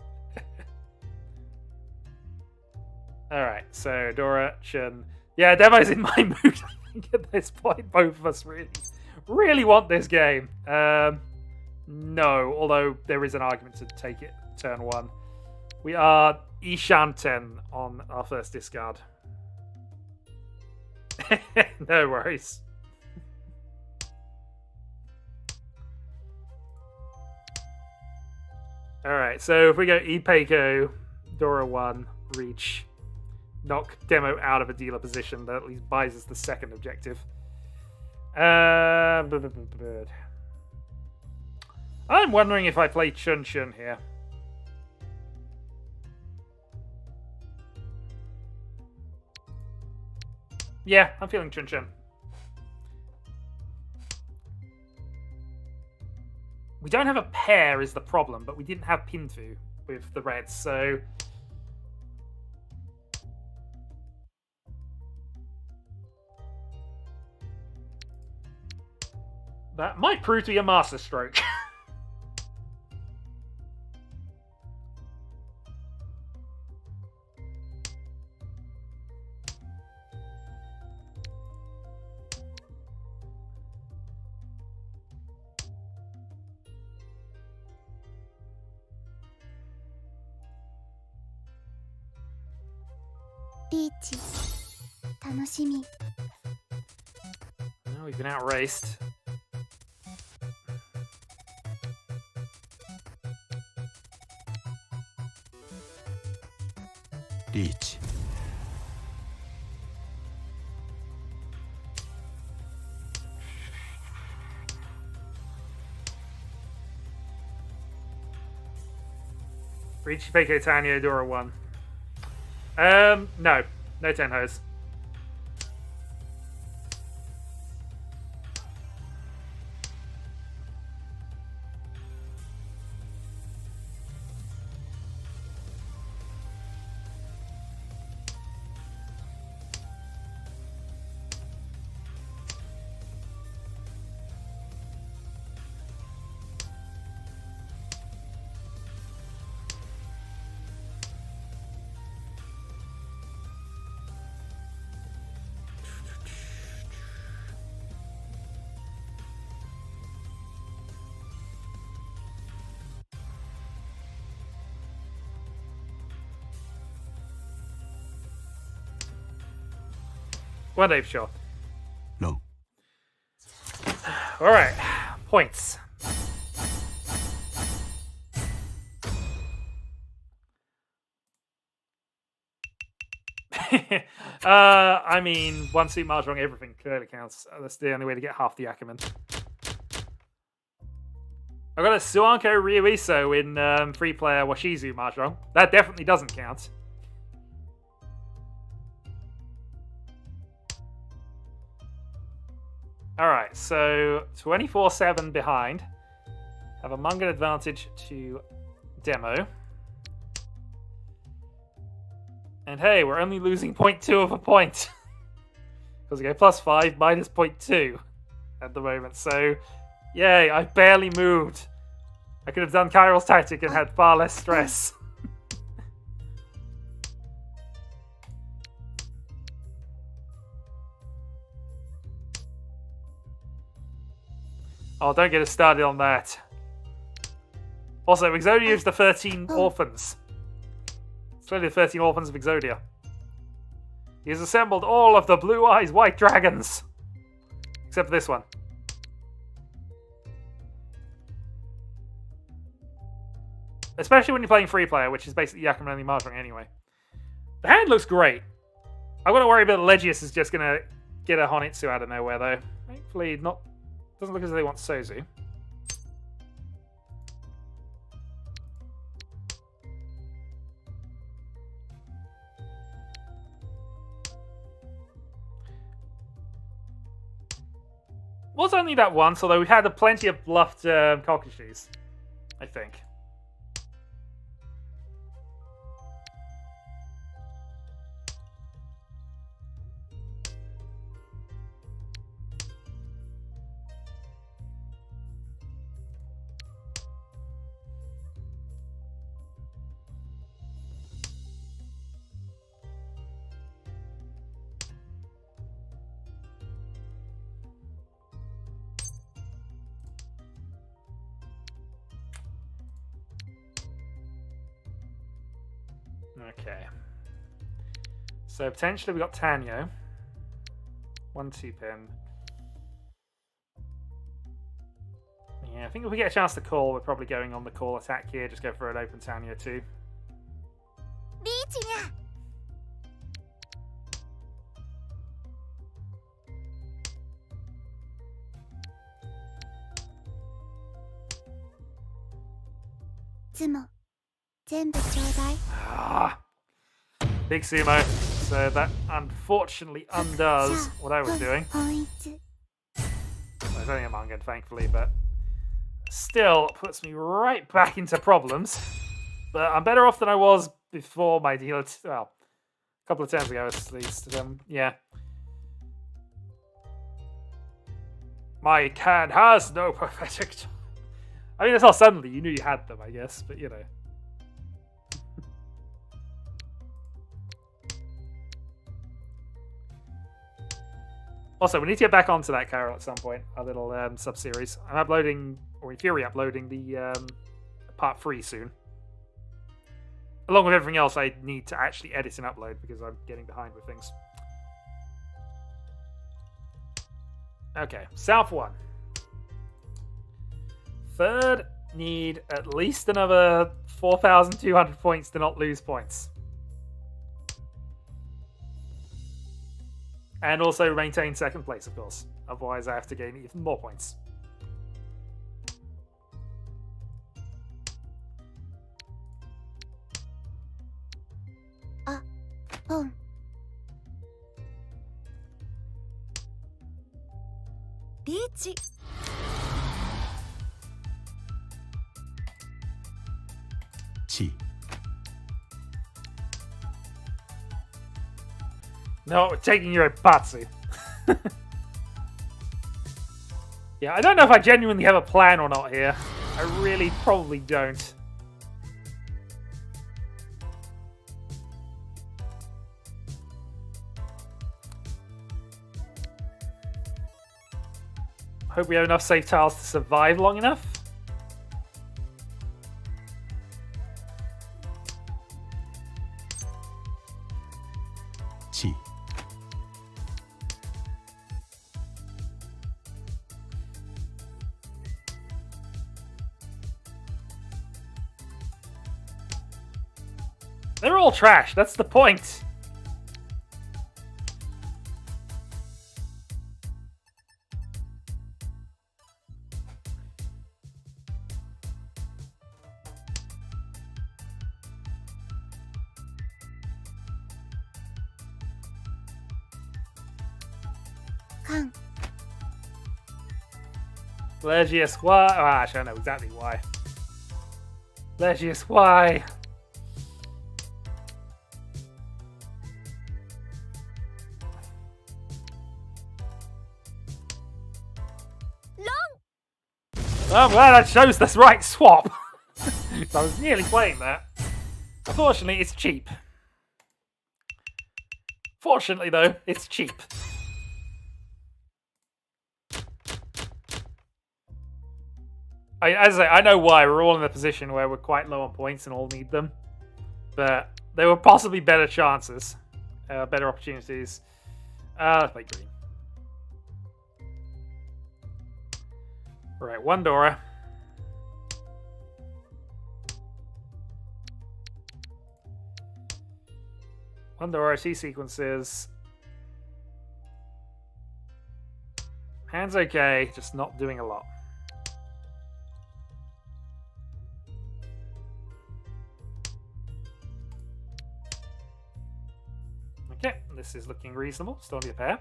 Alright, so Dora, Chun. Yeah, Demo's in my mood, I think, at this point. Both of us really want this game. No, although there is an argument to take it turn 1. We are Ishanten on our first discard. No worries. Alright, so if we go Ipeiko, Dora 1, Reach, knock Demo out of a dealer position, that at least buys us the second objective. I'm wondering if I play Chun Chun here. Yeah, I'm feeling Chun Chun. We don't have a pair is the problem, but we didn't have Pinfu with the reds, so... that might prove to be a masterstroke. Riichi 楽しみ No, we've been outraced. Riichi. Riichi, Peiko, Tanyo, Dora 1. No. No Tenhos. One Dave, sure. No. Alright. Points. I mean, one suit Mahjong, everything clearly counts. That's the only way to get half the Ackerman. I've got a Suanko Ryuiso in free player Washizu Mahjong. That definitely doesn't count. Alright, so 24-7 behind. Have a Mungan advantage to Demo. And hey, we're only losing 0.2 of a point. Because we go +5, minus 0.2 at the moment. So, yay, I barely moved. I could have done Kyrill's tactic and had far less stress. Oh, don't get us started on that. Also, Exodia is the 13 orphans. It's literally the 13 orphans of Exodia. He has assembled all of the Blue Eyes White Dragons. Except for this one. Especially when you're playing free player, which is basically Yakuman only Mahjong anyway. The hand looks great. I've got to worry about Legius is just going to get a Honitsu out of nowhere, though. Hopefully not. Doesn't look as though they want Sozu. Was only that once, although we had plenty of bluffed Kokushi's, I think. Okay. So potentially we got Tanyo. 1-2 pin. Yeah, I think if we get a chance to call, we're probably going on the call attack here. Just go for an open Tanyo too. リーチが つも全部ちょうだい Ah, big sumo. So that unfortunately undoes what I was doing. 本一 Well, it's only a manga, thankfully, but still puts me right back into problems. But I'm better off than I was before my deal. Well, a couple of turns ago, at least. Yeah. My can has no prophetic. I mean, it's not suddenly. You knew you had them, I guess, but you know. Also, we need to get back onto that Carol at some point, our little sub-series. I'm uploading, or in theory uploading, the part 3 soon. Along with everything else I need to actually edit and upload because I'm getting behind with things. Okay, South 1. Third, need at least another 4,200 points to not lose points. And also maintain second place, of course. Otherwise, I have to gain even more points. Boom. リーチ 地 No, we're taking you a Batsu. Yeah, I don't know if I genuinely have a plan or not here. I really probably don't. Hope we have enough safe tiles to survive long enough.地 They're all trash. That's the point. Kan. Legius, why? Oh, actually, I know exactly why. Legius, why? Well, I'm glad I chose this right swap. I was nearly playing that. Unfortunately, it's cheap. Fortunately, though, it's cheap. As I say, I know why. We're all in a position where we're quite low on points and all need them. But there were possibly better chances. Better opportunities. Let's play green. Right, one Dora. One Dora, C sequences. Hand's okay, just not doing a lot. Okay, this is looking reasonable. Still need a pair.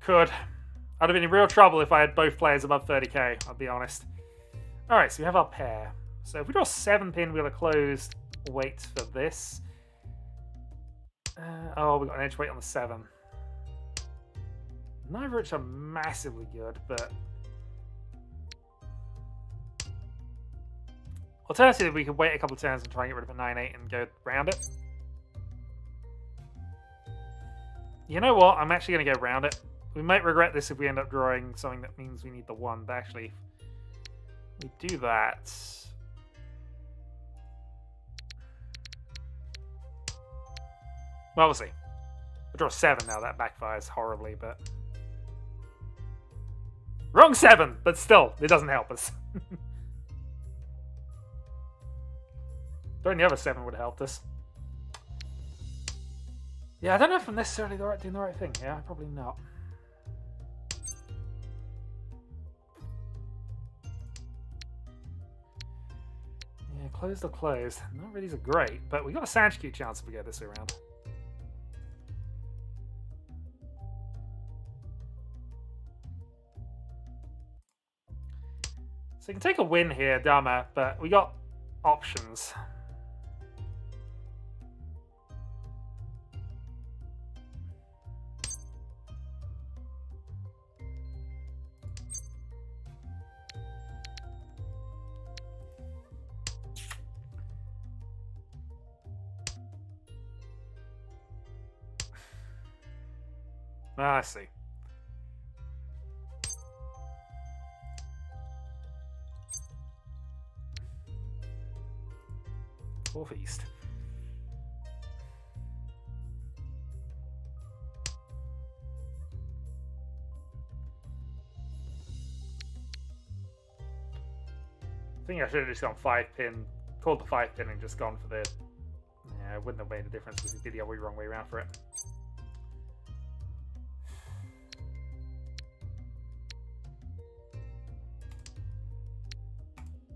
Could. I'd have been in real trouble if I had both players above 30k, I'll be honest. Alright, so we have our pair. So if we draw 7 pin, we'll close weight for this. Oh, we've got an edge weight on the 7. Neither of which are massively good, but... Alternatively, we could wait a couple of turns and try and get rid of a 9-8 and go round it. You know what? I'm actually going to go around it. We might regret this if we end up drawing something that means we need the 1, but actually, we do that. Well, we'll see. I draw 7 now. That backfires horribly, but... Wrong 7! But still, it doesn't help us. Throwing the other 7 would have helped us. Yeah, I don't know if I'm necessarily doing the right thing. Yeah, probably not. Yeah, closed or closed. Not really so great, but we got a Sanchku chance if we get this around. So you can take a win here, Dama, but we got options. Ah, I see. Fourth East. I think I should have just gone 5-pin, called the 5-pin and just gone for the... Yeah, it wouldn't have made a difference because we did the wrong way around for it.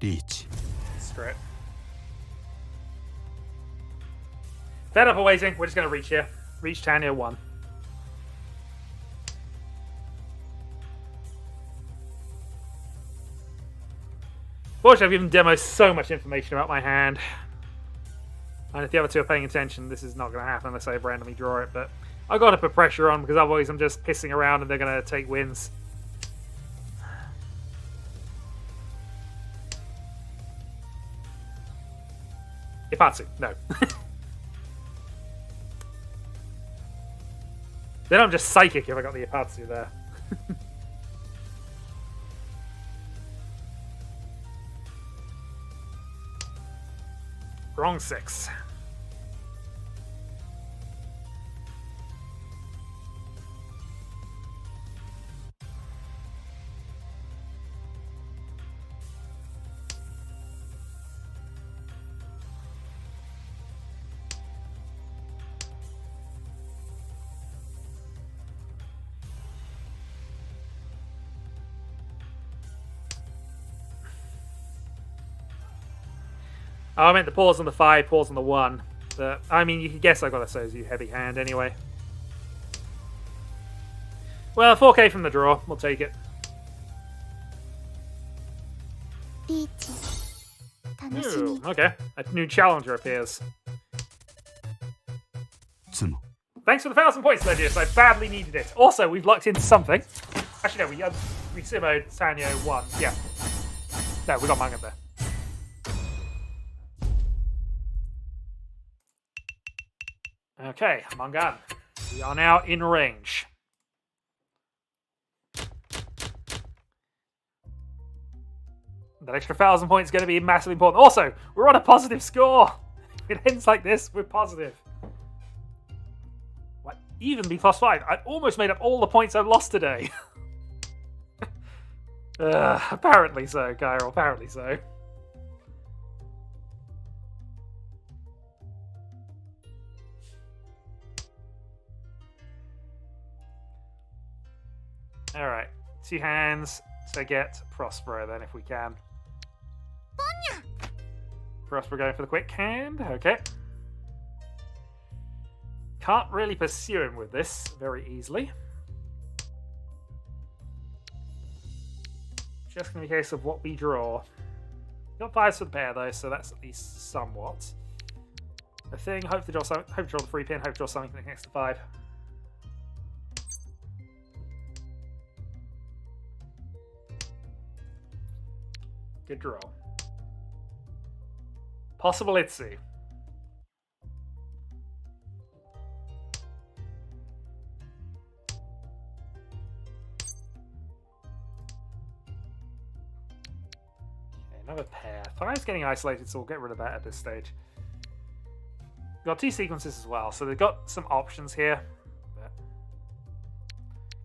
Riichi. Screw it. Fed up of waiting, we're just going to reach here. Reach Tanya 1. Fortunately, I've given Demo so much information about my hand. And if the other two are paying attention, this is not going to happen unless I randomly draw it. But I've got to put pressure on because otherwise I'm just pissing around and they're going to take wins. Ipatsu, no. Then I'm just psychic if I got the Ipatsu there. Wrong 6. Oh, I meant the pause on the 5, pause on the 1. But, I mean, you can guess I got a Sozu heavy hand anyway. Well, 4K from the draw. We'll take it. Ooh, okay. A new challenger appears. Tsumo. Thanks for the 1,000 points, Legius. I badly needed it. Also, we've lucked into something. Actually, no, we simoed Sanyo 1. Yeah. No, we got Manga there. Okay, Mangan. We are now in range. That extra 1,000 points is going to be massively important. Also, we're on a positive score. If it ends like this, we're positive. What? Even be +5. I almost made up all the points I've lost today. Apparently so, Cairo. Apparently so. Alright, 2 hands to get Prospero then if we can. Prospero going for the quick hand, okay. Can't really pursue him with this very easily. Just going to be a case of what we draw. Got 5s for the pair though, so that's at least somewhat a thing. Hope to draw the 3-pin, hope to draw something next to 5. Good draw. Possible Itzy. Five's getting isolated, so we'll get rid of that at this stage. Got 2 sequences as well, so they've got some options here.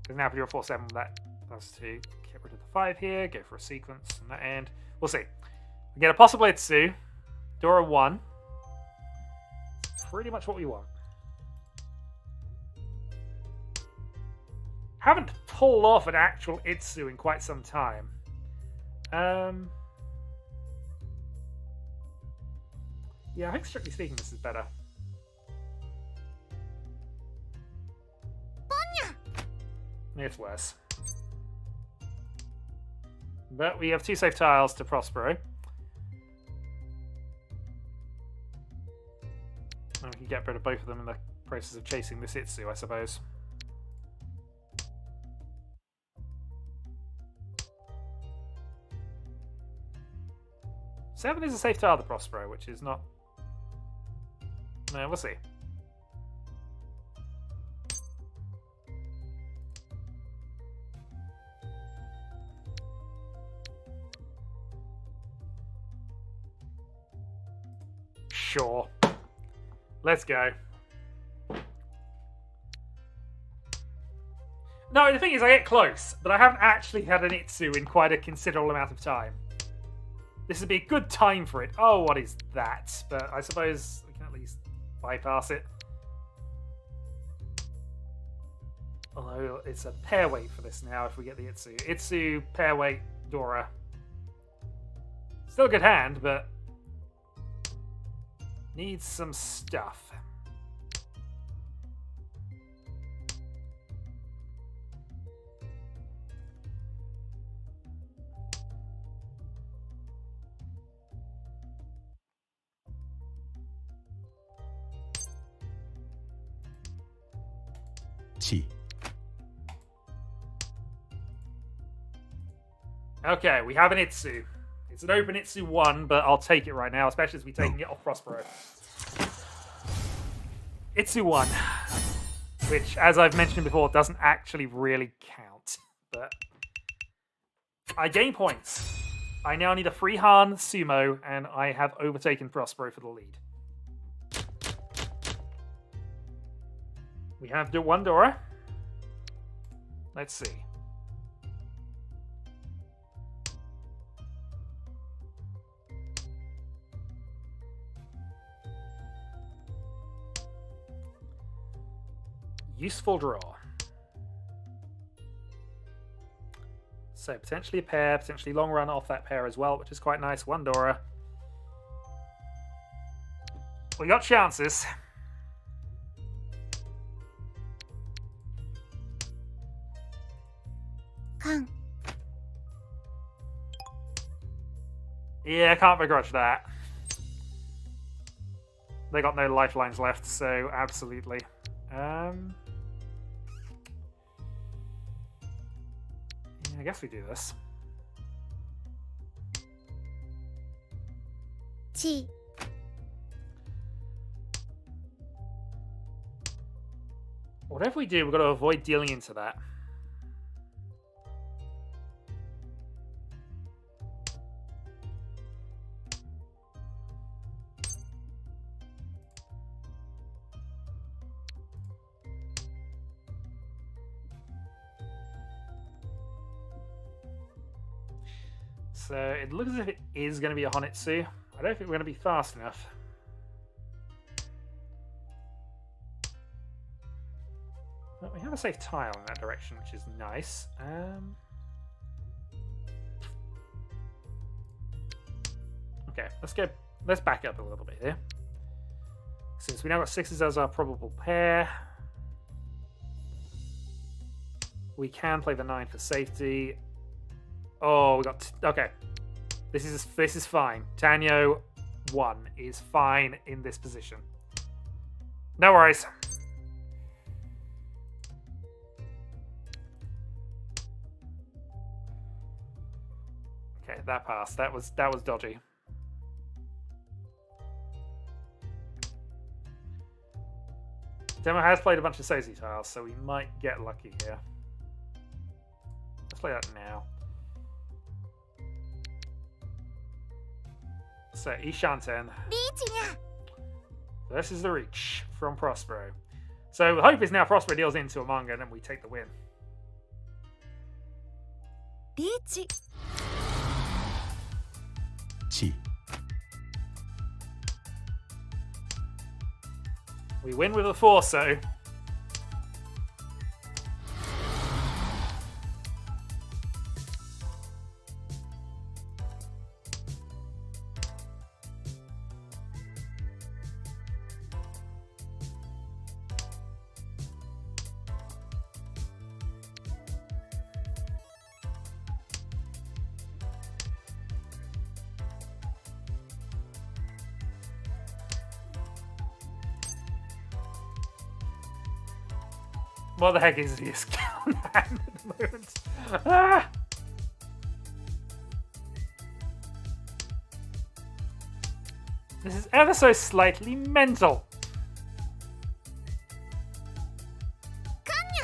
Because now if you're 4-7, that does to get rid of the 5 here, go for a sequence on that end. We'll see. We get a possible Itsu, Dora 1. Pretty much what we want. Haven't pulled off an actual Itsu in quite some time. Yeah, I think strictly speaking this is better. It's worse. But we have 2 safe tiles to Prospero. And we can get rid of both of them in the process of chasing this Itsu, I suppose. Seven is a safe tile to Prospero, which is not... No, we'll see. Sure. Let's go. No, the thing is, I get close, but I haven't actually had an Itsu in quite a considerable amount of time. This would be a good time for it. Oh, what is that? But I suppose we can at least bypass it. Although it's a pair weight for this now if we get the Itsu. Itsu, pair weight, Dora. Still a good hand, but needs some stuff. Chi. Okay, we have an Itsu. It's an open Itsu 1, but I'll take it right now, especially as we're taking it off Prospero. Itsu 1, which, as I've mentioned before, doesn't actually really count. But I gain points. I now need a free Han Sumo, and I have overtaken Prospero for the lead. We have one Dora. Let's see. Useful draw. So potentially a pair, potentially long run off that pair as well, which is quite nice. One Dora. We got chances. Yeah, I can't begrudge that. They got no lifelines left, so absolutely. Yeah, I guess we do this. Chi. Whatever we do, we've got to avoid dealing into that. So it looks as if it is going to be a Honitsu. I don't think we're going to be fast enough. But we have a safe tile in that direction, which is nice. Okay, let's back up a little bit here. Since we now got 6s as our probable pair, we can play the 9 for safety. Oh, we got... Okay. This is fine. Tanyo 1 is fine in this position. No worries. Okay, that passed. That was dodgy. Demo has played a bunch of Sozi tiles, so we might get lucky here. Let's play that now. So, Ishanten リーチにゃ versus the Reach from Prospero. So, the hope is now Prospero deals into a manga and then we take the win. リーチ チ We win with a Forso. What the heck is this gun at the moment? Ah! This is ever so slightly mental. かんにゃ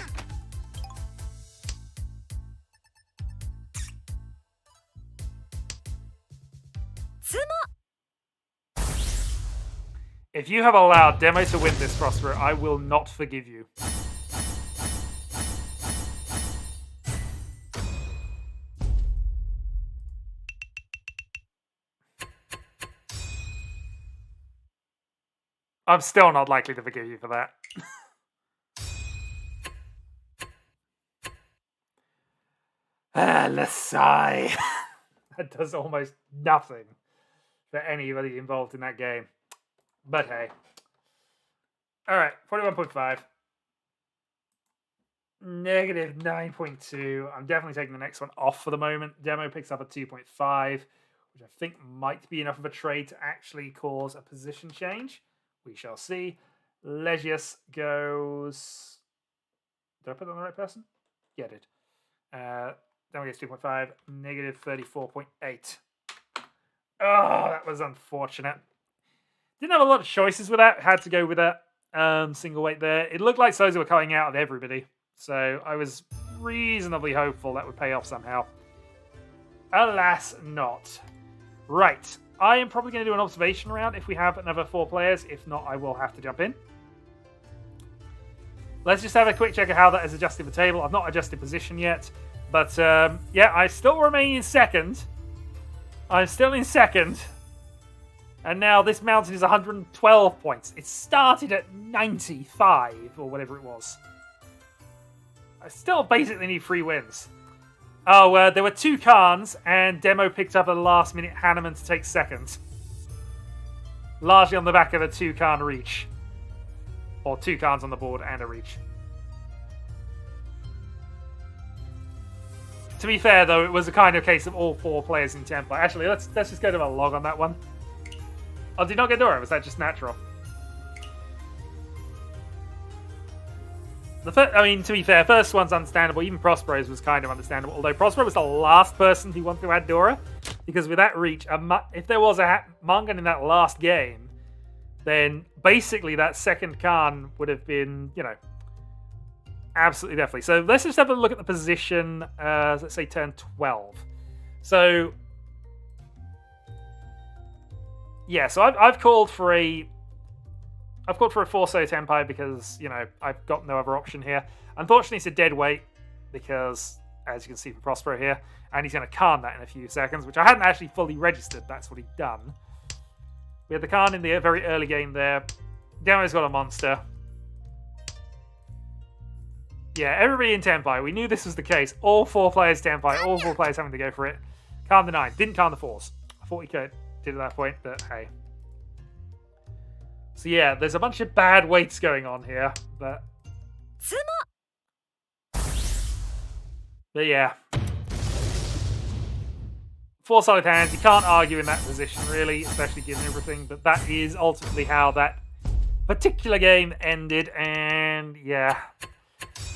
つも If you have allowed Demo to win this, Prospero, I will not forgive you. I'm still not likely to forgive you for that. Let's sigh. That does almost nothing for anybody involved in that game. But hey. Alright, 41.5. Negative 9.2. I'm definitely taking the next one off for the moment. Demo picks up a 2.5, which I think might be enough of a trade to actually cause a position change. We shall see. Legius goes... Did I put on the right person? Yeah, I did. Demo gets 2.5. Negative 34.8. Oh, that was unfortunate. Didn't have a lot of choices with that. Had to go with that single weight there. It looked like Sozu were cutting out of everybody. So I was reasonably hopeful that would pay off somehow. Alas, not. Right. I am probably going to do an observation round if we have another 4 players. If not, I will have to jump in. Let's just have a quick check of how that has adjusted the table. I've not adjusted position yet. But, yeah, I still remain in second. I'm still in second. And now this mountain is 112 points. It started at 95, or whatever it was. I still basically need 3 wins. Oh, there were 2 Khans, and Demo picked up a last-minute Hanneman to take second. Largely on the back of a 2 Khan reach. Or 2 Khans on the board and a reach. To be fair, though, it was a kind of case of all 4 players in tempo. Actually, let's just go to a log on that one. Oh, did not get Dora? Was that just natural? I mean, to be fair, first one's understandable. Even Prospero's was kind of understandable. Although Prospero was the last person who wanted to add Dora. Because with that reach, if there was a Mangan in that last game, then basically that second Khan would have been, you know, absolutely definitely. So let's just have a look at the position, let's say turn 12. So, yeah, so I've called for a Forso Tempai because, you know, I've got no other option here. Unfortunately, it's a dead weight because, as you can see from Prospero here, and he's going to Khan that in a few seconds, which I hadn't actually fully registered. That's what he'd done. We had the Khan in the very early game there. Demo's got a monster. Yeah, everybody in Tempai. We knew this was the case. All 4 players Tempai, all 4 players having to go for it. Khan the 9. Didn't Khan the 4s. I thought he could. Did at that point, but hey. So yeah, there's a bunch of bad weights going on here, but yeah. 4 solid hands, you can't argue in that position really, especially given everything, but that is ultimately how that particular game ended, and yeah.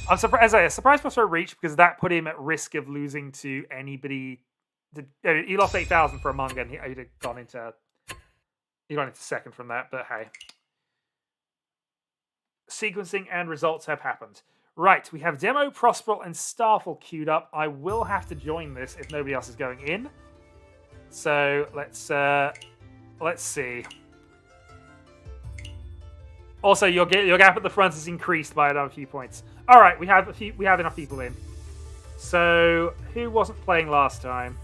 I'm surprised Prospero reached because that put him at risk of losing to anybody. He lost 8,000 for a manga, and he'd have gone into second from that, but hey. Sequencing and results have happened. Right, we have Demo, Prospero, and Starfall queued up. I will have to join this if nobody else is going in. So let's let's see. Also, your gap at the front is increased by another few points. All right, we have enough people in. So, who wasn't playing last time?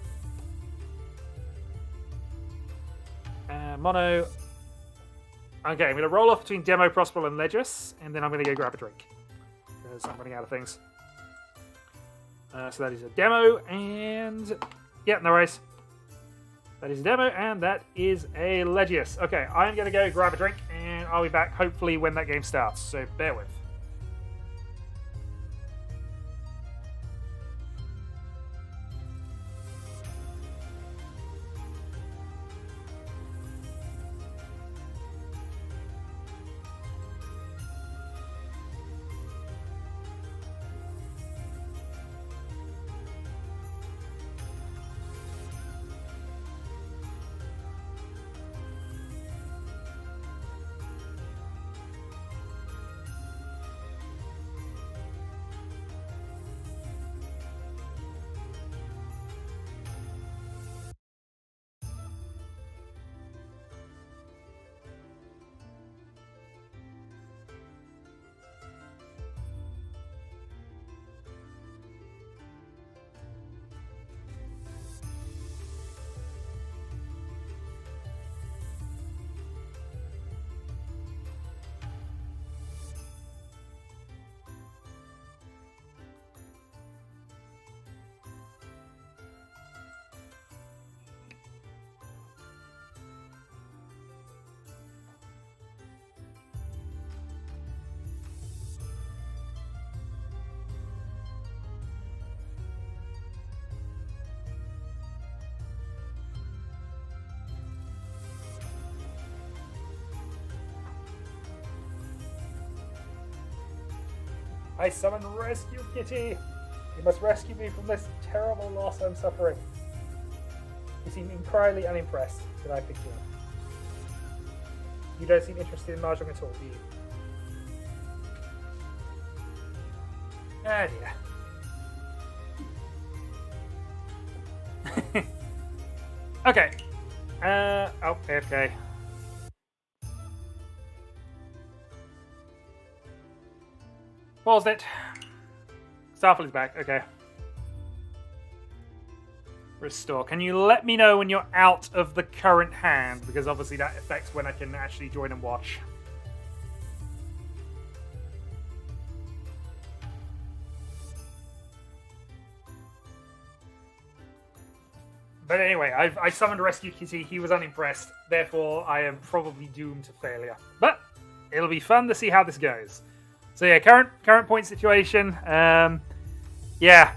Mono. Okay, I'm going to roll off between Demo, Prospero, and Ledris, and then I'm going to go grab a drink because I'm running out of things. So that is a demo, and yeah, no worries. That is a demo, and that is a Legius. Okay, I'm going to go grab a drink, and I'll be back hopefully when that game starts. So bear with. I summon Rescue Kitty! You must rescue me from this terrible loss I'm suffering. You seem entirely unimpressed that I picked you up. You don't seem interested in Mahjong at all, do you? Ah, dear. Okay. Oh, AFK. Paused it. Starfleet's back. Okay. Restore. Can you let me know when you're out of the current hand? Because obviously that affects when I can actually join and watch. But anyway, I summoned Rescue Kitty. He was unimpressed. Therefore, I am probably doomed to failure. But it'll be fun to see how this goes. So yeah, current point situation. Yeah.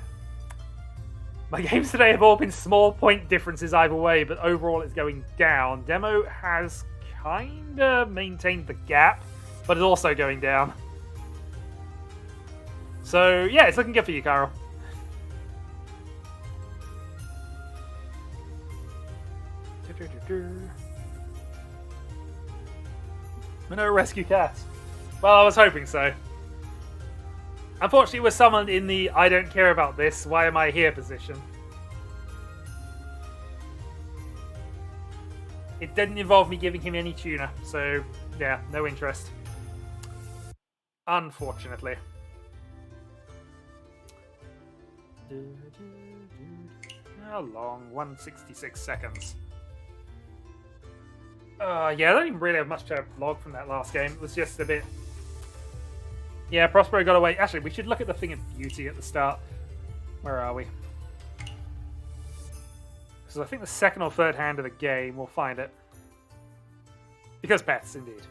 My games today have all been small point differences either way, but overall it's going down. Demo has kinda maintained the gap, but it's also going down. So yeah, it's looking good for you, Carl. No rescue cat. Well, I was hoping so. Unfortunately, we're summoned in the I don't care about this, why am I here position. It didn't involve me giving him any tuna, so yeah, no interest. Unfortunately. How long? 166 seconds. Yeah, I don't even really have much to log from that last game. It was just a bit... Yeah, Prospero got away. Actually, we should look at the thing of beauty at the start. Where are we? So I think the second or third hand of the game, we'll find it. Because pets, indeed.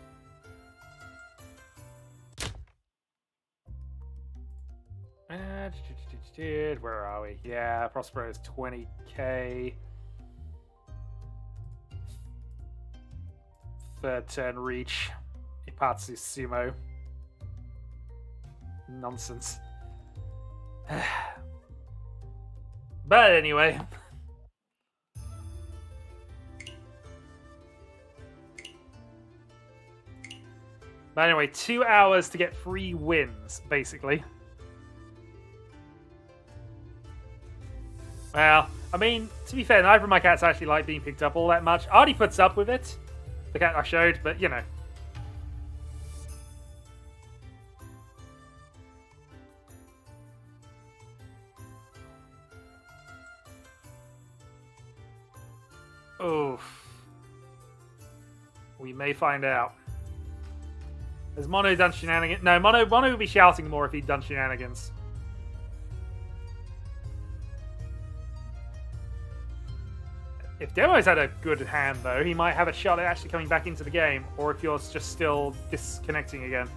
Where are we? Yeah, Prospero is 20k. Third turn reach. Ipatsu Sumo. Nonsense. But anyway. But anyway, 2 hours to get 3 wins, basically. Well, I mean, to be fair, neither of my cats actually like being picked up all that much. Artie puts up with it, the cat I showed, but you know. Oof. We may find out. Has Mono done shenanigans? No, Mono would be shouting more if he'd done shenanigans. If Demo's had a good hand, though, he might have a shot at actually coming back into the game, or if you're just still disconnecting again.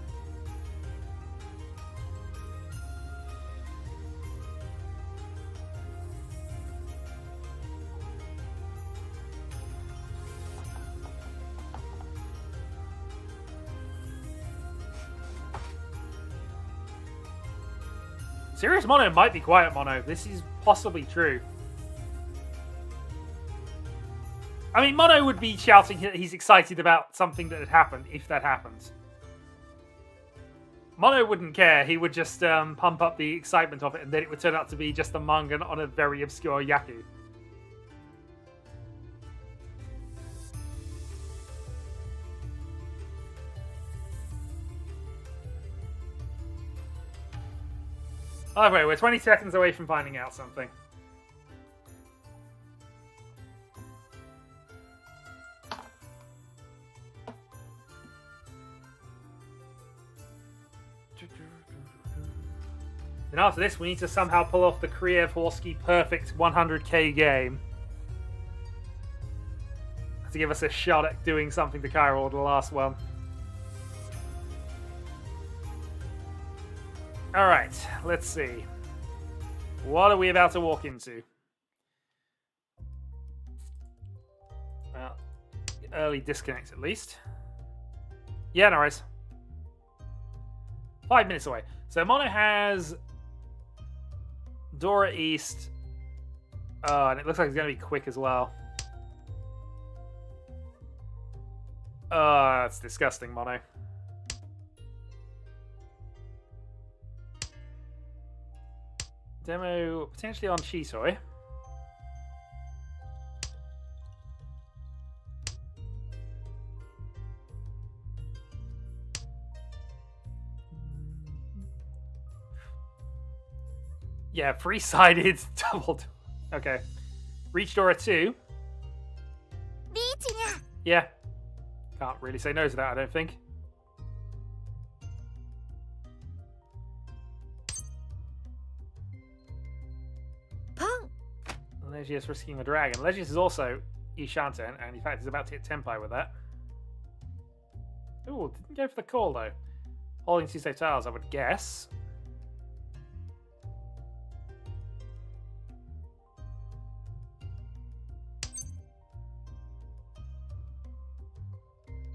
Serious Mono might be quiet Mono. This is possibly true. I mean, Mono would be shouting that he's excited about something that had happened, if that happened. Mono wouldn't care. He would just pump up the excitement of it, and then it would turn out to be just a manga on a very obscure Yaku. Either way, we're 20 seconds away from finding out something. And after this, we need to somehow pull off the Kriev Horsky perfect 100k game to give us a shot at doing something to Cairo, the last one. Alright, let's see. What are we about to walk into? Well, early disconnect at least. Yeah, no worries. 5 minutes away. So Mono has Dora East. Oh, and it looks like it's going to be quick as well. Oh, that's disgusting, Mono. Demo potentially on Shisoi. Yeah, free-sided doubled. Okay. Reach Dora 2. Riichi. Yeah. Can't really say no to that, I don't think. Legius risking the dragon. Legius is also Ishanten, and in fact is about to hit Tenpai with that. Ooh, didn't go for the call though. Holding Tuesday Tiles, I would guess.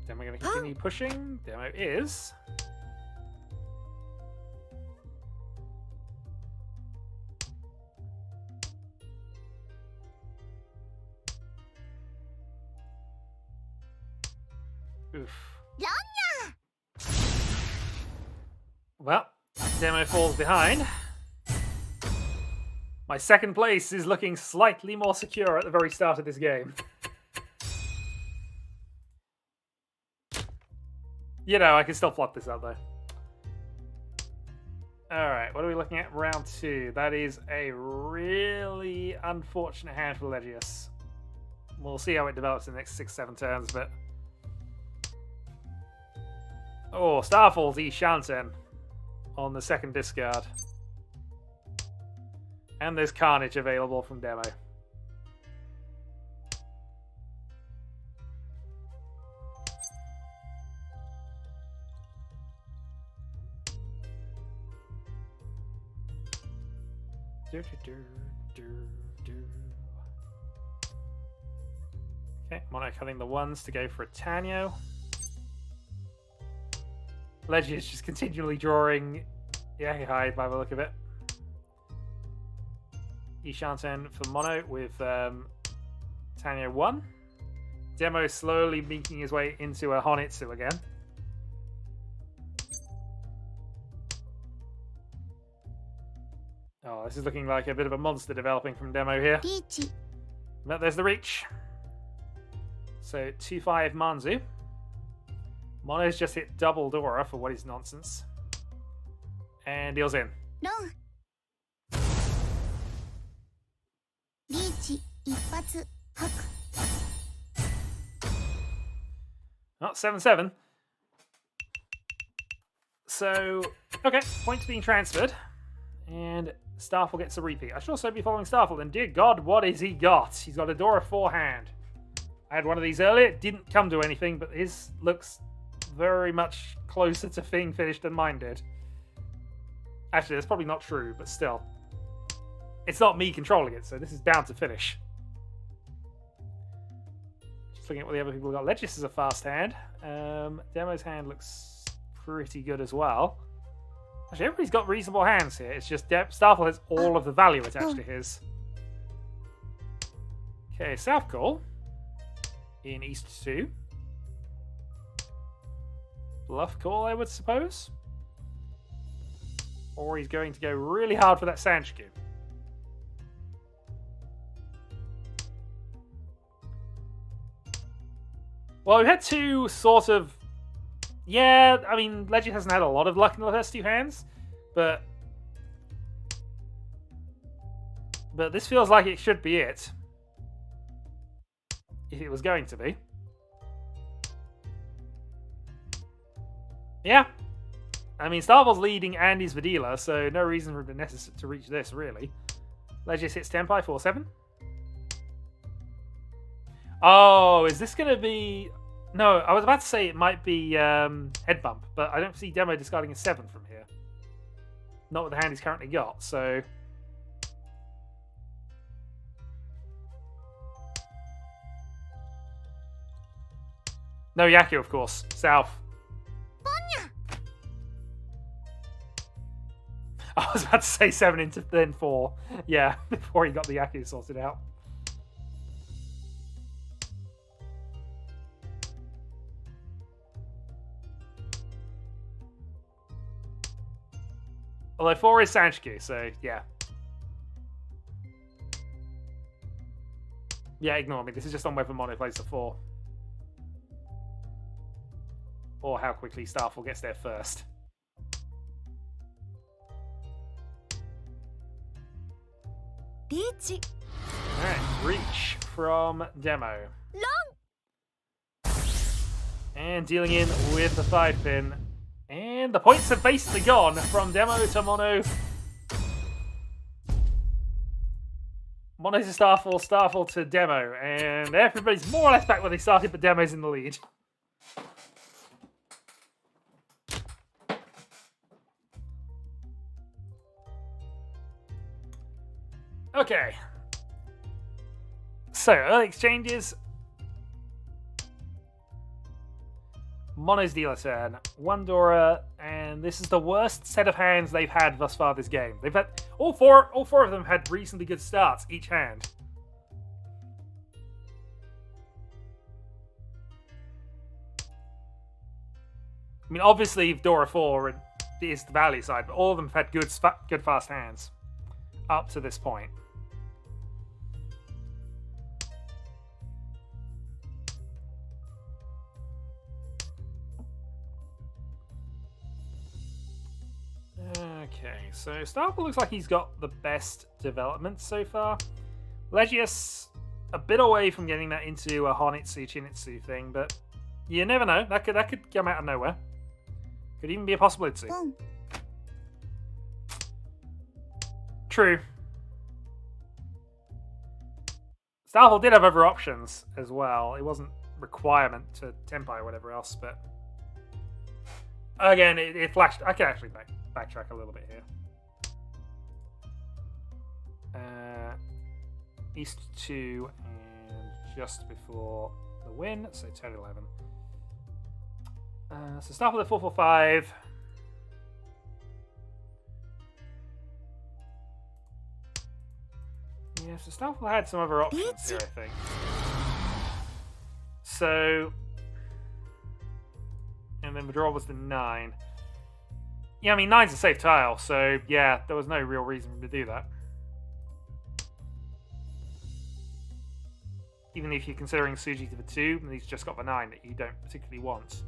Then we're going to continue pushing. Demo is. Oof. Well, Demo falls behind. My second place is looking slightly more secure at the very start of this game. You know, I can still plot this out though. Alright, what are we looking at? Round 2. That is a really unfortunate hand for Legius. We'll see how it develops in the next 6-7 turns, but... Oh, Starfall's Ishanten on the second discard. And there's Carnage available from Demo. Okay, Mono cutting the ones to go for a Tanyo. Leggy is just continually drawing Yakihide by the look of it. Ishanten for Mono with Tanyo 1. Demo slowly making his way into a Honitsu again. Oh, this is looking like a bit of a monster developing from demo here. リーチ But there's the reach. So 2-5 Manzu. Mono's just hit double Dora for what is nonsense. And deals in. ロンリーチ一発吐く Oh, 7-7. So, okay, points being transferred. And Starfall gets a repeat. I should also be following Starfall. And dear God, what has he got? He's got a Dora forehand. I had one of these earlier. It didn't come to anything, but his looks very much closer to being finished than mine did. Actually, that's probably not true, but still. It's not me controlling it, so this is bound to finish. Just looking at what the other people got. Legis is a fast hand. Demo's hand looks pretty good as well. Actually, everybody's got reasonable hands here. It's just Starfall has all of the value attached to his. Okay, South Call in East 2. Bluff Call, I would suppose. Or he's going to go really hard for that Sanchiku. Well, we've had two sort of... Yeah, I mean, Legend hasn't had a lot of luck in the first two hands, but this feels like it should be it. If it was going to be. Yeah. I mean, Starfall's leading and he's Vidila, so no reason for him to reach this, really. Legis hits Tenpai 4-7. Oh, is this going to be... No, I was about to say it might be head bump, but I don't see Demo discarding a 7 from here. Not with the hand he's currently got, so... No Yaku, of course. South. I was about to say 7 into then 4. Yeah, before he got the Yaku sorted out. Although 4 is Sanchiku, so yeah. Yeah, ignore me. This is just on whether Mono plays the 4. Or how quickly Starfall gets there first. Riichi Alright, Reach from Demo. And dealing in with the 5 pin. And the points have basically gone from Demo to Mono. Mono to Starfall, Starfall to Demo. And everybody's more or less back where they started, but Demo's in the lead. Okay. So, early exchanges. Mono's dealer turn. 1 Dora, and this is the worst set of hands they've had thus far this game. They've had all four of them had reasonably good starts each hand. I mean, obviously Dora 4 is the value side, but all of them have had good fast hands up to this point. Okay, so Starfall looks like he's got the best development so far. Legius, a bit away from getting that into a Honitsu Chinitsu thing, but you never know. That could come out of nowhere. Could even be a possibility. True. Starfall did have other options as well. It wasn't requirement to Tenpai or whatever else, but again, it flashed. I can actually backtrack a little bit here. East 2 and just before the win, so 10-11. So start with a 4-4-5. Yeah, so Starfall had some other options here, I think. So, and then the draw was the 9. Yeah, I mean, 9's a safe tile, so yeah, there was no real reason to do that. Even if you're considering Suji to the 2, and he's just got the 9 that you don't particularly want.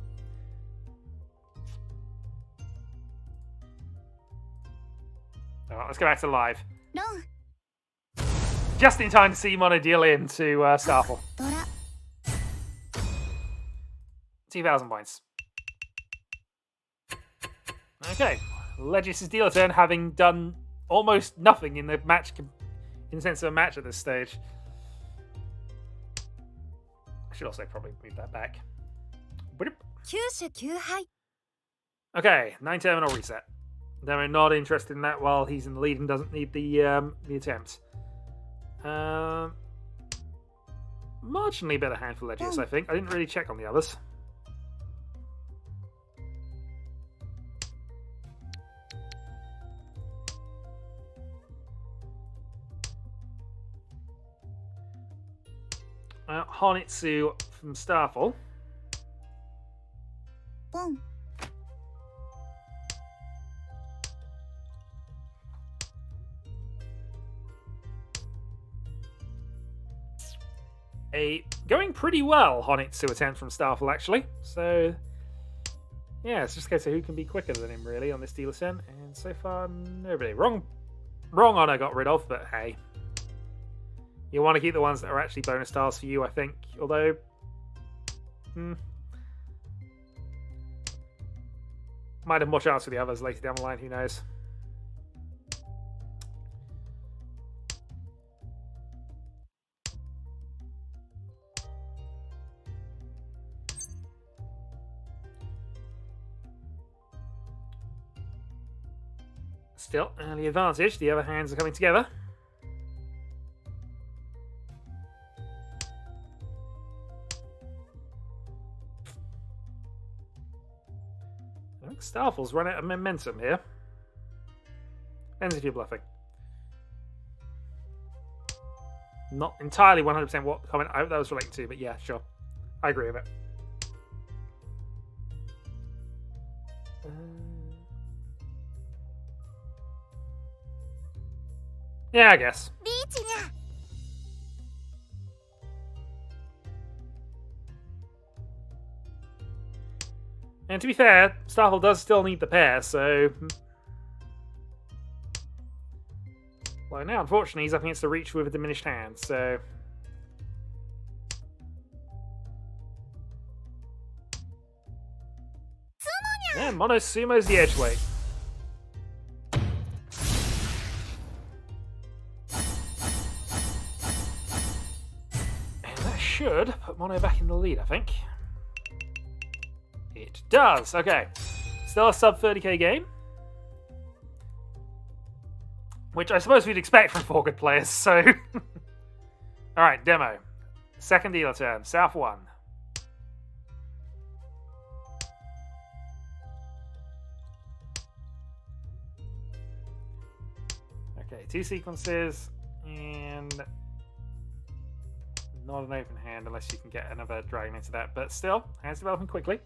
Alright, let's go back to live. ロン Just in time to see Mono deal in to Starfall. ドラ 2,000 points. Okay, Legis' dealer turn, having done almost nothing in the match, in the sense of a match at this stage. I should also probably move that back. 9種9敗 Okay, 9 terminal reset. Then we're not interested in that while he's in the lead and doesn't need the attempt. Marginally better hand for Legis, I think. I didn't really check on the others. Honitsu from Starfall. ポン Going pretty well, Honitsu attempt from Starfall, actually. So, yeah, it's just a case of who can be quicker than him, really, on this dealer turn. And so far, nobody. Wrong honor got rid of, but hey. You want to keep the ones that are actually bonus tiles for you, I think. Although, might have more chance for the others later down the line, who knows. Still, early advantage. The other hands are coming together. I think Starfall's run out of momentum here. Depends if you're bluffing. Not entirely 100% what comment I hope that was relating to, but yeah, sure. I agree with it. Yeah, I guess. リーチが And to be fair, Starfall does still need the pair, so... Well, now, unfortunately, he's up against the Riichi with a diminished hand, so... Yeah, Mono Sumo's the edge weight. And that should put Mono back in the lead, I think. It does. Okay. Still a sub 30k game. Which I suppose we'd expect from 4 good players, so... Alright, demo. Second dealer turn. South 1. Okay, 2 sequences, and... Not an open hand unless you can get another dragon into that, but still, hands developing quickly.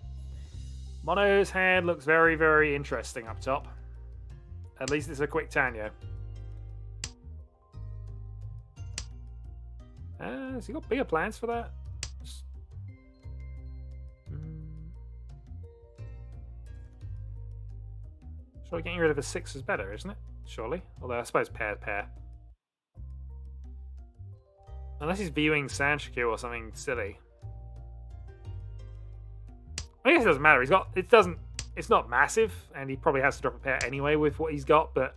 Mono's hand looks very, very interesting up top. At least it's a quick Tanyo. Has he got bigger plans for that? Surely getting rid of a 6 is better, isn't it? Surely. Although I suppose pair. Unless he's viewing Sanshiku or something silly. I guess it doesn't matter. It's not massive, and he probably has to drop a pair anyway with what he's got, but...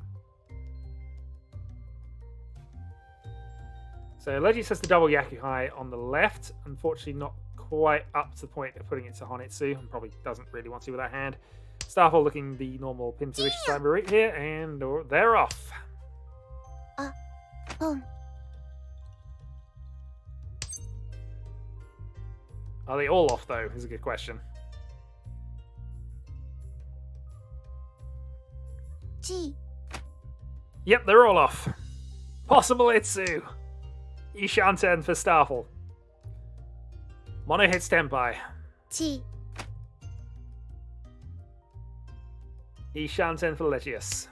So Legis has the double Yakuhai on the left. Unfortunately not quite up to the point of putting it to Honitsu, and probably doesn't really want to with that hand. Starfall looking the normal Pinto-ish cyber route here, and they're off. ポン Are they all off, though, is a good question. チ Yep, they're all off. Possible Itsu. Ishan turn for Starfall. Mono hits Tenpai. チ Ishanten for Legius.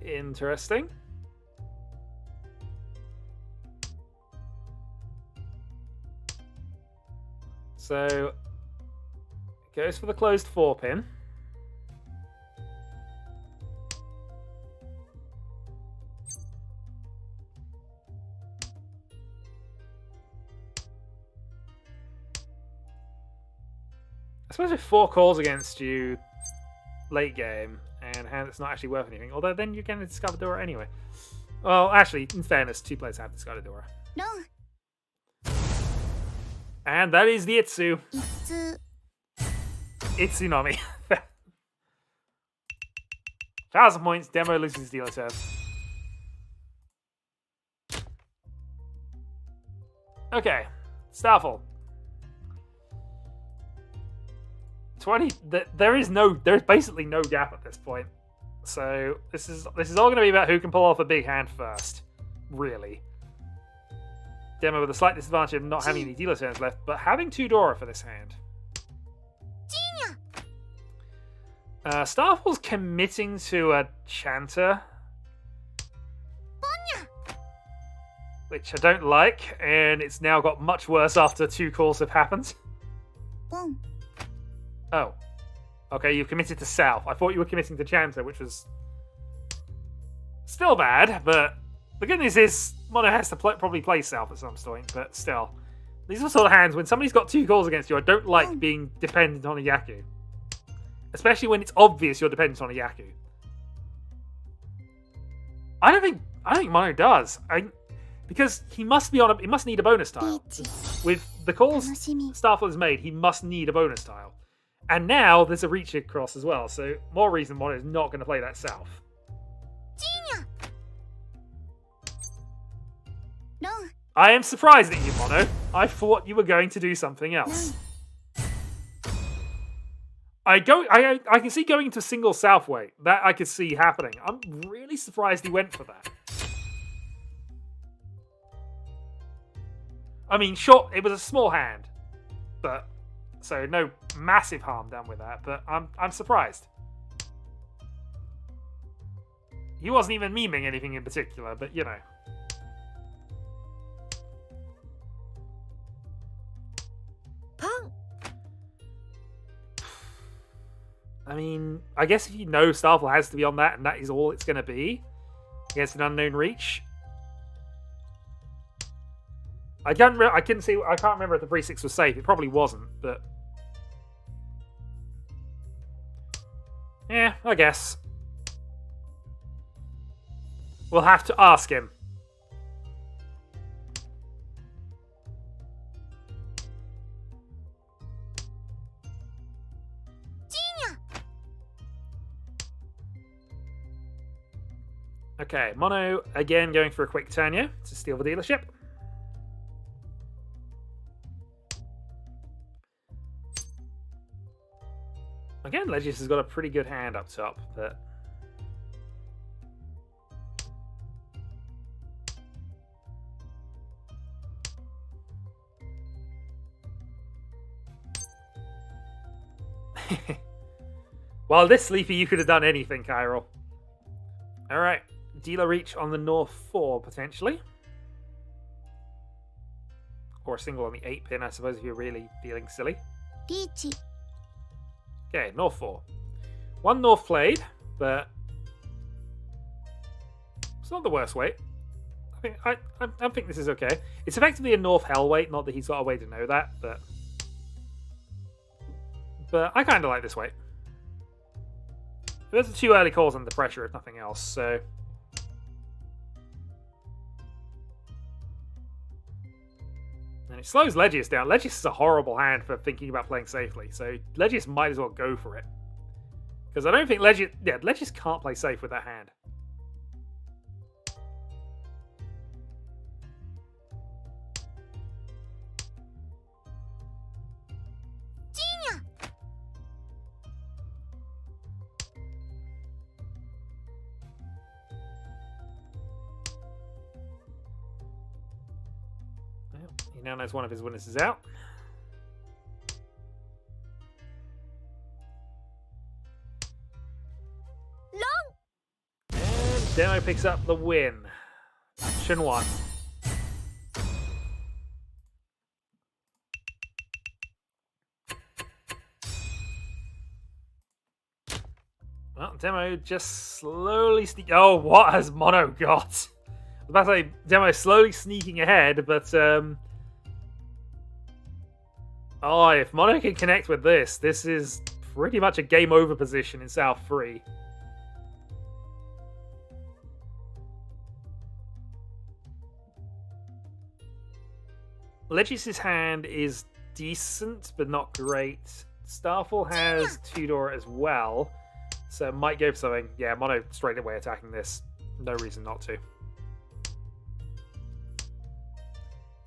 Interesting. So, goes for the closed 4-pin. I suppose with 4 calls against you late game and hand that's not actually worth anything, although then you're going to discard Dora anyway. Well, actually, in fairness, 2 players have discarded Dora. No. And that is the Itsu. Itsu. Itsunami. 1,000 points, Demo loses dealer turn. Okay, Starfall. 20. There's basically no gap at this point. So this is all going to be about who can pull off a big hand first, really. Demo with a slight disadvantage of not having any dealer turns left, but having 2 Dora for this hand. Starfall's committing to a Chanter, which I don't like, and it's now got much worse after 2 calls have happened. Oh. Okay, you've committed to South. I thought you were committing to Chanter, which was still bad, but the good news is Mono has to probably play South at some point, but still. These are the sort of hands, when somebody's got 2 calls against you, I don't like being dependent on a Yaku. Especially when it's obvious you're dependent on a Yaku. I don't think Mono does. Because he must need a bonus tile. With the calls Starfall has made, he must need a bonus tile. And now there's a Riichi across as well, so more reason Mono is not going to play that South. No. I am surprised at you, Mono. I thought you were going to do something else. I can see going into single South weight. That I could see happening. I'm really surprised he went for that. I mean, sure, it was a small hand, but so no massive harm done with that. But I'm surprised. He wasn't even memeing anything in particular, but you know. I mean, I guess if you know Starfall has to be on that, and that is all it's going to be against an unknown Reach. I can't remember if the 3-6 was safe. It probably wasn't, but yeah, I guess we'll have to ask him. Okay, Mono again going for a quick turn here to steal the dealership. Again, Legius has got a pretty good hand up top, but while this sleepy, you could have done anything, Kyril. Alright, dealer reach on the North 4, potentially. Or a single on the 8-pin, I suppose, if you're really feeling silly. Riichi. Okay, North 4. 1 North played, but it's not the worst weight. I think this is okay. It's effectively a North Hell weight, not that he's got a way to know that, but I kind of like this weight. There's the 2 early calls under pressure, if nothing else, so and it slows Legius down. Legius is a horrible hand for thinking about playing safely, so Legius might as well go for it. Because I don't think Legius can't play safe with that hand. He now knows one of his winners is out. And Demo picks up the win. Action 1. Well, Demo just slowly Oh, what has Mono got? I was about to say Demo slowly sneaking ahead, but oh, if Mono can connect with this is pretty much a game over position in South 3. Legis' hand is decent, but not great. Starfall has Tudor as well, so might go for something. Yeah, Mono straight away attacking this. No reason not to.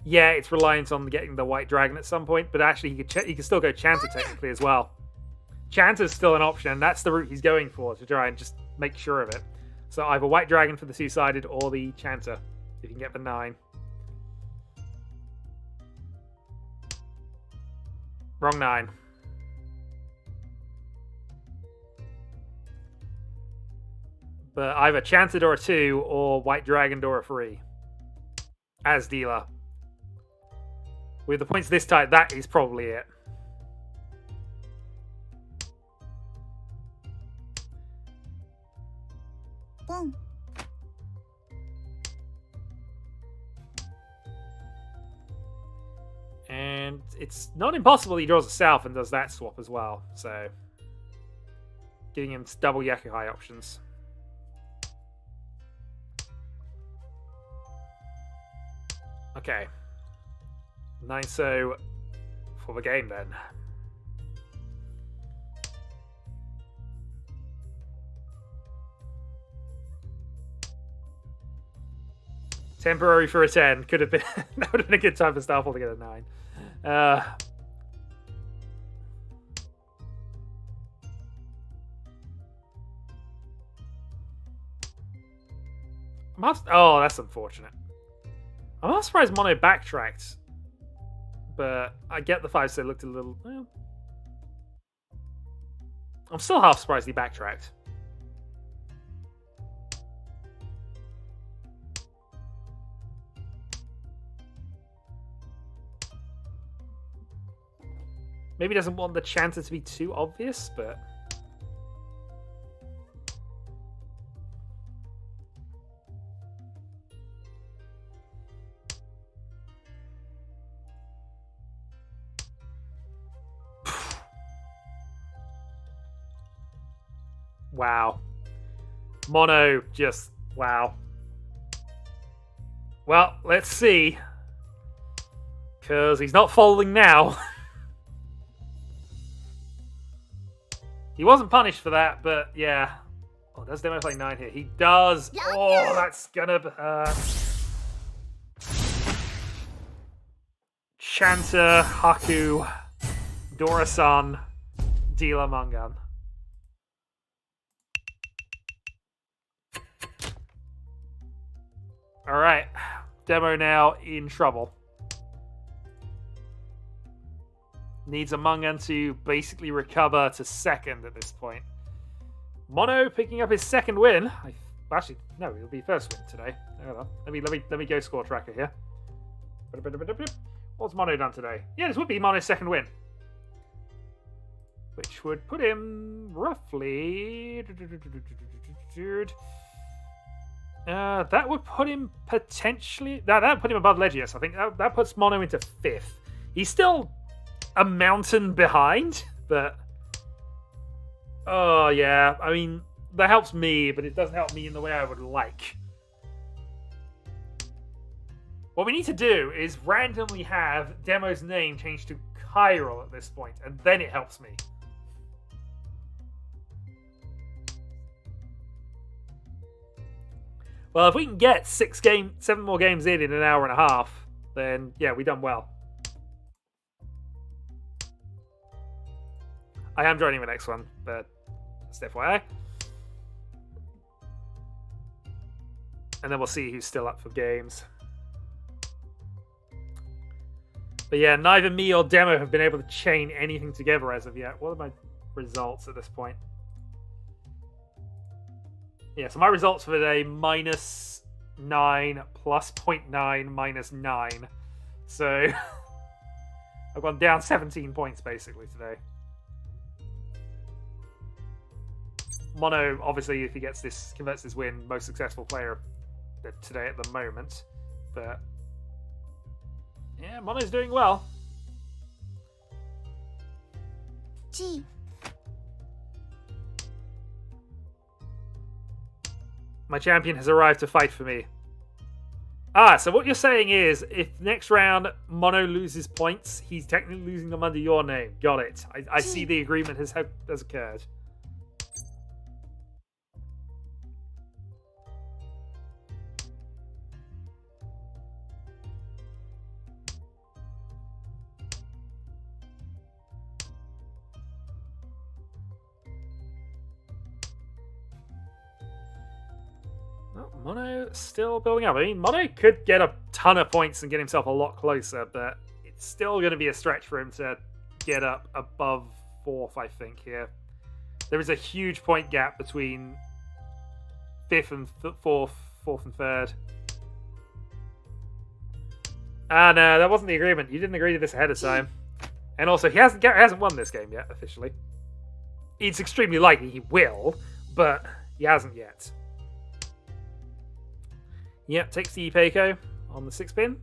Yeah, it's reliant on getting the White Dragon at some point, but actually he could still go Chanter technically as well. Chanter's still an option, and that's the route he's going for to try and just make sure of it. So either White Dragon for the two-sided or the Chanter, if you can get the 9. Wrong 9. But either Chanter door 2 or White Dragon door 3 as dealer. With the points this tight, that is probably it. Boom. And it's not impossible he draws a south and does that swap as well. So, giving him double Yakuhai options. Okay. 9-so for the game then. Temporary for a 10. Could have been that would have been a good time for Starfall to get a 9. Oh, that's unfortunate. I'm not surprised Mono backtracked, but I get the 5, so it looked a little. Well, I'm still half surprised he backtracked. Maybe he doesn't want the Chanter to be too obvious, but. Wow. Mono just, wow. Well, let's see. Because he's not folding now. He wasn't punished for that, but yeah. Oh, does Demo play 9 here? He does. Oh, that's gonna hurt. Chanter, Haku, Dora-san, Dealer Mangan. Alright, Demo now in trouble. Needs a Mangan to basically recover to second at this point. Mono picking up his second win. Actually, no, it'll be first win today. Hold on. Let me go score tracker here. What's Mono done today? Yeah, this would be Mono's second win. Which would put him roughly... that would put him potentially... That would put him above Legius. I think that puts Mono into 5th. He's still a mountain behind, but... Oh, yeah. I mean, that helps me, but it doesn't help me in the way I would like. What we need to do is randomly have Demo's name changed to Chiral at this point, and then it helps me. Well, if we can get 7 more games in an hour and a half, then yeah, we done well. I am joining the next one, but just FYI. And then we'll see who's still up for games. But yeah, neither me or Demo have been able to chain anything together as of yet. What are my results at this point? Yeah, so my results for the day, -9 plus 0.9 minus 9. So I've gone down 17 points basically today. Mono, obviously, if he gets this, converts this win, most successful player today at the moment. But yeah, Mono's doing well. G. My champion has arrived to fight for me. Ah, so what you're saying is, if next round Mono loses points, he's technically losing them under your name. Got it. I see the agreement has occurred. Well, Mono still building up. I mean, Mono could get a ton of points and get himself a lot closer, but it's still going to be a stretch for him to get up above 4th, I think, here. There is a huge point gap between 5th and 4th, 4th and 3rd. Ah, no, that wasn't the agreement. You didn't agree to this ahead of time. And also, he hasn't won this game yet, officially. It's extremely likely he will, but he hasn't yet. Yep, takes the Ipeco on the 6-pin.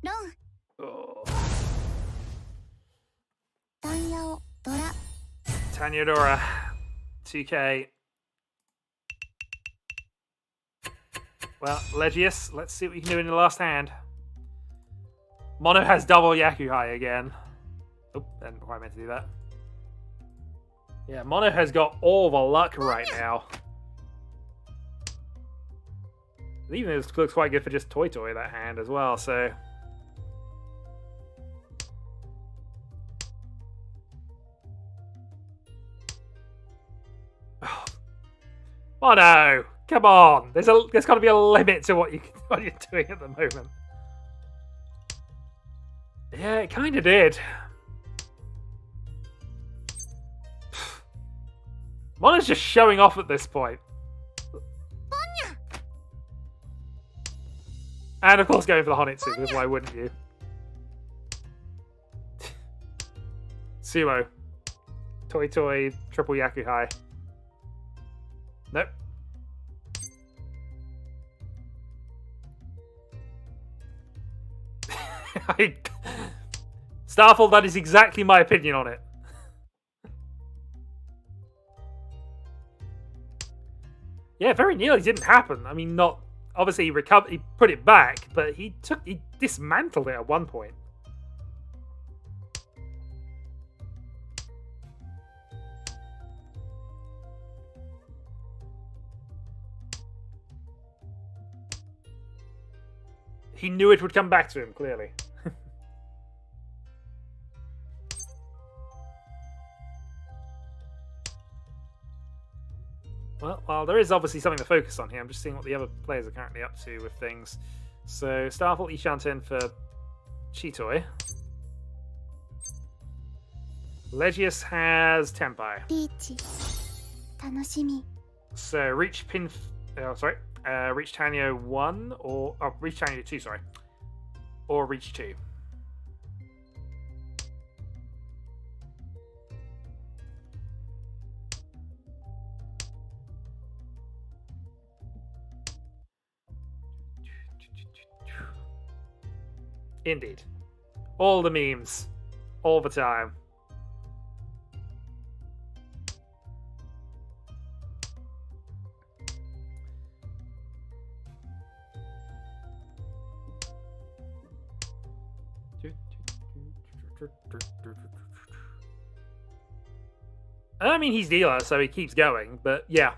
No. Oh. Tanya Dora. 2K. Well, Legius, let's see what we can do in the last hand. Mono has double Yakuhai again. Oh, didn't quite meant to do that. Yeah, Mono has got all the luck right now. Even this looks quite good for just Toy that hand as well, so... Mono! Come on! There's got to be a limit to what you're doing at the moment. Yeah, it kind of did. Mono's just showing off at this point. And of course going for the Honitsu, because why wouldn't you? Sumo. Toy, triple Yakuhai. Nope. Starfall, that is exactly my opinion on it. Yeah, very nearly didn't happen. I mean, not obviously he put it back, but he dismantled it at one point. He knew it would come back to him, clearly. Well, there is obviously something to focus on here. I'm just seeing what the other players are currently up to with things. So, Starfall Ishanten for Chitoy. Legius has Tenpai. Riichi. Tanoshimi. So, Reach Tanyo 1 or... Oh, Reach Tanyo 2, sorry. Or Reach 2. Indeed. All the memes. All the time. I mean, he's dealer, so he keeps going, but yeah.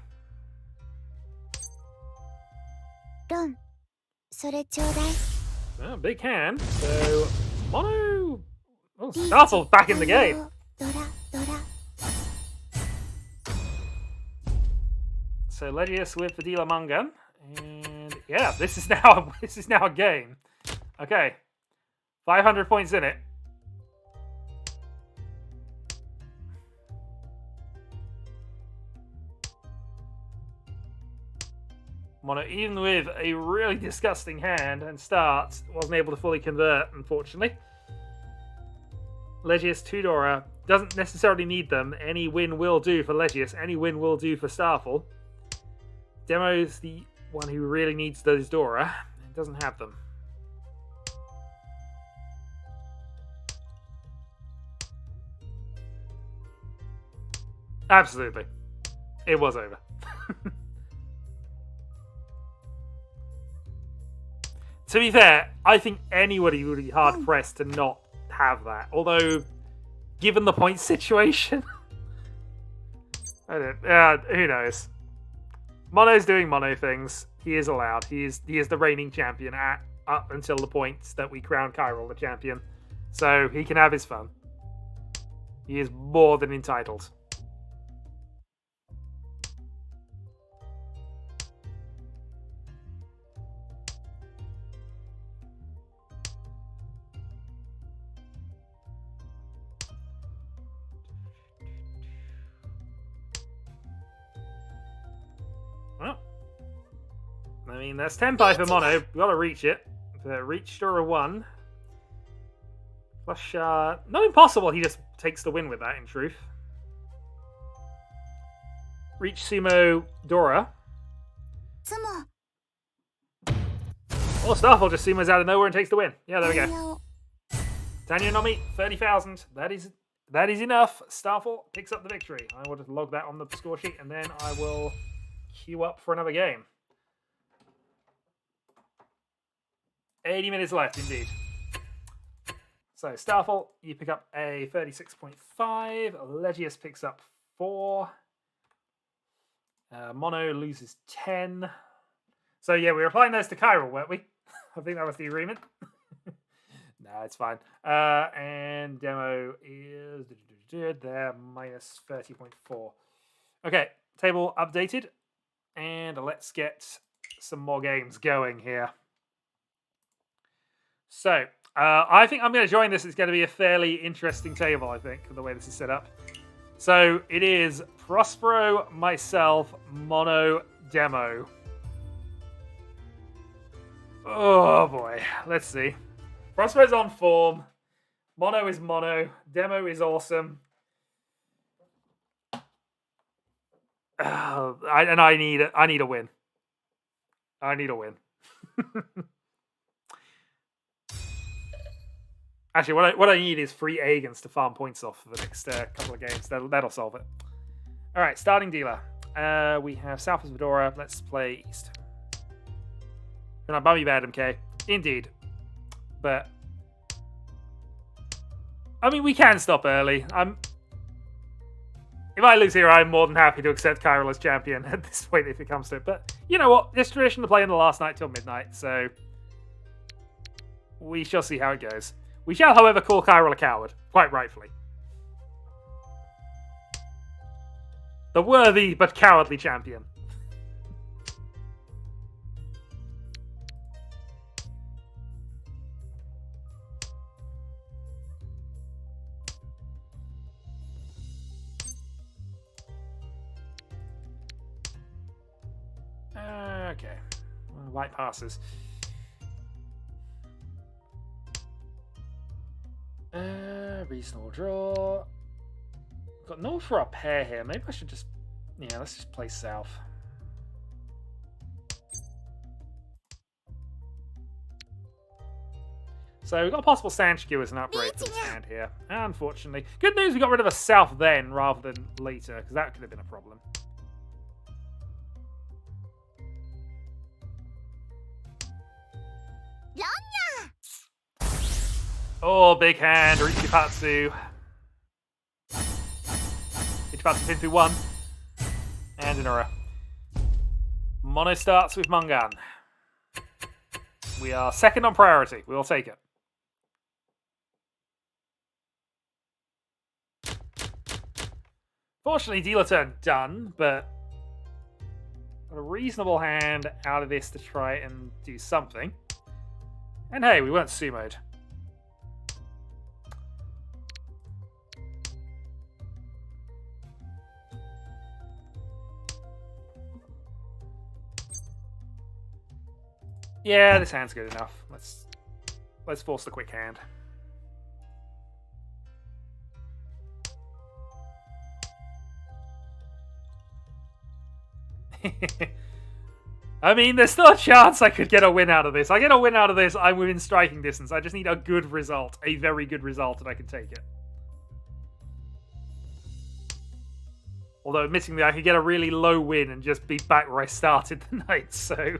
Ron, それちょうだい. Oh, big hand. So, Mono... Oh, Starfall back in the game. So, Legius with the dealer Manga. And Yeah, this is now a game. Okay. 500 points in it. Mono, even with a really disgusting hand and start, wasn't able to fully convert, unfortunately. Legius, Tudora doesn't necessarily need them. Any win will do for Legius. Any win will do for Starfall. Demo's the one who really needs those Dora. It doesn't have them. Absolutely. It was over. To be fair, I think anybody would be hard-pressed to not have that. Although, given the point situation... who knows? Mono's doing Mono things. He is allowed. He is the reigning champion up until the point that we crown Chiral the champion. So he can have his fun. He is more than entitled. Well, I mean, that's 10 by for Mono. We've got to reach it. Reach Dora 1. Plus, not impossible. He just takes the win with that, in truth. Reach Sumo Dora. Or Starfall just Sumo's out of nowhere and takes the win. Yeah, there we go. Tanya Nomi, 30,000. That is enough. Starfall picks up the victory. I will just log that on the score sheet, and then I will queue up for another game. 80 minutes left, indeed. So, Starfall, you pick up a 36.5. Legius picks up 4. Mono loses 10. So, yeah, we were applying those to Chiral, weren't we? I think that was the agreement. No, it's fine. And Demo is there, minus 30.4. Okay, table updated. And let's get some more games going here. So, I think I'm going to join this. It's going to be a fairly interesting table, I think, the way this is set up. So, it is Prospero, myself, Mono, Demo. Oh, boy. Let's see. Prospero's on form. Mono is Mono. Demo is awesome. I need a win. I need a win. Actually, what I need is free Agans to farm points off for the next couple of games. That'll solve it. All right, starting dealer. We have South as Fedora. Let's play East. Can I bummy bad MK? Indeed. But I mean, we can stop early. If I lose here, I'm more than happy to accept Chiral as champion at this point if it comes to it. But you know what? There's tradition to play in the last night till midnight, so we shall see how it goes. We shall, however, call Chiral a coward, quite rightfully. The worthy but cowardly champion. Okay. Well, white passes. Reasonable draw. Got no for our pair here. Maybe I should just... Yeah, let's just play south. So we've got a possible sand skew as an upgrade for this hand here. Unfortunately. Good news, we got rid of a south then rather than later, because that could have been a problem. Oh, big hand. Riichi. Ichipatsu pin through 1. And an aura. Mono starts with Mungan. We are second on priority. We'll take it. Fortunately, dealer turn done, but Got a reasonable hand out of this to try and do something. And hey, we weren't sumoed. Yeah, this hand's good enough. Let's force the quick hand. I mean, there's still a chance I could get a win out of this. I get a win out of this, I'm within striking distance. I just need a good result, a very good result, and I can take it. Although, admittingly, I could get a really low win and just be back where I started the night, so...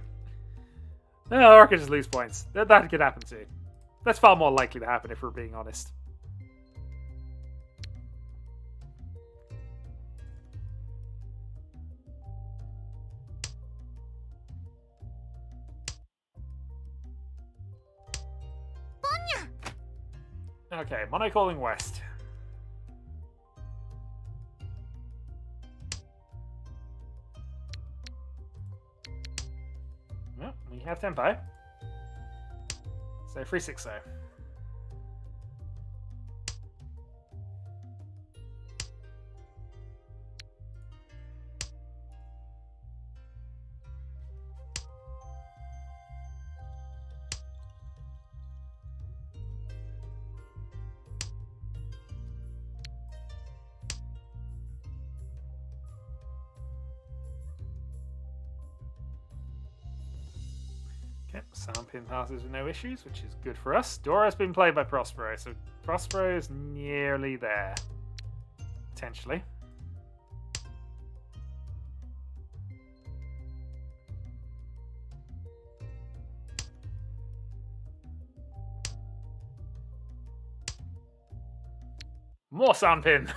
or I could just lose points. That could happen too. That's far more likely to happen if we're being honest. Okay, mono calling west. Well, we have tempo. So 360. Sound pin passes with no issues, which is good for us. Dora's been played by Prospero, so Prospero is nearly there. Potentially. More sound pin!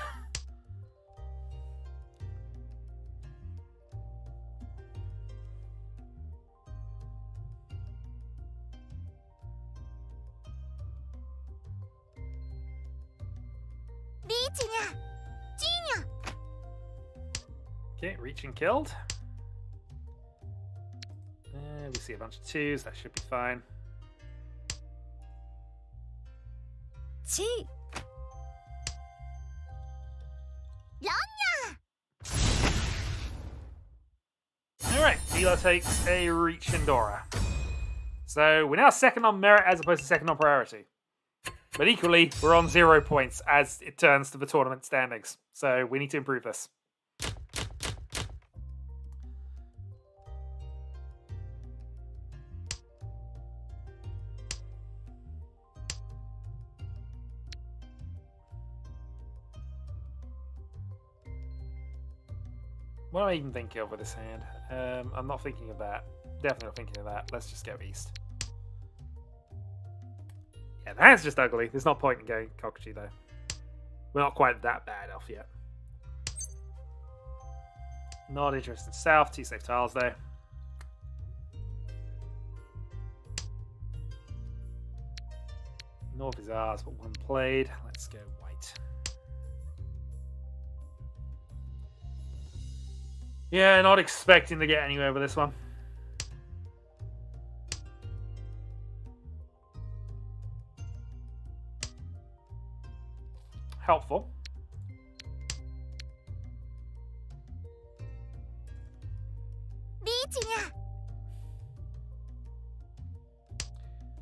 Okay, reaching killed. We see a bunch of twos, that should be fine. Alright, Dealer takes a reach and Dora. So we're now second on merit as opposed to second on priority. But equally, we're on 0 points as it turns to the tournament standings. So we need to improve this. What am I even thinking of with this hand? I'm not thinking of that. Definitely not thinking of that. Let's just go east. Yeah, the hand's just ugly. There's no point in going Kokuchi, though. We're not quite that bad off yet. Not interested in south. 2 safe tiles, though. North is ours, but 1 played. Let's go white. Yeah, not expecting to get anywhere with this one. Helpful.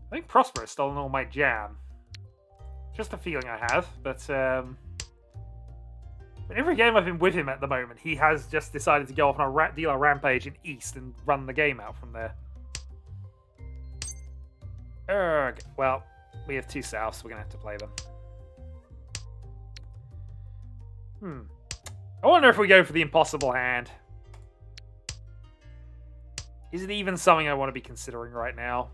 I think Prospero's stolen all my jam. Just a feeling I have, but every game I've been with him at the moment, he has just decided to go off on a dealer rampage in East and run the game out from there. Erg. Well, we have 2 Souths, so we're going to have to play them. I wonder if we go for the impossible hand. Is it even something I want to be considering right now?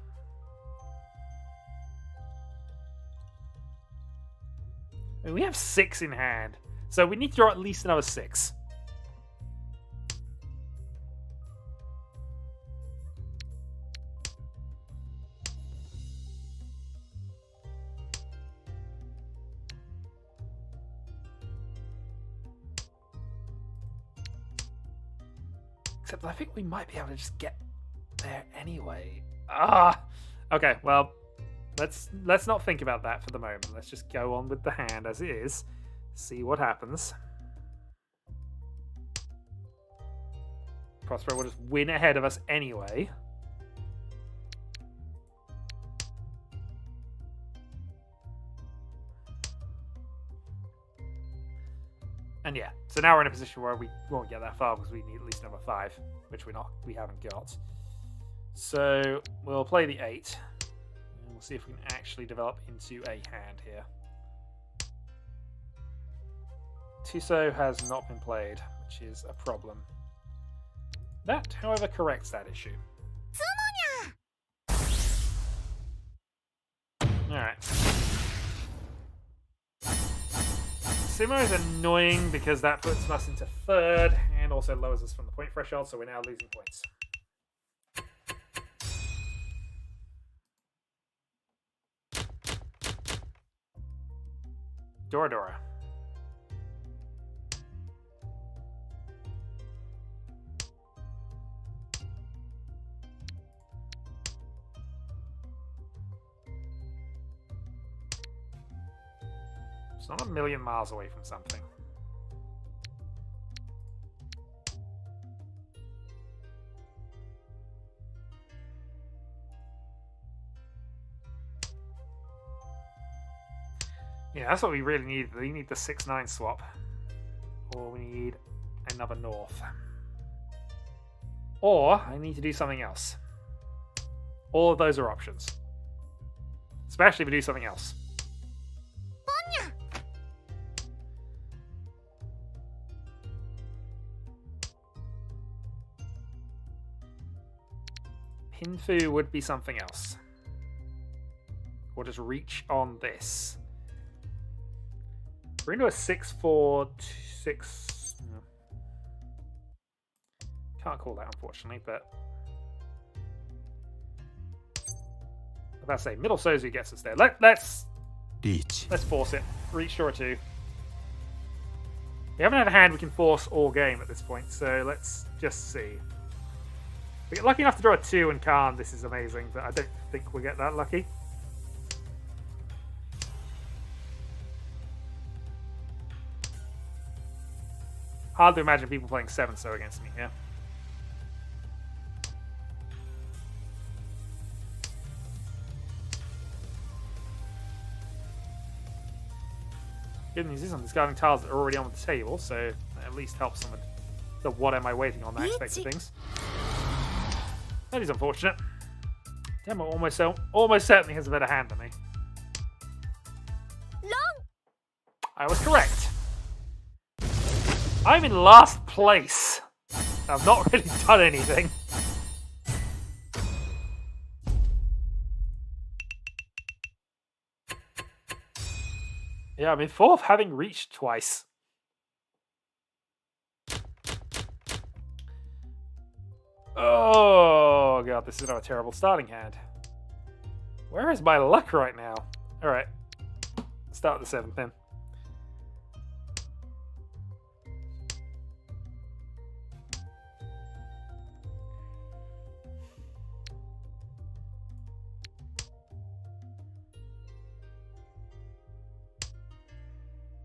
I mean, we have 6 in hand, so we need to draw at least another 6. Except I think we might be able to just get there anyway. Okay, well, let's not think about that for the moment. Let's just go on with the hand as it is. See what happens. Prospero will just win ahead of us anyway. And yeah, so now we're in a position where we won't get that far because we need at least number 5, which we haven't got. So we'll play the 8. And we'll see if we can actually develop into a hand here. Tuso has not been played, which is a problem. That, however, corrects that issue. Alright. Sumo is annoying because that puts us into 3rd and also lowers us from the point threshold, so we're now losing points. Dora Dora. It's not a million miles away from something. Yeah, that's what we really need. We need the 6-9 swap. Or we need another north. Or I need to do something else. All of those are options. Especially if we do something else. Pinfu would be something else. Or just reach on this. We're into a 6-4-6. Can't call that, unfortunately, but I was about to say middle Sozu gets us there. Let's Riichi. force it. Reach Dora 2. We haven't had a hand we can force all game at this point, so let's just see. We get lucky enough to draw a 2 and Khan. This is amazing, but I don't think we'll get that lucky. Hard to imagine people playing 7-so against me here. Good news is I'm discarding tiles that are already on the table, so that at least helps some of the what am I waiting on aspect of things. That is unfortunate. Demo almost certainly has a better hand than me. I was correct. I'm in last place. I've not really done anything. Yeah, I'm in 4th, having reached twice. Oh god, this is not a terrible starting hand. Where is my luck right now? Alright. Start the 7th then.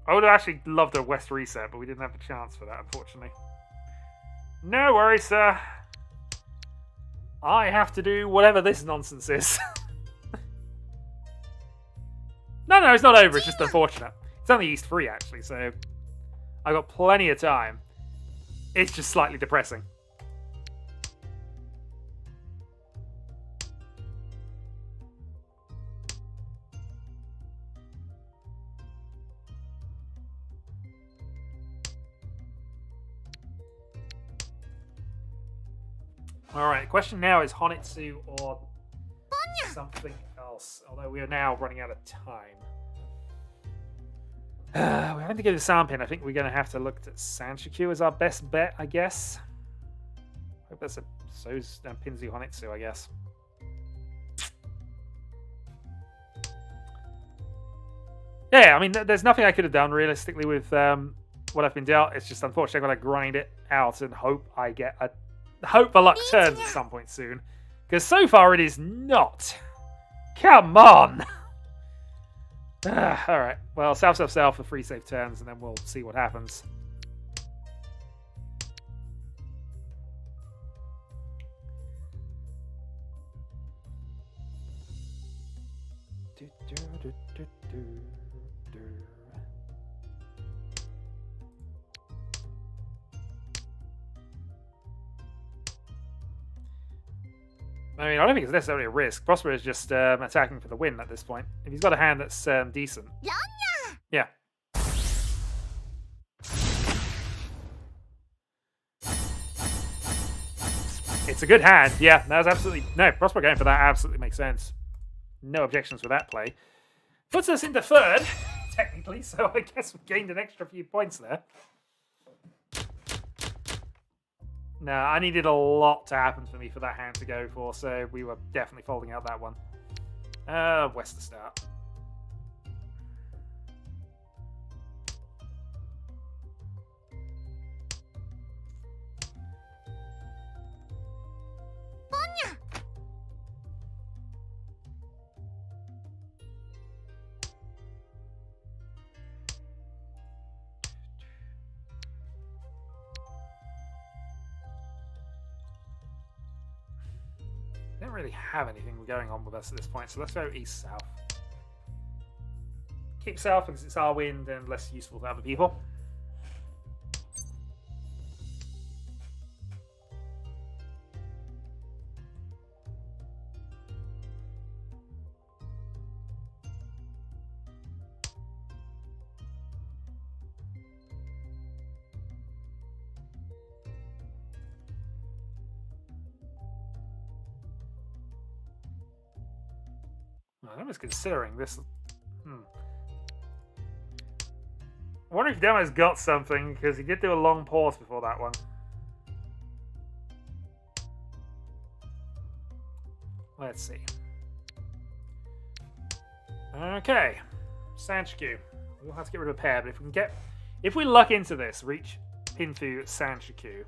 I would have actually loved a West reset, but we didn't have the chance for that, unfortunately. No worries, sir. I have to do whatever this nonsense is. No, it's not over. It's just unfortunate. It's only East 3, actually, so I've got plenty of time. It's just slightly depressing. Alright, the question now is Honitsu or something else. Although we are now running out of time. We're having to go to Sanpin. I think we're going to have to look at Sanshiku as our best bet, I guess. I hope that's a Pinzu Honitsu, I guess. Yeah, I mean, there's nothing I could have done realistically with what I've been dealt. It's just unfortunately I've got to grind it out and hope I get a hope the luck turns at some point soon. Because so far it is not. Come on! Alright, well, south, south, south for 3 safe turns, and then we'll see what happens. I mean, I don't think it's necessarily a risk. Prosper is just attacking for the win at this point. If he's got a hand that's decent. Yeah. It's a good hand. Yeah, that was absolutely... No, Prosper going for that absolutely makes sense. No objections with that play. Puts us into third, technically, so I guess we gained an extra few points there. No, I needed a lot to happen for me for that hand to go for, so we were definitely folding out that one. West to start. Don't really have anything going on with us at this point, so let's go east-south. Keep south because it's our wind and less useful to other people. I was considering this. I wonder if Demo's got something, because he did do a long pause before that one. Let's see. Okay. Sanshikyu. We'll have to get rid of a pair, but if we can get... If we luck into this, reach Pinfu Sanshikyu.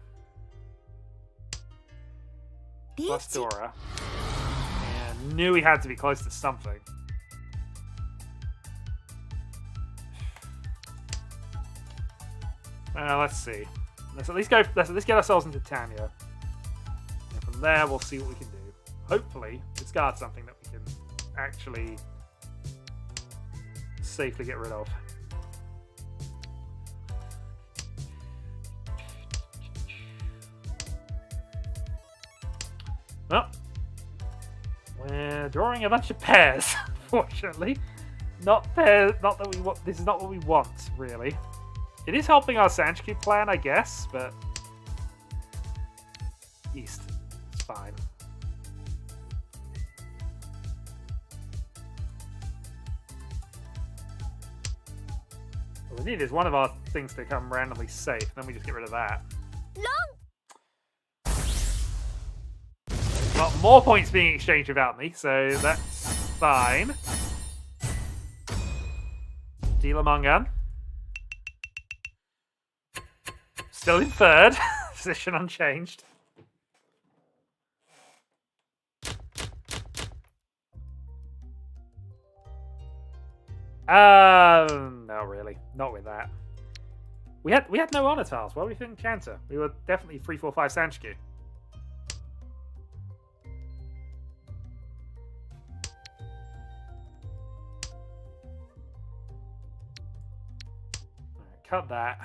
Plus Dora. Knew he had to be close to something. Let's see. Let's at least go. Let's get ourselves into Tanya, and from there we'll see what we can do. Hopefully, discard something that we can actually safely get rid of. Well. We're drawing a bunch of pairs, unfortunately. Not pairs. Not that we want. This is not what we want, really. It is helping our Sanshikyu plan, I guess, but east. It's fine. What we need is one of our things to come randomly safe. Then we just get rid of that. Well, more points being exchanged without me, so that's fine. Dilamongan. Still in third. Position unchanged. No, really. Not with that. We had no honor tiles. Why were we thinking Chanter? We were definitely 3, 4, 5 Sanshikyu. Cut that.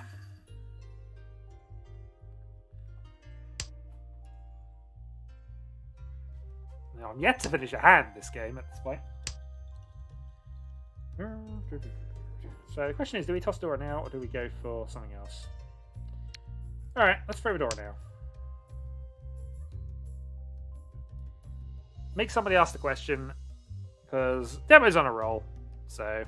Now, I'm yet to finish a hand this game at this point. So the question is, do we toss Dora now, or do we go for something else? Alright, let's throw Dora now. Make somebody ask the question, because Demo's on a roll, so...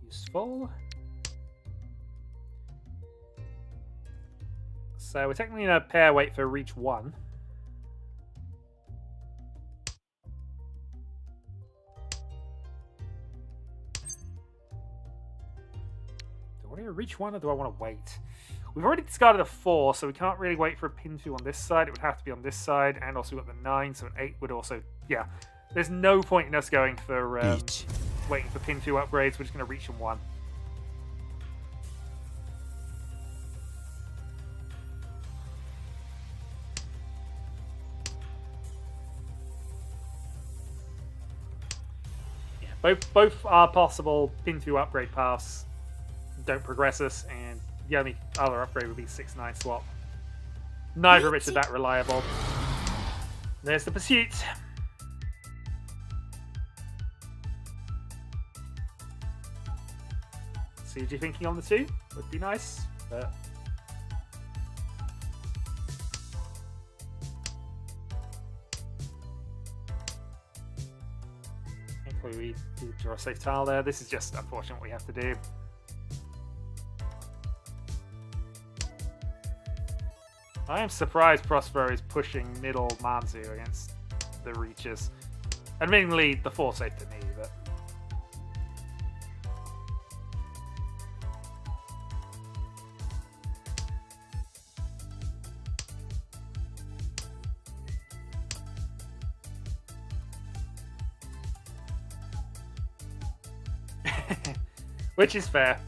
Useful. So we're technically in a pair wait for reach 1. want to reach one or do I want to wait? We've already discarded a 4, so we can't really wait for a pin 2 on this side. It would have to be on this side, and also we've got the 9, so an 8 would also... Yeah, there's no point in us going for Riichi. waiting for pin 2 upgrades. We're just going to reach in 1. Yeah, both are possible pin 2 upgrade paths. Don't progress us, and the only other upgrade would be 6-9 swap. Neither of which are that reliable. There's the pursuit. CG thinking on the 2 would be nice, but thankfully we draw a safe tile there. This is just unfortunate what we have to do. I am surprised Prospero is pushing middle Manzu against the Riichis. Admittedly, the 4 safe to me, but... Which is fair.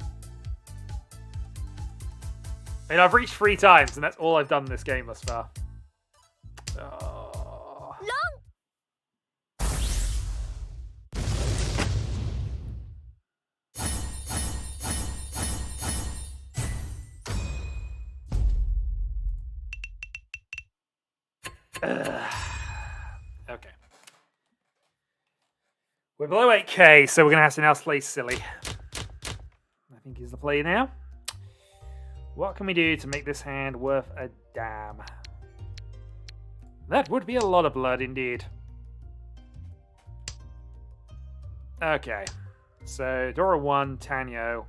I mean, I've reached 3 times, and that's all I've done this game thus far. Oh. Okay. We're below 8k, so we're going to have to now play silly. I think is the play now. What can we do to make this hand worth a damn? That would be a lot of blood indeed. Okay. So, Dora 1, Tanyo.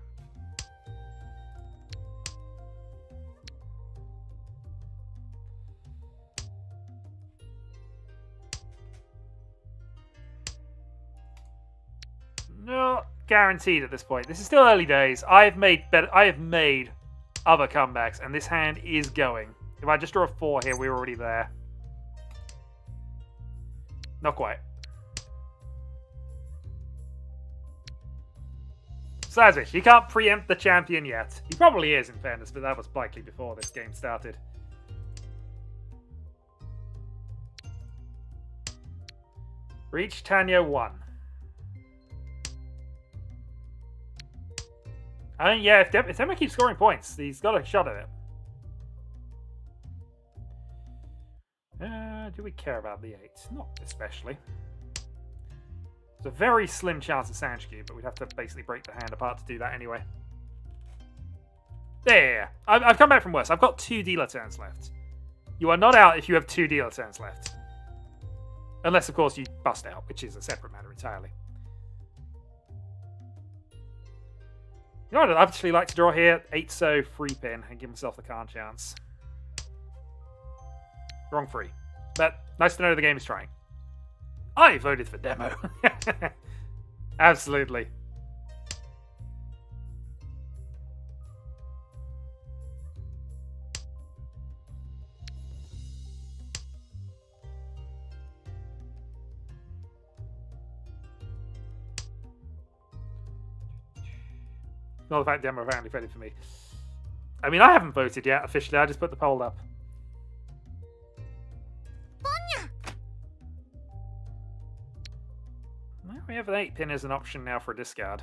No, guaranteed at this point. This is still early days. I have made other comebacks, and this hand is going. If I just draw a 4 here, we're already there. Not quite. Sazwich, he can't preempt the champion yet. He probably is, in fairness, but that was likely before this game started. Reach Tanyo 1. I mean, yeah, if Demo keeps scoring points, he's got a shot at it. Do we care about the 8? Not especially. It's a very slim chance at Sanshku, but we'd have to basically break the hand apart to do that anyway. There! I've come back from worse. I've got 2 dealer turns left. You are not out if you have 2 dealer turns left. Unless, of course, you bust out, which is a separate matter entirely. You know what I'd actually like to draw here? 8-so, free pin, and give myself the Khan chance. Wrong free. But nice to know the game is trying. I voted for Demo. Absolutely. Not the fact Demo apparently voted for me. I mean, I haven't voted yet officially. I just put the poll up. Well, we have an 8-pin as an option now for a discard.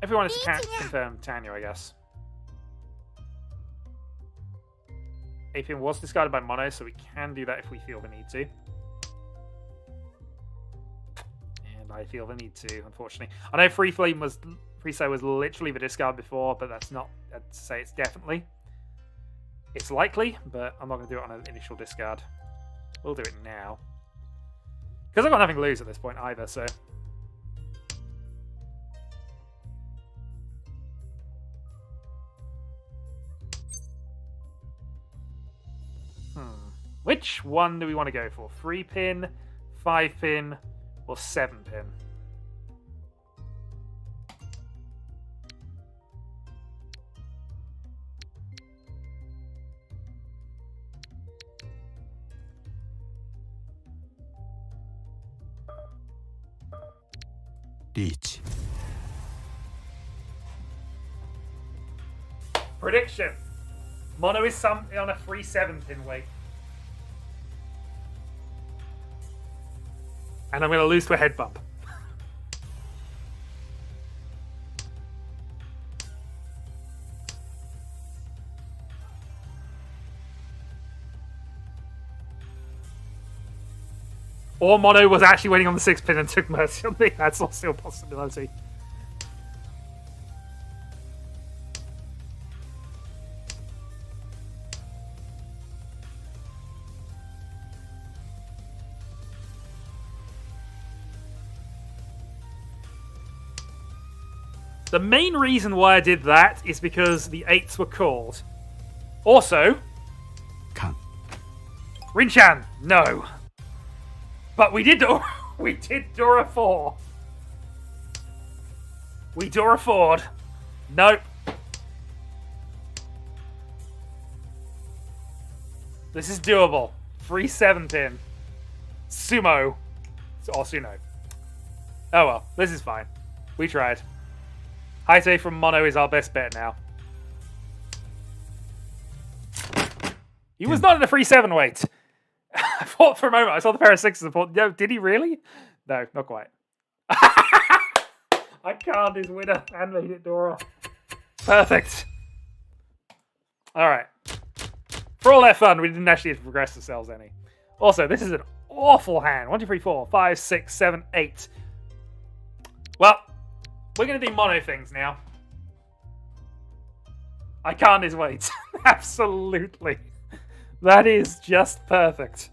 Everyone is to confirm Tanyo, I guess. 8-pin was discarded by Mono, so we can do that if we feel the need to. I feel the need to, unfortunately. I know Free Flame was literally the discard before, but that's not to say it's definitely. It's likely, but I'm not going to do it on an initial discard. We'll do it now. Because I've got nothing to lose at this point either, so... Which one do we want to go for? 3-pin, 5-pin, or 7-pin. Riichi. Prediction. Mono is on a free 7-pin weight. And I'm going to lose to a head bump. Or Mono was actually waiting on the 6-pin and took mercy on me. That's also a possibility. The main reason why I did that is because the 8s were called. Also, Kan. Rinchan, no. But we did Dora 4. We Dora 4'd. Nope. This is doable. Free 7-pin. Sumo. Or Suno. Oh well, this is fine. We tried. Haite from Mono is our best bet now. He was not in a free 7 weight. I thought for a moment, I saw the pair of 6s and thought, no, did he really? No, not quite. I can't his winner and made it Dora. Perfect. Alright. For all that fun, we didn't actually progress ourselves any. Also, this is an awful hand. 1, 2, 3, 4, 5, 6, 7, 8. Well, we're going to do mono things now. I can't his weight. Absolutely. That is just perfect.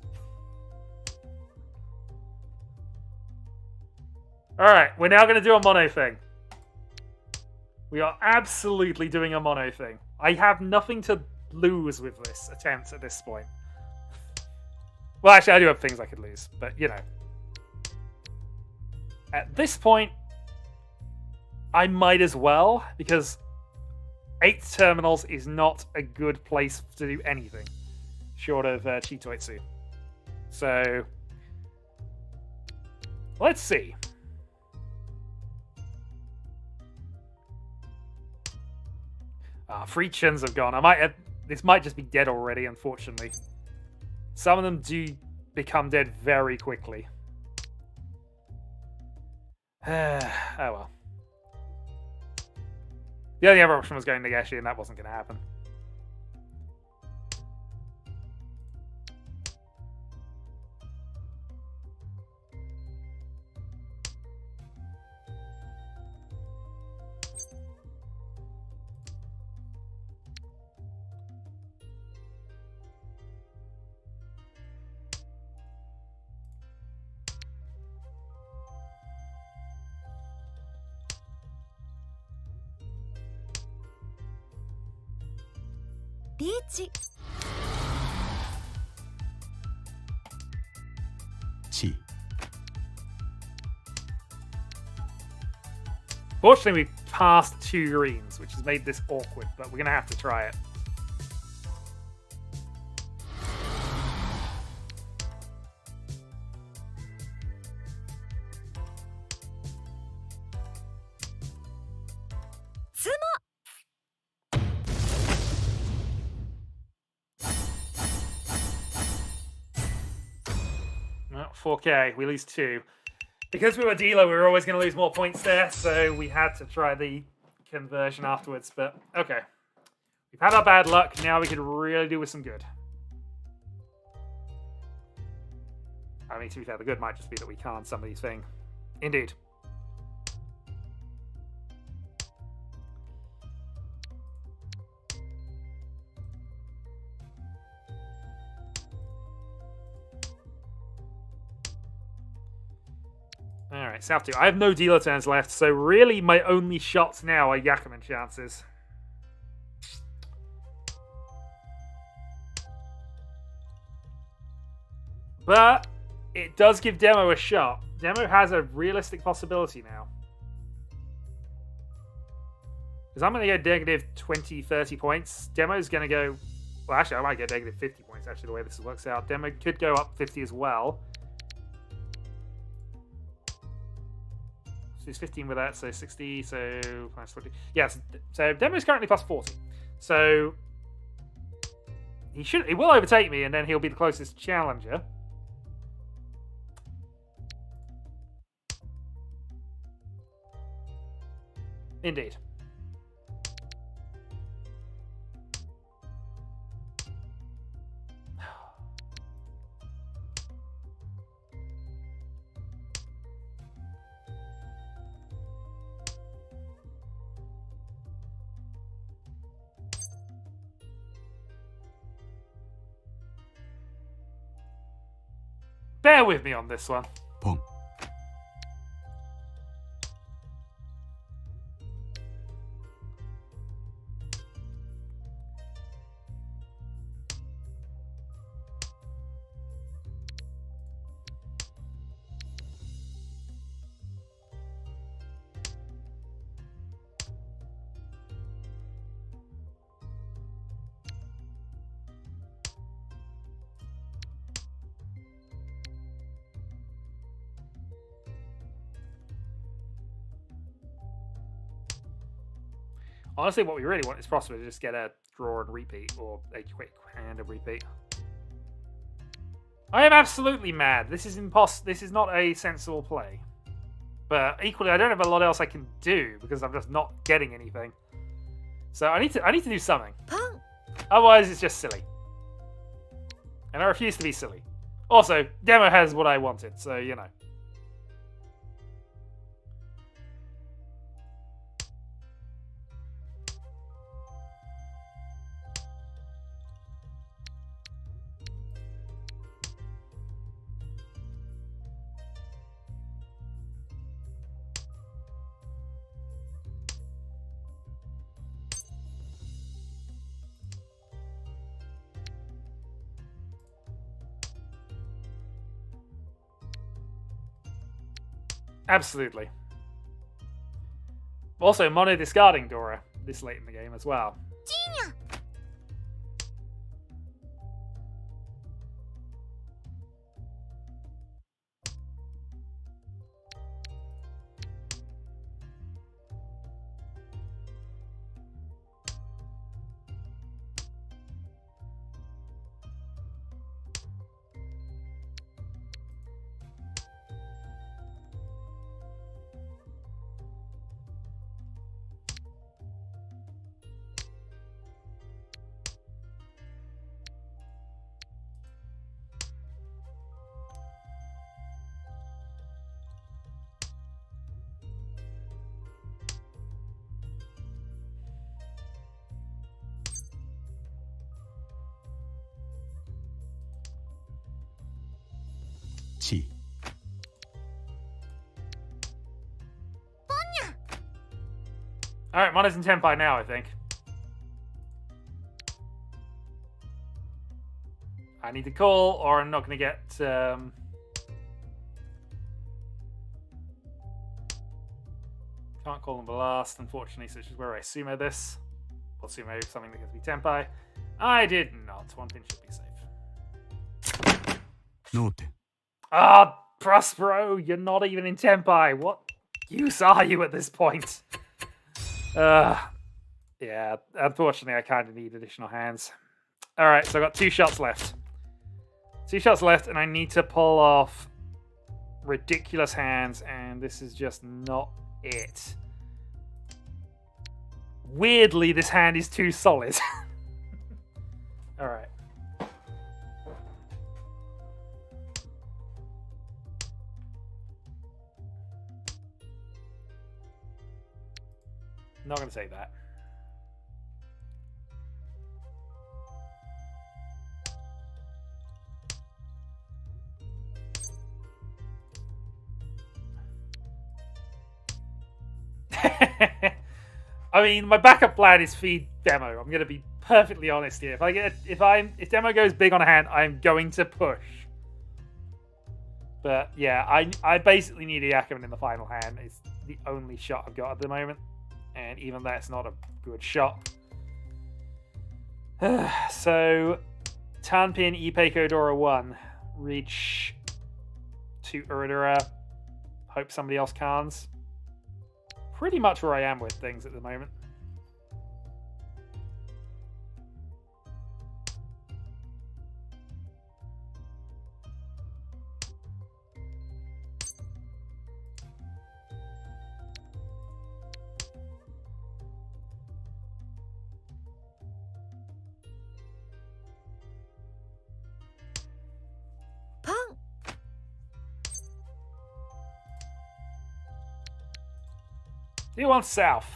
Alright, we're now going to do a mono thing. We are absolutely doing a mono thing. I have nothing to lose with this attempt at this point. Well, actually, I do have things I could lose, but you know. At this point, I might as well, because 8 terminals is not a good place to do anything short of Chitoitsu. So, let's see. Free chins have gone. This might just be dead already, unfortunately. Some of them do become dead very quickly. Oh well. The only other option was going Nagashi, and that wasn't going to happen. Riichi. 地 Fortunately, we passed 2 greens, which has made this awkward, but we're going to have to try it. Well, 4K, we lose 2. Because we were dealer, we were always going to lose more points there, so we had to try the conversion afterwards, but okay. We've had our bad luck, now we could really do with some good. I mean, to be fair, the good might just be that we can't somebody's thing. Indeed. Alright, South 2. I have no dealer turns left, so really my only shots now are Yakuman chances. But it does give Demo a shot. Demo has a realistic possibility now. Because I'm going to go negative 20, 30 points. Demo's going to go... Well, actually, I might go negative 50 points, actually, the way this works out. Demo could go up 50 as well. So he's 15 with that, so 60, so minus 40. Yes, so Demo's currently plus 40. So he will overtake me, and then he'll be the closest challenger. Indeed. Bear with me on this one. ポン Honestly, what we really want is possibly to just get a draw and repeat, or a quick hand and repeat. I am absolutely mad. This is This is not a sensible play. But equally, I don't have a lot else I can do because I'm just not getting anything. So I need to do something. Otherwise, it's just silly. And I refuse to be silly. Also, Demo has what I wanted, so you know. Absolutely. Also, mono discarding Dora this late in the game as well. Chi. Alright, mono's in Tenpai now, I think. I need to call, or I'm not going to get... Can't call them blast, unfortunately, so this is where I sumo this. Or sumo something that gives me Tenpai. I did not. One thing should be safe. 脳天 Ah, Prospero, you're not even in Tenpai. What use are you at this point? Yeah, unfortunately, I kind of need additional hands. Alright, so I've got 2 shots left. 2 shots left, and I need to pull off ridiculous hands, and this is just not it. Weirdly, this hand is too solid. Alright. Not going to say that. I mean, my backup plan is feed Demo. I'm going to be perfectly honest here. If Demo goes big on a hand, I'm going to push. But yeah, I basically need a Yakuman in the final hand. It's the only shot I've got at the moment. And even that's not a good shot. So, Tanpin, Ipeiko, Dora 1. Reach to Uridura. Hope somebody else cans. Pretty much where I am with things at the moment. Do you want south?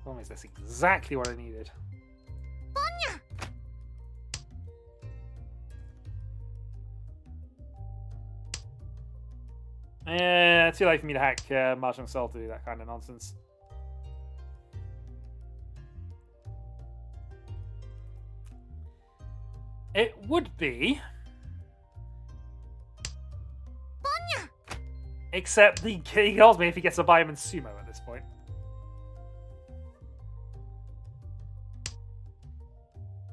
Problem is, that's exactly what I needed. Yeah, too late for me to hack Mahjong Soul to do that kind of nonsense. It would be. Except he tells me if he gets a Bioman Sumo at this point.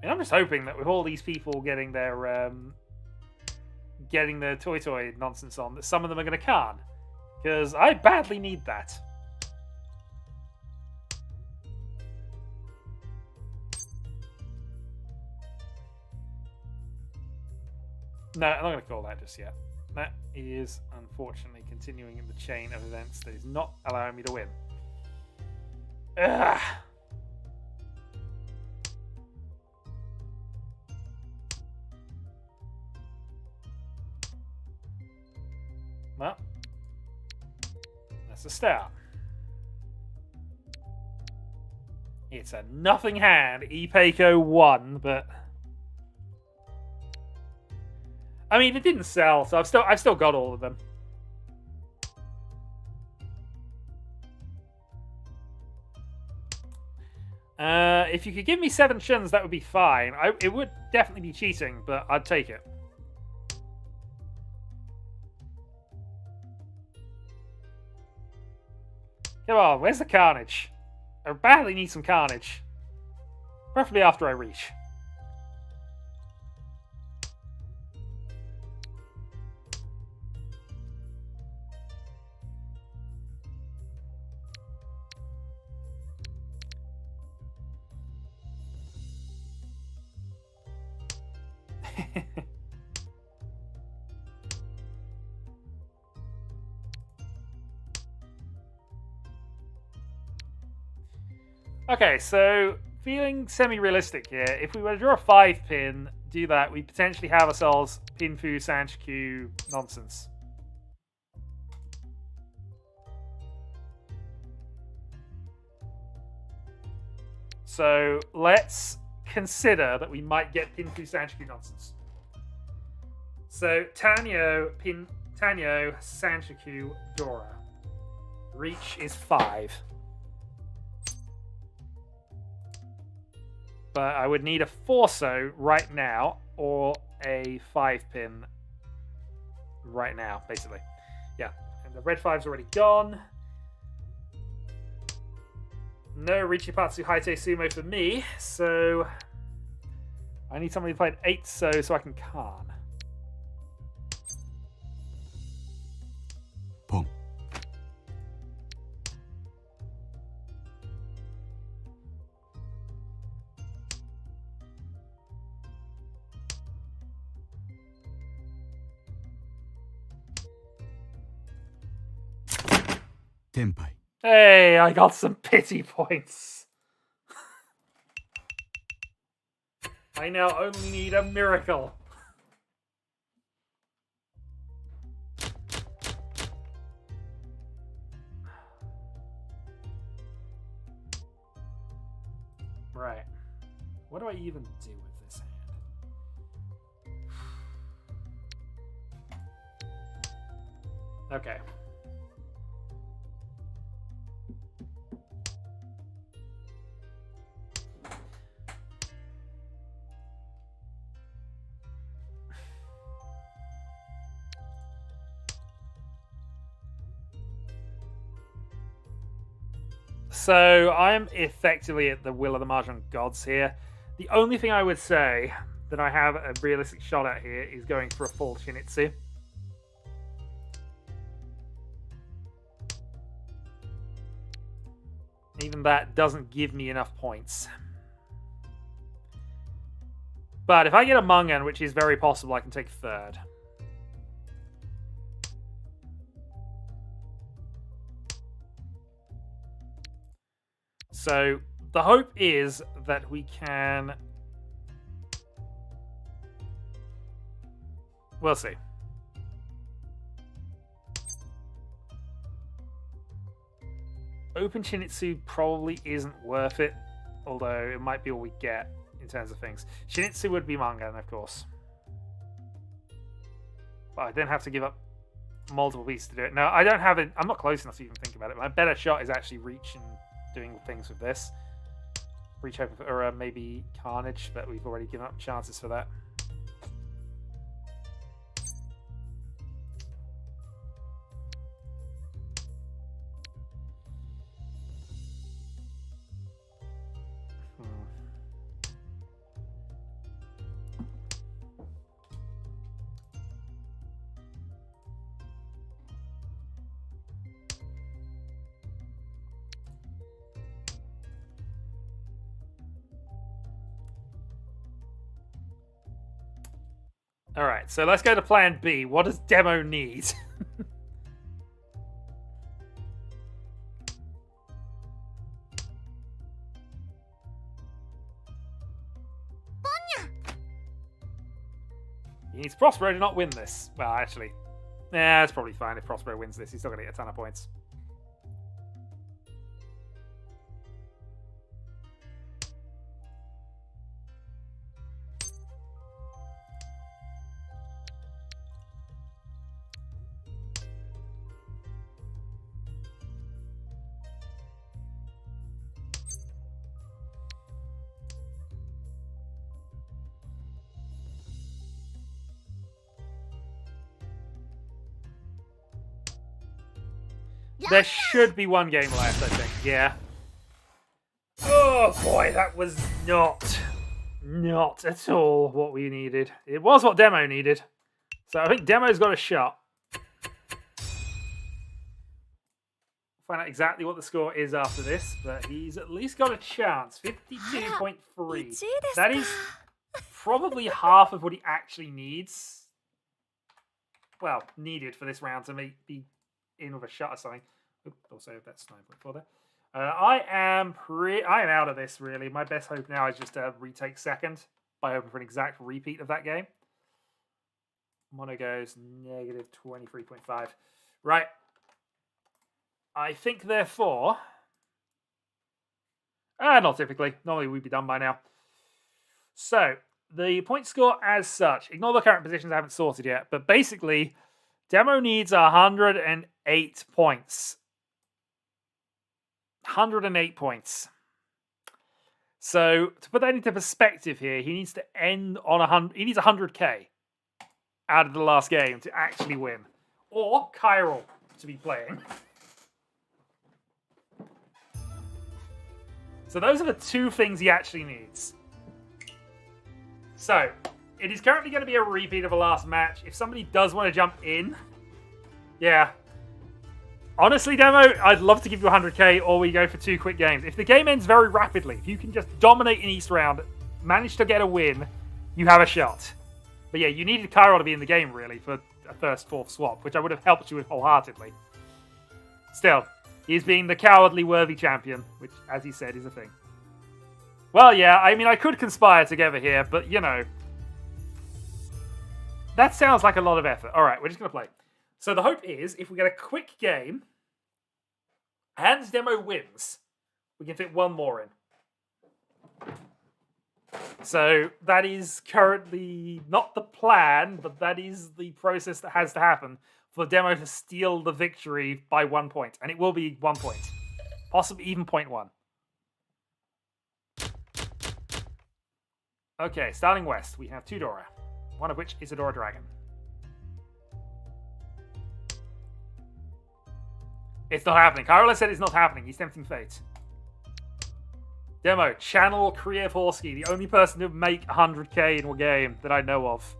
And I'm just hoping that with all these people getting their toy nonsense on, that some of them are going to can. Because I badly need that. No, I'm not going to call that just yet. That is, unfortunately, continuing in the chain of events that is not allowing me to win. Ugh. Well, that's a start. It's a nothing hand. Ipeiko won, but I mean, it didn't sell, so I've still got all of them. If you could give me 7 shins, that would be fine. It would definitely be cheating, but I'd take it. Come on, where's the carnage? I badly need some carnage. Preferably after I reach. Okay, so feeling semi-realistic here. If we were to draw a 5-pin, do that, we potentially have ourselves Pinfu Sanchiku nonsense. So let's consider that we might get Pinfu Sanchiku nonsense. So Tanyo, Sanchiku, Dora. Reach is 5. But I would need a Forso right now, or a 5-pin right now, basically. Yeah, and the red 5's already gone. No Richipatsu Haite Sumo for me, so I need somebody to play an 8 so I can Khan. Pong. Tenpai. Hey, I got some pity points. I now only need a miracle. Right. What do I even do with this hand? Okay. So I'm effectively at the will of the Mahjong gods here. The only thing I would say that I have a realistic shot at here is going for a full Shinitsu. Even that doesn't give me enough points. But if I get a Mungan, which is very possible, I can take third. So the hope is that we can... We'll see. Open Shinitsu probably isn't worth it, although it might be all we get in terms of things. Shinitsu would be Mangan, of course. But I then have to give up multiple pieces to do it. No, I don't have it. I'm not close enough to even think about it. My better shot is actually Riichi and doing things with this. Riichi or maybe Carnage, but we've already given up chances for that. Alright, so let's go to plan B. What does Demo need? He needs Prospero to not win this. Well, actually, nah, it's probably fine if Prospero wins this. He's still going to get a ton of points. There should be one game left, I think. Yeah. Oh boy, that was not at all what we needed. It was what Demo needed. So I think Demo's got a shot. Find out exactly what the score is after this, but he's at least got a chance. 52.3. That is probably half of what he actually needs. Well, needed for this round to be in with a shot or something. Oops, also that's 9.4 there. I am out of this, really. My best hope now is just to retake second by hoping for an exact repeat of that game. Mono goes negative 23.5. Right. I think, therefore... not typically. Normally we'd be done by now. So, the point score as such. Ignore the current positions I haven't sorted yet. But basically, Demo needs 108 points. 108 points. So, to put that into perspective here, he needs to end on 100. He needs 100k out of the last game to actually win. Or Chiral to be playing. So those are the two things he actually needs. So, it is currently going to be a repeat of a last match. If somebody does want to jump in, yeah. Honestly, Demo, I'd love to give you 100k, or we go for 2 quick games. If the game ends very rapidly, if you can just dominate in each round, manage to get a win, you have a shot. But yeah, you needed Chiral to be in the game, really, for a first-fourth swap, which I would have helped you with wholeheartedly. Still, he's being the cowardly worthy champion, which, as he said, is a thing. Well, yeah, I mean, I could conspire together here, but, you know, that sounds like a lot of effort. All right, we're just going to play. So the hope is, if we get a quick game, and Demo wins, we can fit one more in. So that is currently not the plan, but that is the process that has to happen for Demo to steal the victory by 1 point. And it will be 1 point. Possibly even 0.1. Okay, starting west, we have 2 Dora. One of which is a Dora Dragon. It's not happening. Carola said it's not happening. He's tempting fate. Demo, channel Krievhorsky, the only person to make 100k in a game that I know of.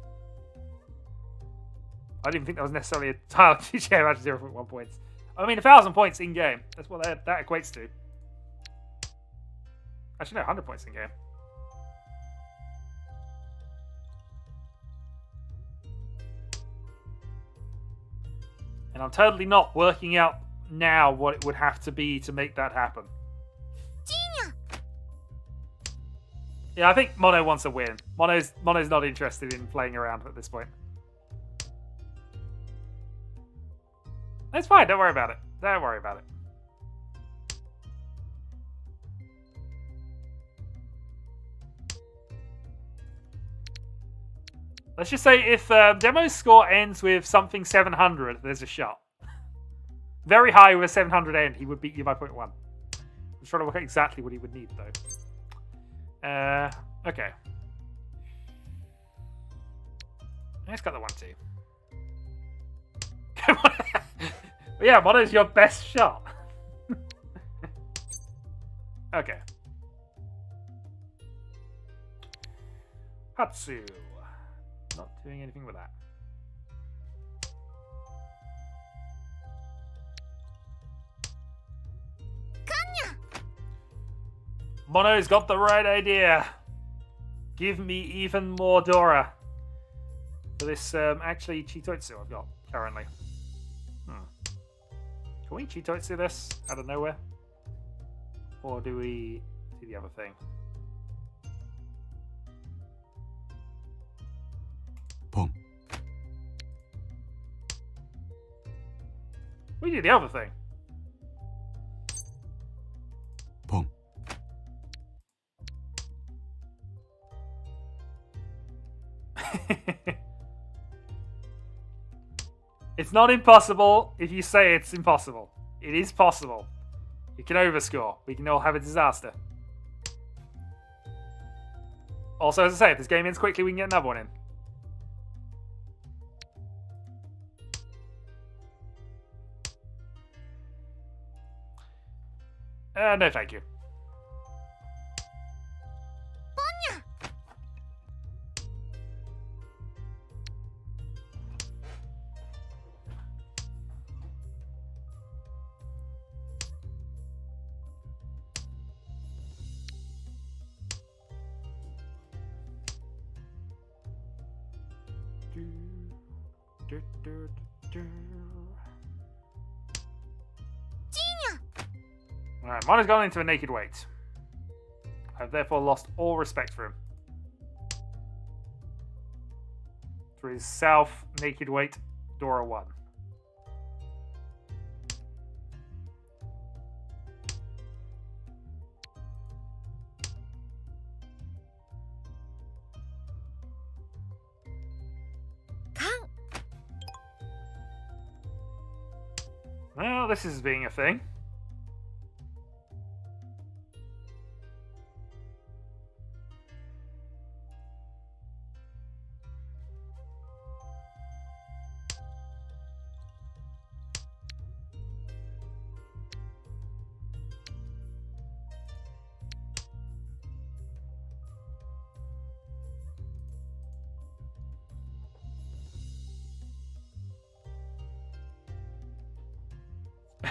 I didn't think that was necessarily a tile to share out 0.1 points. I mean, 1,000 points in game. That's what that equates to. Actually, no, 100 points in game. And I'm totally not working out now what it would have to be to make that happen. Yeah, I think Mono wants a win. Mono's not interested in playing around at this point. It's fine, don't worry about it. Don't worry about it. Let's just say if Demo's score ends with something 700, there's a shot. Very high with a 700 end, he would beat you by 0.1. I'm trying to work out exactly what he would need, though. Okay. Let's got the 1-2. Come on. Yeah, Mono's your best shot. Okay. Hatsu. Not doing anything with that. Mono's got the right idea. Give me even more Dora. For this, actually, Chitoitsu I've got currently. Can we Chitoitsu this out of nowhere? Or do we do the other thing? Boom. We do the other thing. Boom. It's not impossible if you say it's impossible. It is possible. You can overscore. We can all have a disaster. Also, as I say, if this game ends quickly, we can get another one in. No, thank you. Alright, Mono's gone into a naked weight. I've therefore lost all respect for him. For his self naked weight, Dora 1. Well, this is being a thing.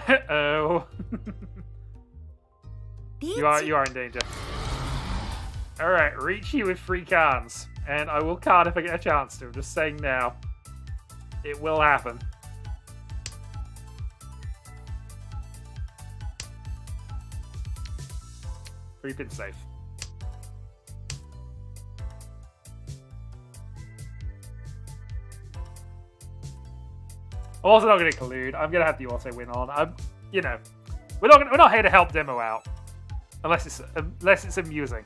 Uh-oh. You are in danger. Alright, Riichi with 3 cards. And I will card if I get a chance to. I'm just saying now. It will happen. Three-pin safe. Also not going to collude. I'm going to have the auto win on. You know, we're not here to help Demo out, unless it's amusing.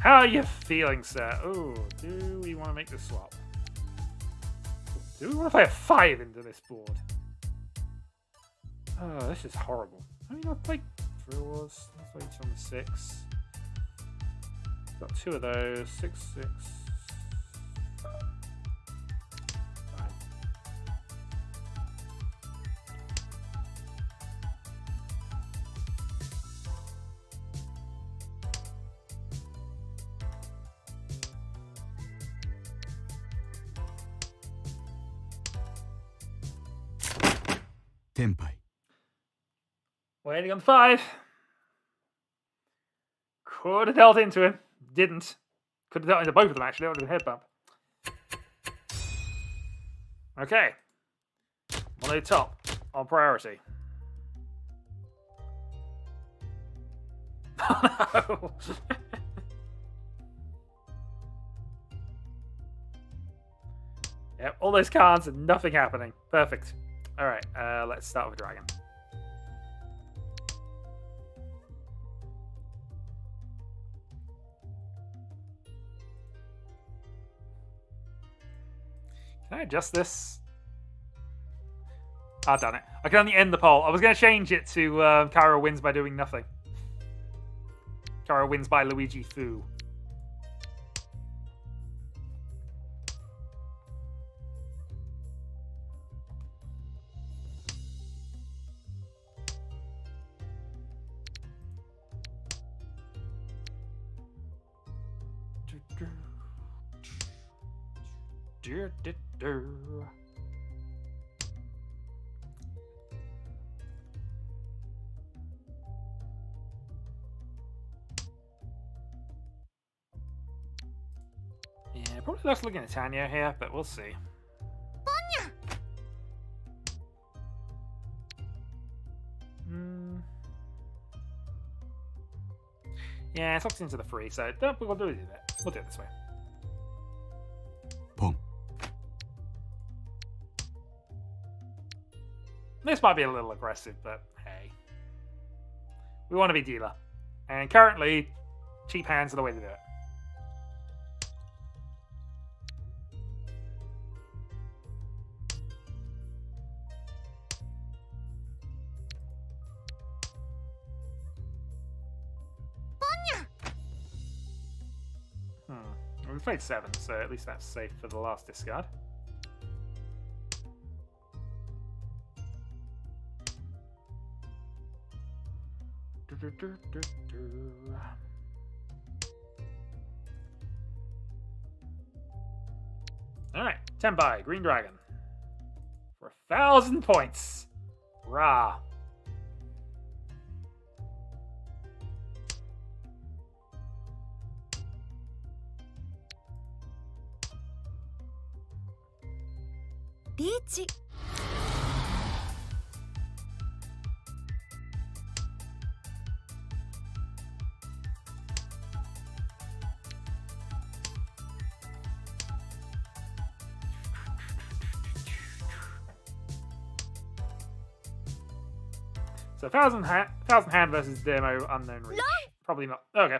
How are you feeling, sir? Oh, do we want to make the swap? Do we want to play a 5 into this board? Oh, this is horrible. I mean, I've played draws. Let's play each on the 6. Got 2 of those. 6, 6. Fine. Tenpai. Waiting on 5. Could have dealt into him. Didn't. Could have dealt into both of them, actually. That would have been a head bump. Okay. Mono top on priority. Oh no! Yep, all those cards and nothing happening. Perfect. Alright, let's start with Dragon. Can I adjust this? Ah, done it. I can only end the poll. I was going to change it to Cairo wins by doing nothing. Cairo wins by Luigi Fu. Yeah, probably less looking at Tanya here, but we'll see. Yeah, it's locked into the free, so we'll do that. We'll do it this way. Pong. This might be a little aggressive, but hey. We want to be dealer. And currently, cheap hands are the way to do it. We played 7, so at least that's safe for the last discard. Alright, Tenpai, Green Dragon. For 1,000 points. Rah. Riichi. So 1,000 hand versus demo unknown reach. Probably not. Okay.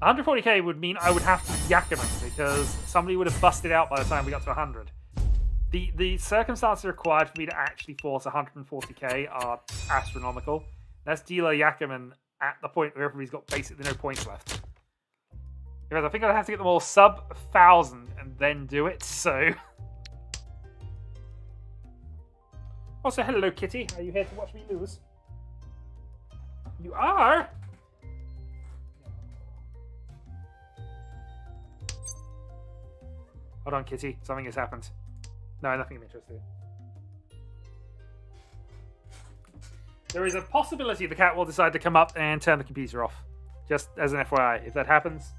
140k would mean I would have to Yakuman because somebody would have busted out by the time we got to 100. The circumstances required for me to actually force 140k are astronomical. Let's deal a Yakuman at the point where everybody's got basically no points left. Because I think I'd have to get them all sub 1,000 and then do it, so... Also, hello Kitty, are you here to watch me lose? You are? Hold on, Kitty. Something has happened. No, nothing of interest here. There is a possibility the cat will decide to come up and turn the computer off. Just as an FYI. If that happens,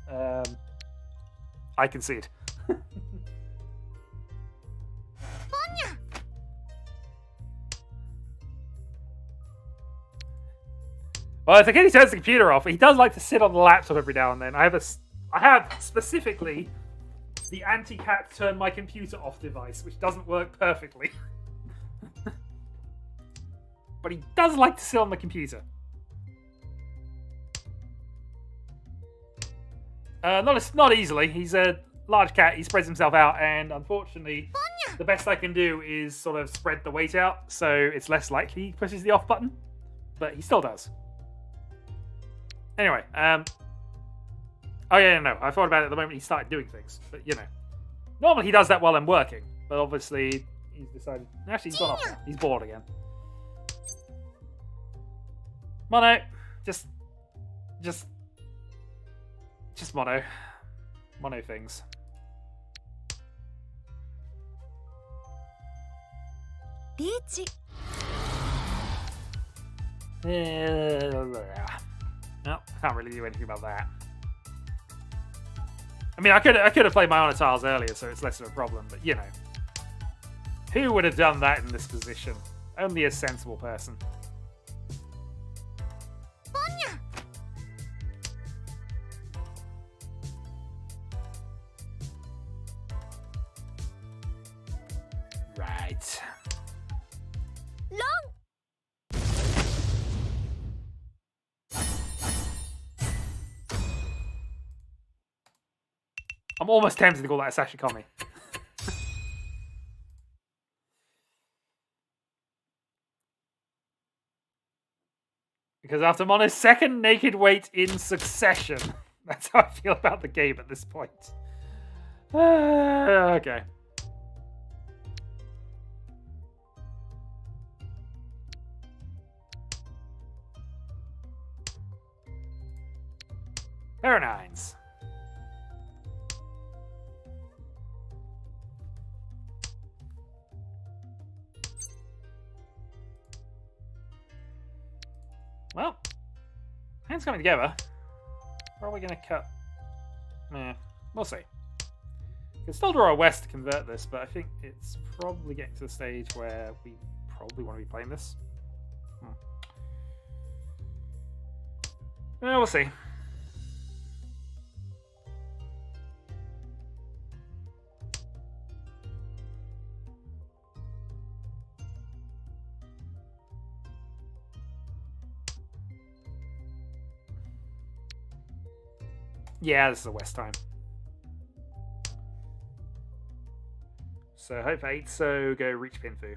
I concede. Well, if the kitty turns the computer off, he does like to sit on the laptop every now and then. I have specifically the anti-cat turn my computer off device, which doesn't work perfectly. But he does like to sit on the computer. Not easily. He's a large cat. He spreads himself out, and unfortunately, the best I can do is sort of spread the weight out, so it's less likely he pushes the off button. But he still does. Anyway, oh yeah, no, I thought about it the moment he started doing things. But, you know, normally he does that while I'm working. But obviously, he's decided... Actually, he's gone off now. He's bored again. Mono. Just mono. Mono things. Riichi. No, can't really do anything about that. I mean, I could have played my honor tiles earlier, so it's less of a problem. But you know, who would have done that in this position? Only a sensible person. Right. I'm almost tempted to call that a sashikomi. Because after Mono's second naked weight in succession, that's how I feel about the game at this point. Okay. Pair of nines. Well, hands coming together. Where are we going to cut? We'll see. Can still draw a west to convert this, but I think it's probably getting to the stage where we probably want to be playing this. We'll see. Yeah, this is a west time. So hope for 8, so go Riichi Pinfu.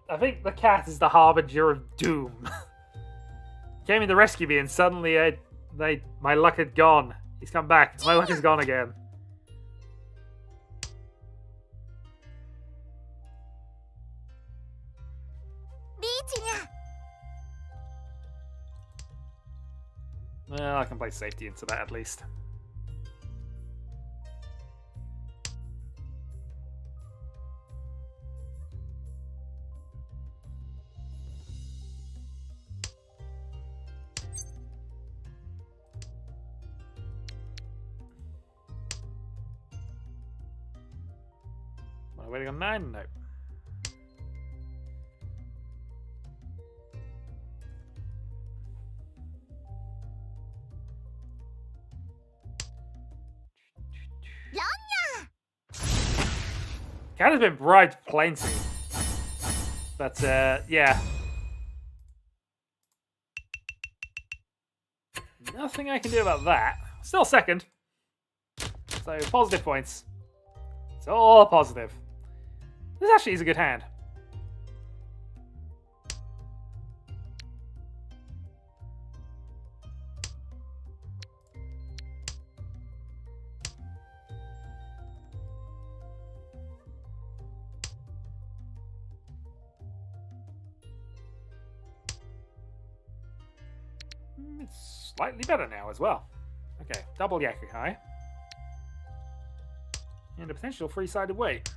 I think the cat is the harbinger of doom. Came in to rescue me, and suddenly my luck had gone. He's come back. My luck is gone again. Well, I can play safety into that at least. Am I waiting on 9? No. Cat has been bribed plenty. But, yeah. Nothing I can do about that. Still second. So, positive points. It's all positive. This actually is a good hand. It's slightly better now as well. Okay, double Yakukai. And a potential three-sided weight.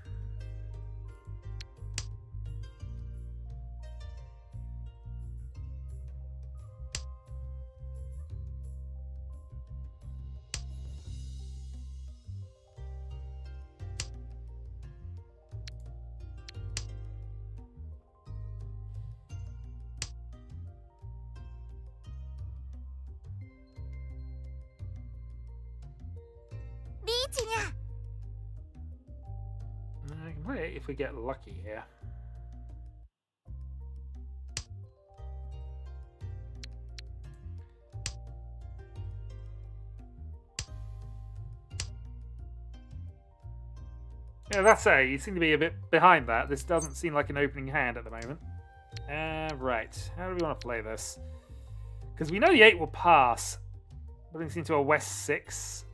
if we get lucky here. Yeah, that's it. You seem to be a bit behind that. This doesn't seem like an opening hand at the moment. Right. How do we want to play this? Because we know the 8 will pass. Putting this into a West 6.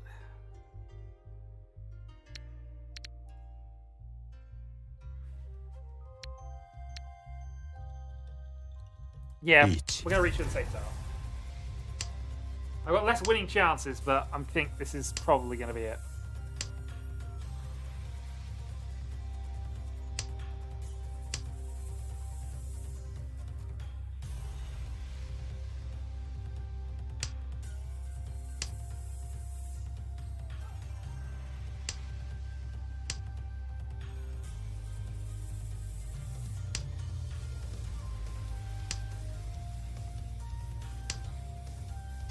Yeah, Riichi. we're going to reach for the safe tile. I've got less winning chances, but I think this is probably going to be it.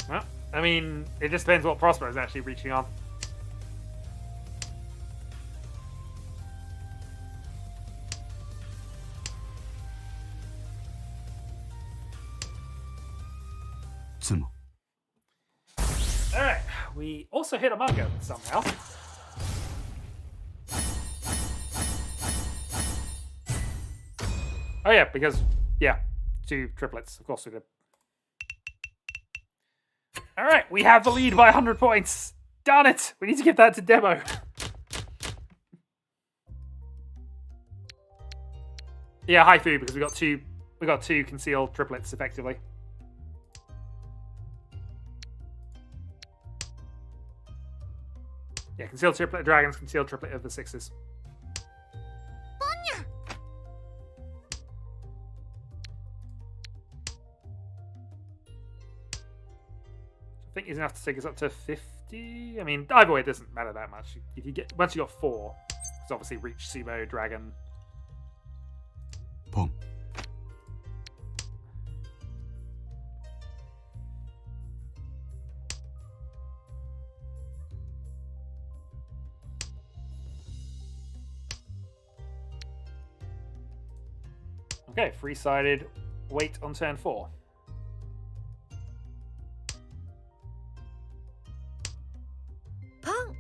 Well, I mean, it just depends what Prospero is actually reaching on. Tsumo. Alright, we also hit a Mahjong somehow. Oh yeah, because, yeah, 2 triplets. Of course we did. Alright, we have the lead by 100 points. Darn it! We need to give that to Demo. Yeah, Haifu, because we got two concealed triplets effectively. Yeah, concealed triplet of dragons, concealed triplet of the 6s. I think is enough to take us up to 50. I mean, either way, it doesn't matter that much. If you get once you got 4, it's obviously Reach, Sumo, Dragon. Pong. Okay, free-sided. Wait on turn 4. Pong.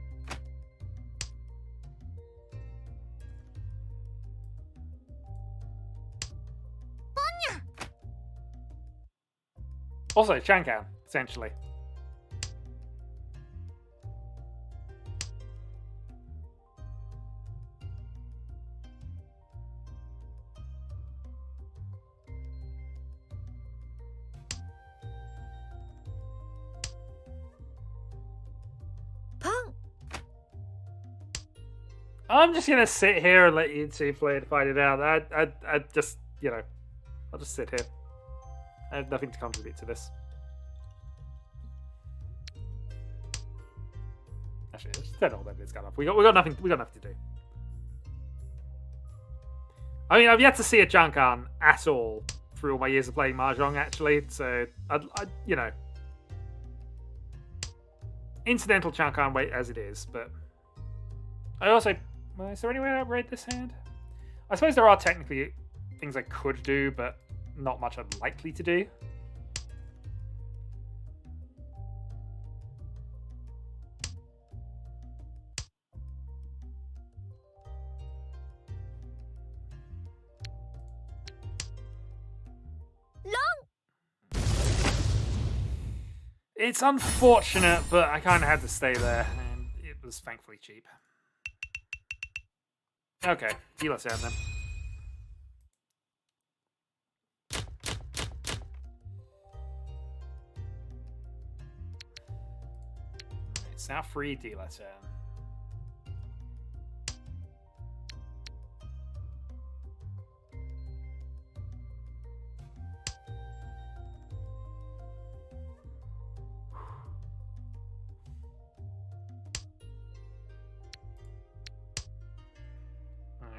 Also, Chankan, essentially. Pong. I'm just gonna sit here and let you two play it, fight it out. I just, you know, I'll just sit here. I have nothing to contribute to this. Actually, just turn all that it's got off. We got nothing. We got nothing to do. I mean, I've yet to see a Chankan at all through all my years of playing Mahjong. Actually, so I you know, incidental Chankan wait as it is, but I also. Well, is there any way to upgrade this hand? I suppose there are technically things I could do, but not much I'm likely to do. Long. It's unfortunate, but I kind of had to stay there, and it was thankfully cheap. Okay, deal us down then. It's now free dealer turn.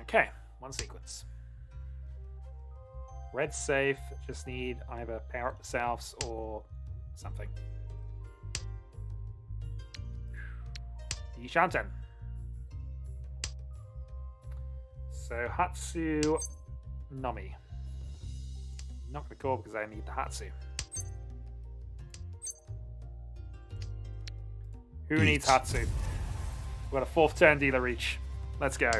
Okay, one sequence. Red's safe, just need either power up the selves or something. Yishanten. So Hatsu Nomi. Not going to call because I need the Hatsu. Who needs Hatsu? We've got a 4th turn dealer reach. Let's go.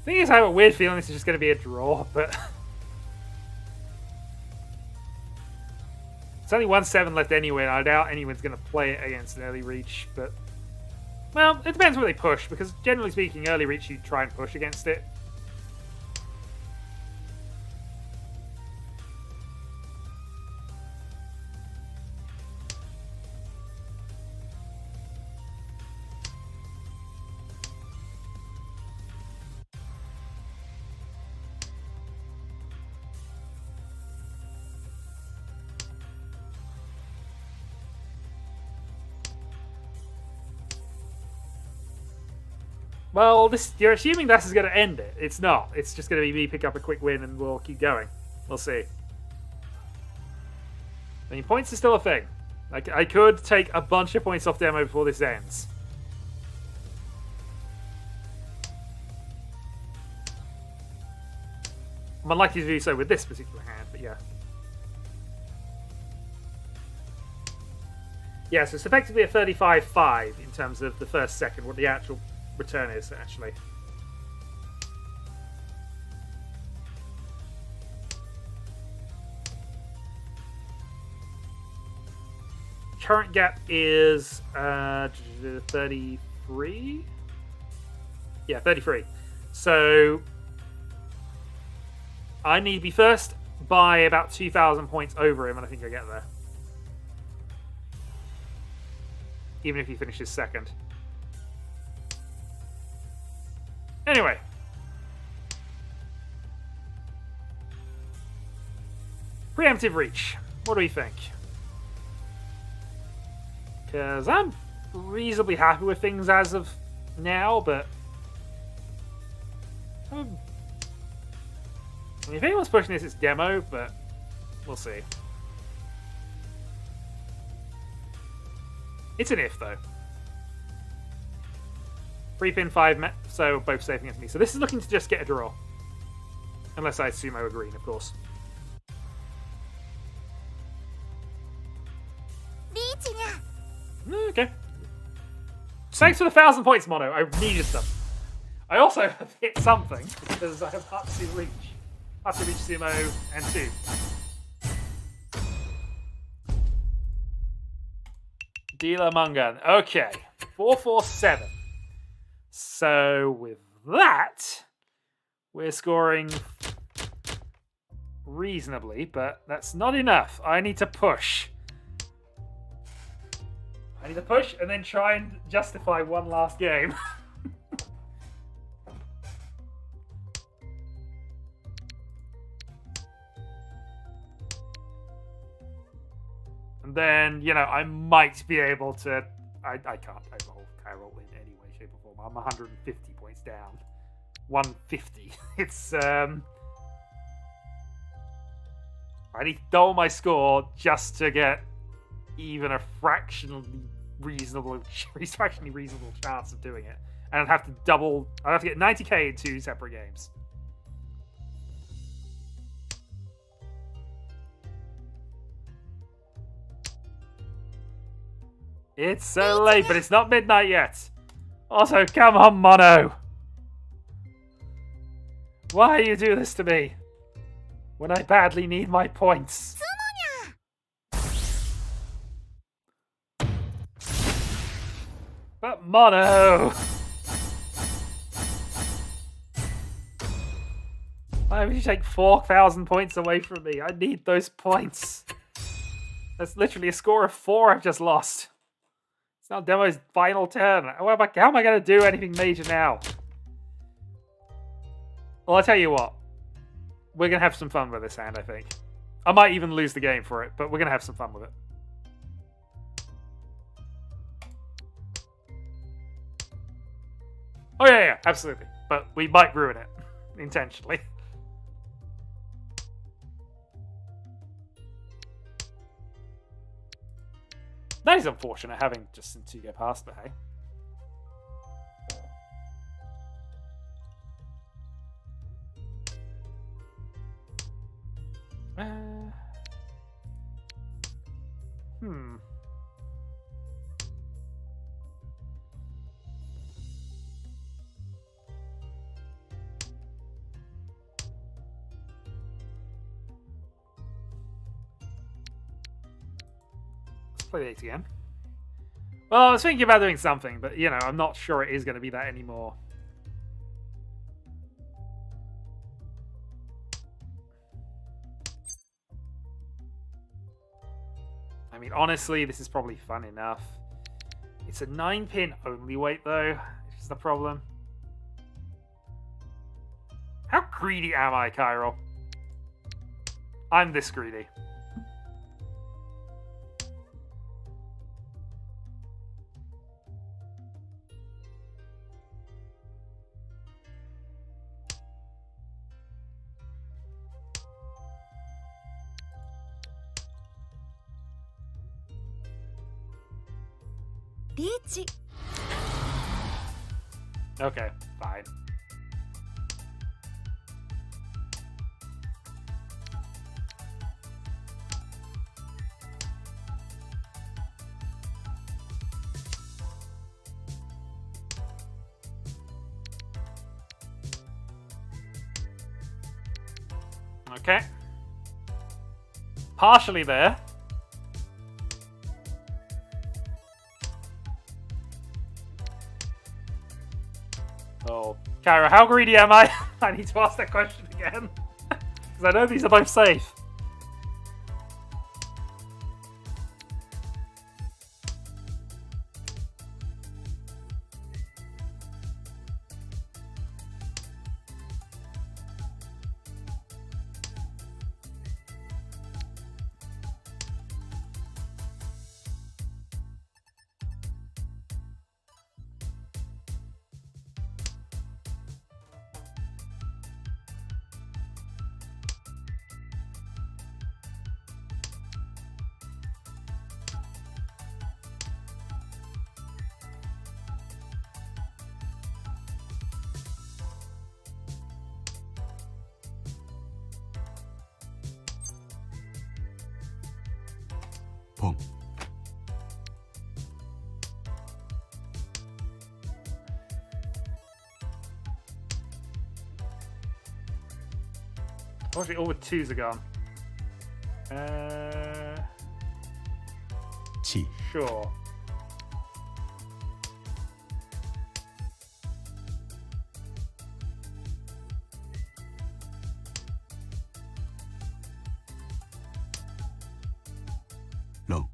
Thing is, I have a weird feeling this is just going to be a draw, but it's only 1-7 left anyway, and I doubt anyone's going to play it against an early reach, but well, it depends where they push, because generally speaking, early reach you try and push against it. Well, you're assuming this is going to end it. It's not. It's just going to be me pick up a quick win and we'll keep going. We'll see. I mean, points are still a thing. Like, I could take a bunch of points off demo before this ends. I'm unlikely to do so with this particular hand, but yeah. Yeah, so it's effectively a 35-5 in terms of the first second, what the actual return is, actually. Current gap is 33? Yeah, 33. So I need to be first by about 2,000 points over him, and I think I get there. Even if he finishes second. Anyway. Preemptive reach. What do we think? Because I'm reasonably happy with things as of now, but I mean, if anyone's pushing this, it's demo, but we'll see. It's an if, though. 3-pin 5, so both safe against me. So this is looking to just get a draw. Unless I sumo a green, of course. Okay. Thanks for the 1,000 points, Mono. I needed them. I also have hit something, because I have Hatsu Reach. Hatsu Reach Sumo and 2. Dealer Mungan. Okay. 4-4-7. So with that, we're scoring reasonably, but that's not enough. I need to push. I need to push and then try and justify one last game. And then, you know, I might be able to... I can't overhaul Carol in any way, shape, or form. I'm 150 points down. 150. It's, I need to double my score just to get even a fractionally reasonable chance of doing it. And I'd have to get 90k in 2 separate games. It's so late, but it's not midnight yet. Also, come on, Mono. Why you do this to me? When I badly need my points. But Mono! Why would you take 4,000 points away from me? I need those points. That's literally a score of 4 I've just lost. It's now Demo's final turn. How am I going to do anything major now? Well, I'll tell you what. We're going to have some fun with this hand, I think. I might even lose the game for it, but we're going to have some fun with it. Oh, yeah, absolutely. But we might ruin it intentionally. That is unfortunate, having just seen 2 go past, but hey. Let's play the 8 again. Well, I was thinking about doing something, but, you know, I'm not sure it is going to be that anymore. I mean, honestly, this is probably fun enough. It's a 9-pin only weight, though, which is the problem. How greedy am I, Kyril? I'm this greedy. Riichi. Okay, fine. Okay. Partially there. Oh, Kyra, how greedy am I? I need to ask that question again. Because I know these are both safe. 봄 Actually, all with 2s are gone. 지 Sure. 렁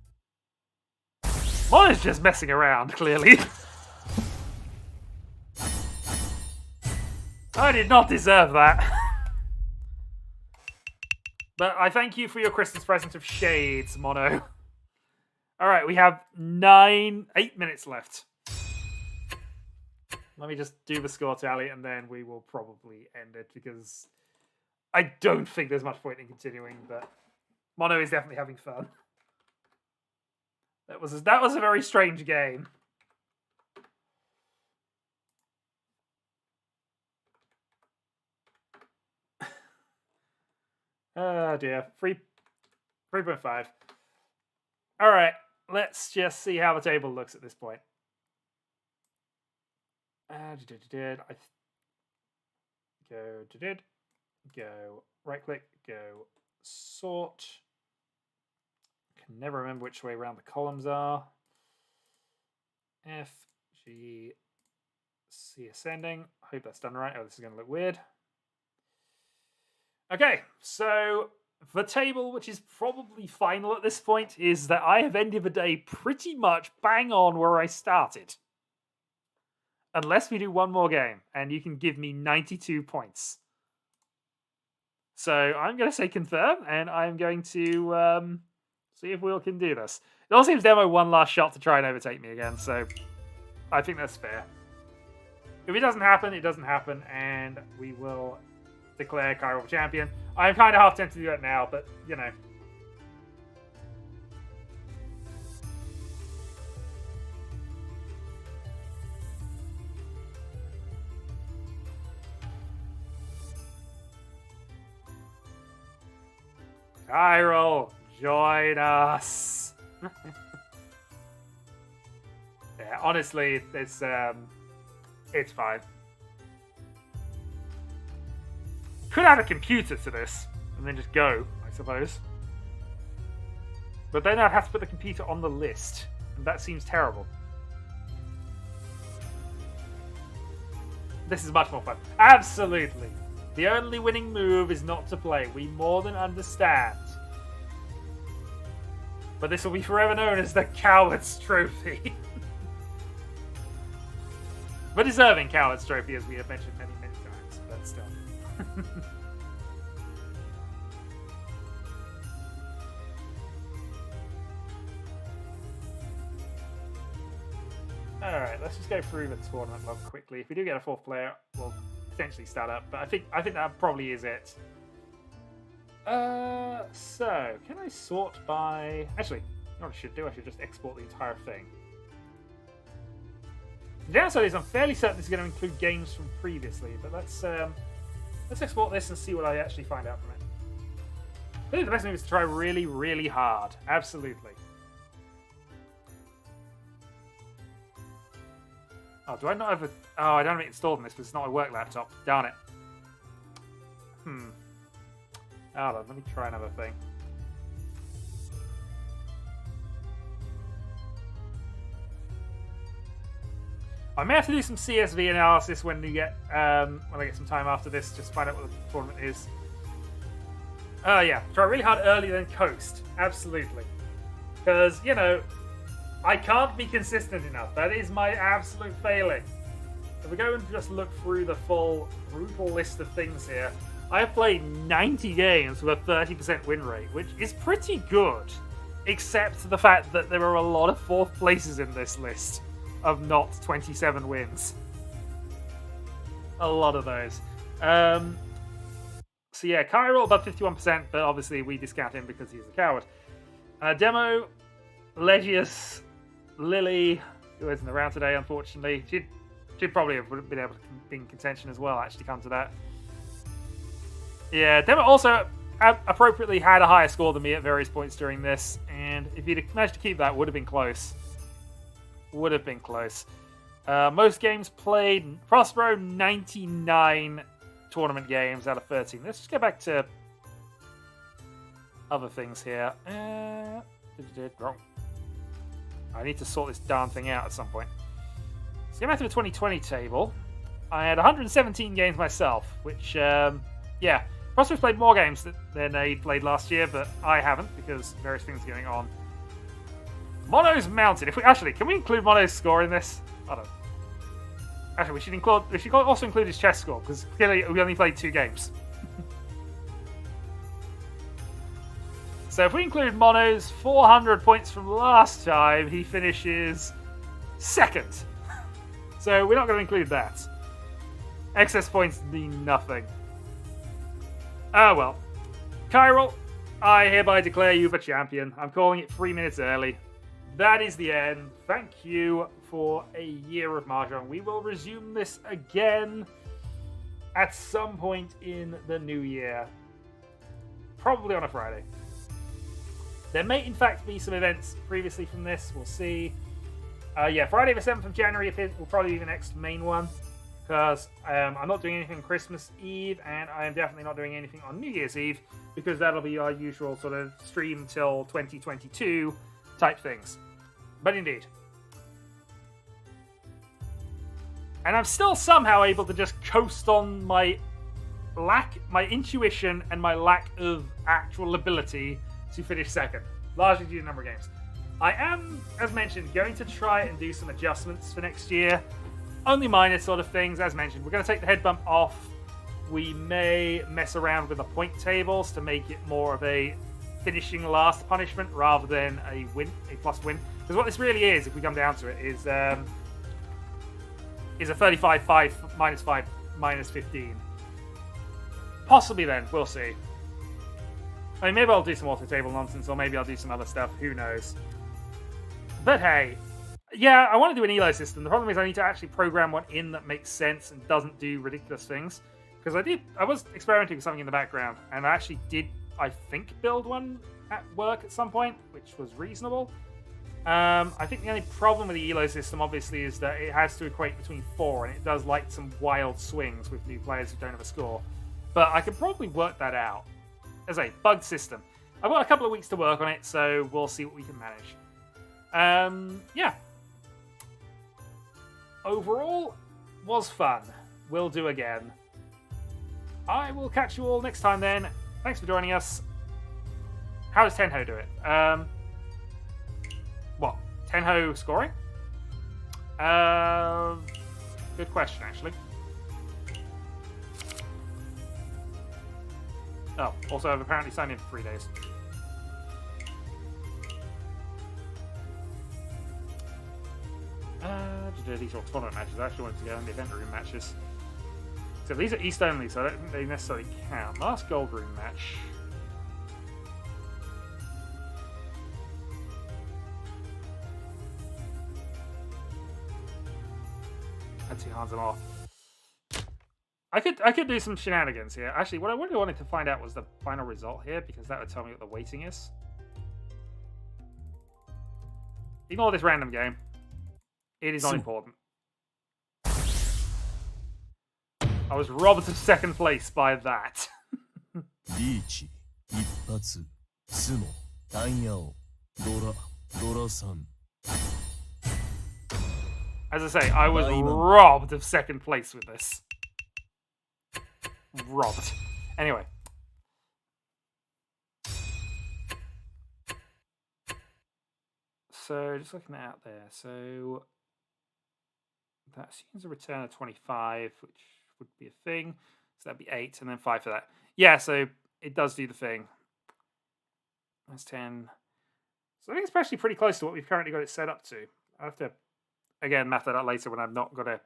Mine is just messing around, clearly. I did not deserve that. But I thank you for your Christmas present of shades, Mono. Alright, we have 8 minutes left. Let me just do the score tally and then we will probably end it because I don't think there's much point in continuing, but Mono is definitely having fun. That was a very strange game. Oh dear. 3.5. Alright, let's just see how the table looks at this point. Go right click, go sort. Can never remember which way around the columns are. F, G, C ascending. I hope that's done right. Oh, this is going to look weird. Okay, so the table, which is probably final at this point, is that I have ended the day pretty much bang on where I started. Unless we do one more game, and you can give me 92 points. So I'm going to say confirm, and I'm going to see if Will can do this. It all seems demo one last shot to try and overtake me again, so I think that's fair. If it doesn't happen, it doesn't happen, and we will declare Cairo champion. I'm kind of half tempted to do that now, but, you know. Cairo, join us. Yeah, honestly, it's fine. Could add a computer to this and then just go, I suppose. But then I'd have to put the computer on the list, and that seems terrible. This is much more fun. Absolutely. The only winning move is not to play. We more than understand. But this will be forever known as the Coward's Trophy. But deserving Coward's Trophy, as we have mentioned many, many times. But still. Alright, let's just go through the tournament log quickly. If we do get a fourth player, we'll potentially start up. But I think that probably is it. So, can I sort by... Actually, you know what I should do? I should just export the entire thing. The downside is I'm fairly certain this is going to include games from previously, but let's export this and see what I actually find out from it. I think the best move is to try really, really hard. Absolutely. Oh, do I not have a... Oh, I don't have it installed on this because it's not a work laptop. Darn it. Hold on, let me try another thing. I may have to do some CSV analysis when I get some time after this, just to find out what the tournament is. Yeah, try really hard early, then coast. Absolutely. Because, you know, I can't be consistent enough. That is my absolute failing. If we go and just look through the full brutal list of things here, I have played 90 games with a 30% win rate, which is pretty good, except the fact that there are a lot of fourth places in this list of not 27 wins. A lot of those. So yeah, Cairo above 51%, but obviously we discount him because he's a coward. Demo, Legius, Lily, who isn't around today, unfortunately. She'd probably have been able to be in contention as well, actually, come to that. Yeah, Demo also appropriately had a higher score than me at various points during this, and if he'd managed to keep that, would have been close. Would have been close. Most games played, Prospero, 99 tournament games out of 13. Let's just get back to other things here. Wrong. I need to sort this darn thing out at some point. So get back to the 2020 table. I had 117 games myself, which, yeah. Prospero's played more games than they played last year, but I haven't because various things are going on. Mono's mounted. Can we include Mono's score in this? I don't know. Actually, we should also include his chess score because clearly we only played 2 games. So if we include Mono's 400 points from last time, he finishes second. So we're not going to include that. Excess points mean nothing. Oh well. Cairo, I hereby declare you the champion. I'm calling it 3 minutes early. That is the end. Thank you for a year of Mahjong. We will resume this again at some point in the new year. Probably on a Friday. There may in fact be some events previously from this. We'll see. Yeah, Friday the 7th of January will probably be the next main one. Because I'm not doing anything on Christmas Eve, and I am definitely not doing anything on New Year's Eve, because that'll be our usual sort of stream till 2022 type things. But indeed. And I'm still somehow able to just coast on my intuition and my lack of actual ability to finish second, largely due to the number of games. I am, as mentioned, going to try and do some adjustments for next year. Only minor sort of things, as mentioned. We're going to take the head bump off. We may mess around with the point tables to make it more of a finishing last punishment rather than a plus win. Because what this really is, if we come down to it, is is a 35-5 minus 5 minus 15. Possibly then, we'll see. I mean, maybe I'll do some auto-table nonsense, or maybe I'll do some other stuff, who knows. But hey, yeah, I want to do an elo system. The problem is I need to actually program one in that makes sense and doesn't do ridiculous things. Because I was experimenting with something in the background, and I actually did, I think, build one at work at some point, which was reasonable. I think the only problem with the elo system, obviously, is that it has to equate between 4, and it does like some wild swings with new players who don't have a score. But I can probably work that out. As a bugged system. I've got a couple of weeks to work on it, so we'll see what we can manage. Yeah. Overall, was fun. Will do again. I will catch you all next time then. Thanks for joining us. How does Tenho do it? What? Tenho scoring? Good question, actually. Oh, also I've apparently signed in for 3 days. These are tournament matches. I actually wanted to go in the event room matches. So these are East only, so I don't think they necessarily count. Last Gold Room match. I'd see Hans and off. I could do some shenanigans here. Actually, what I really wanted to find out was the final result here, because that would tell me what the weighting is. Ignore this random game. It is not important. I was robbed of second place by that. Riichi, 一発、相撲、単ヤオ、ドラ3。 As I say, I was robbed of second place with this. Robbed. Anyway. So, just looking out there. So, that seems a return of 25, which would be a thing. So that'd be 8, and then 5 for that. Yeah, so it does do the thing. That's 10. So I think it's actually pretty close to what we've currently got it set up to. I'll have to, again, math that out later when I've not got a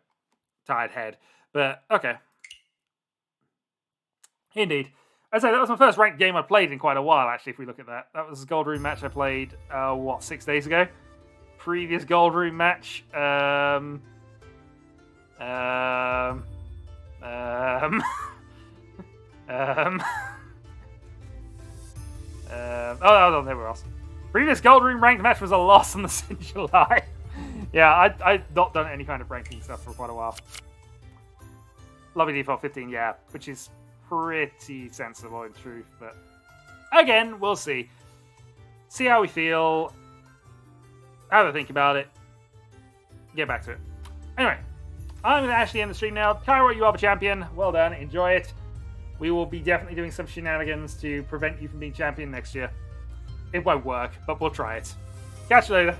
tired head. But, okay. Indeed. As I say, that was my first ranked game I played in quite a while, actually, if we look at that. That was a Gold Room match I played, 6 days ago? Previous Gold Room match, oh, that was on everywhere else. Previous Gold Room ranked match was a loss on the St. July. Yeah, I've not done any kind of ranking stuff for quite a while. Lobby default 15, yeah, which is pretty sensible in truth, but again, we'll see. See how we feel. Have a think about it. Get back to it. Anyway, I'm going to actually end the stream now. Cairo, you are the champion. Well done. Enjoy it. We will be definitely doing some shenanigans to prevent you from being champion next year. It won't work, but we'll try it. Catch you later.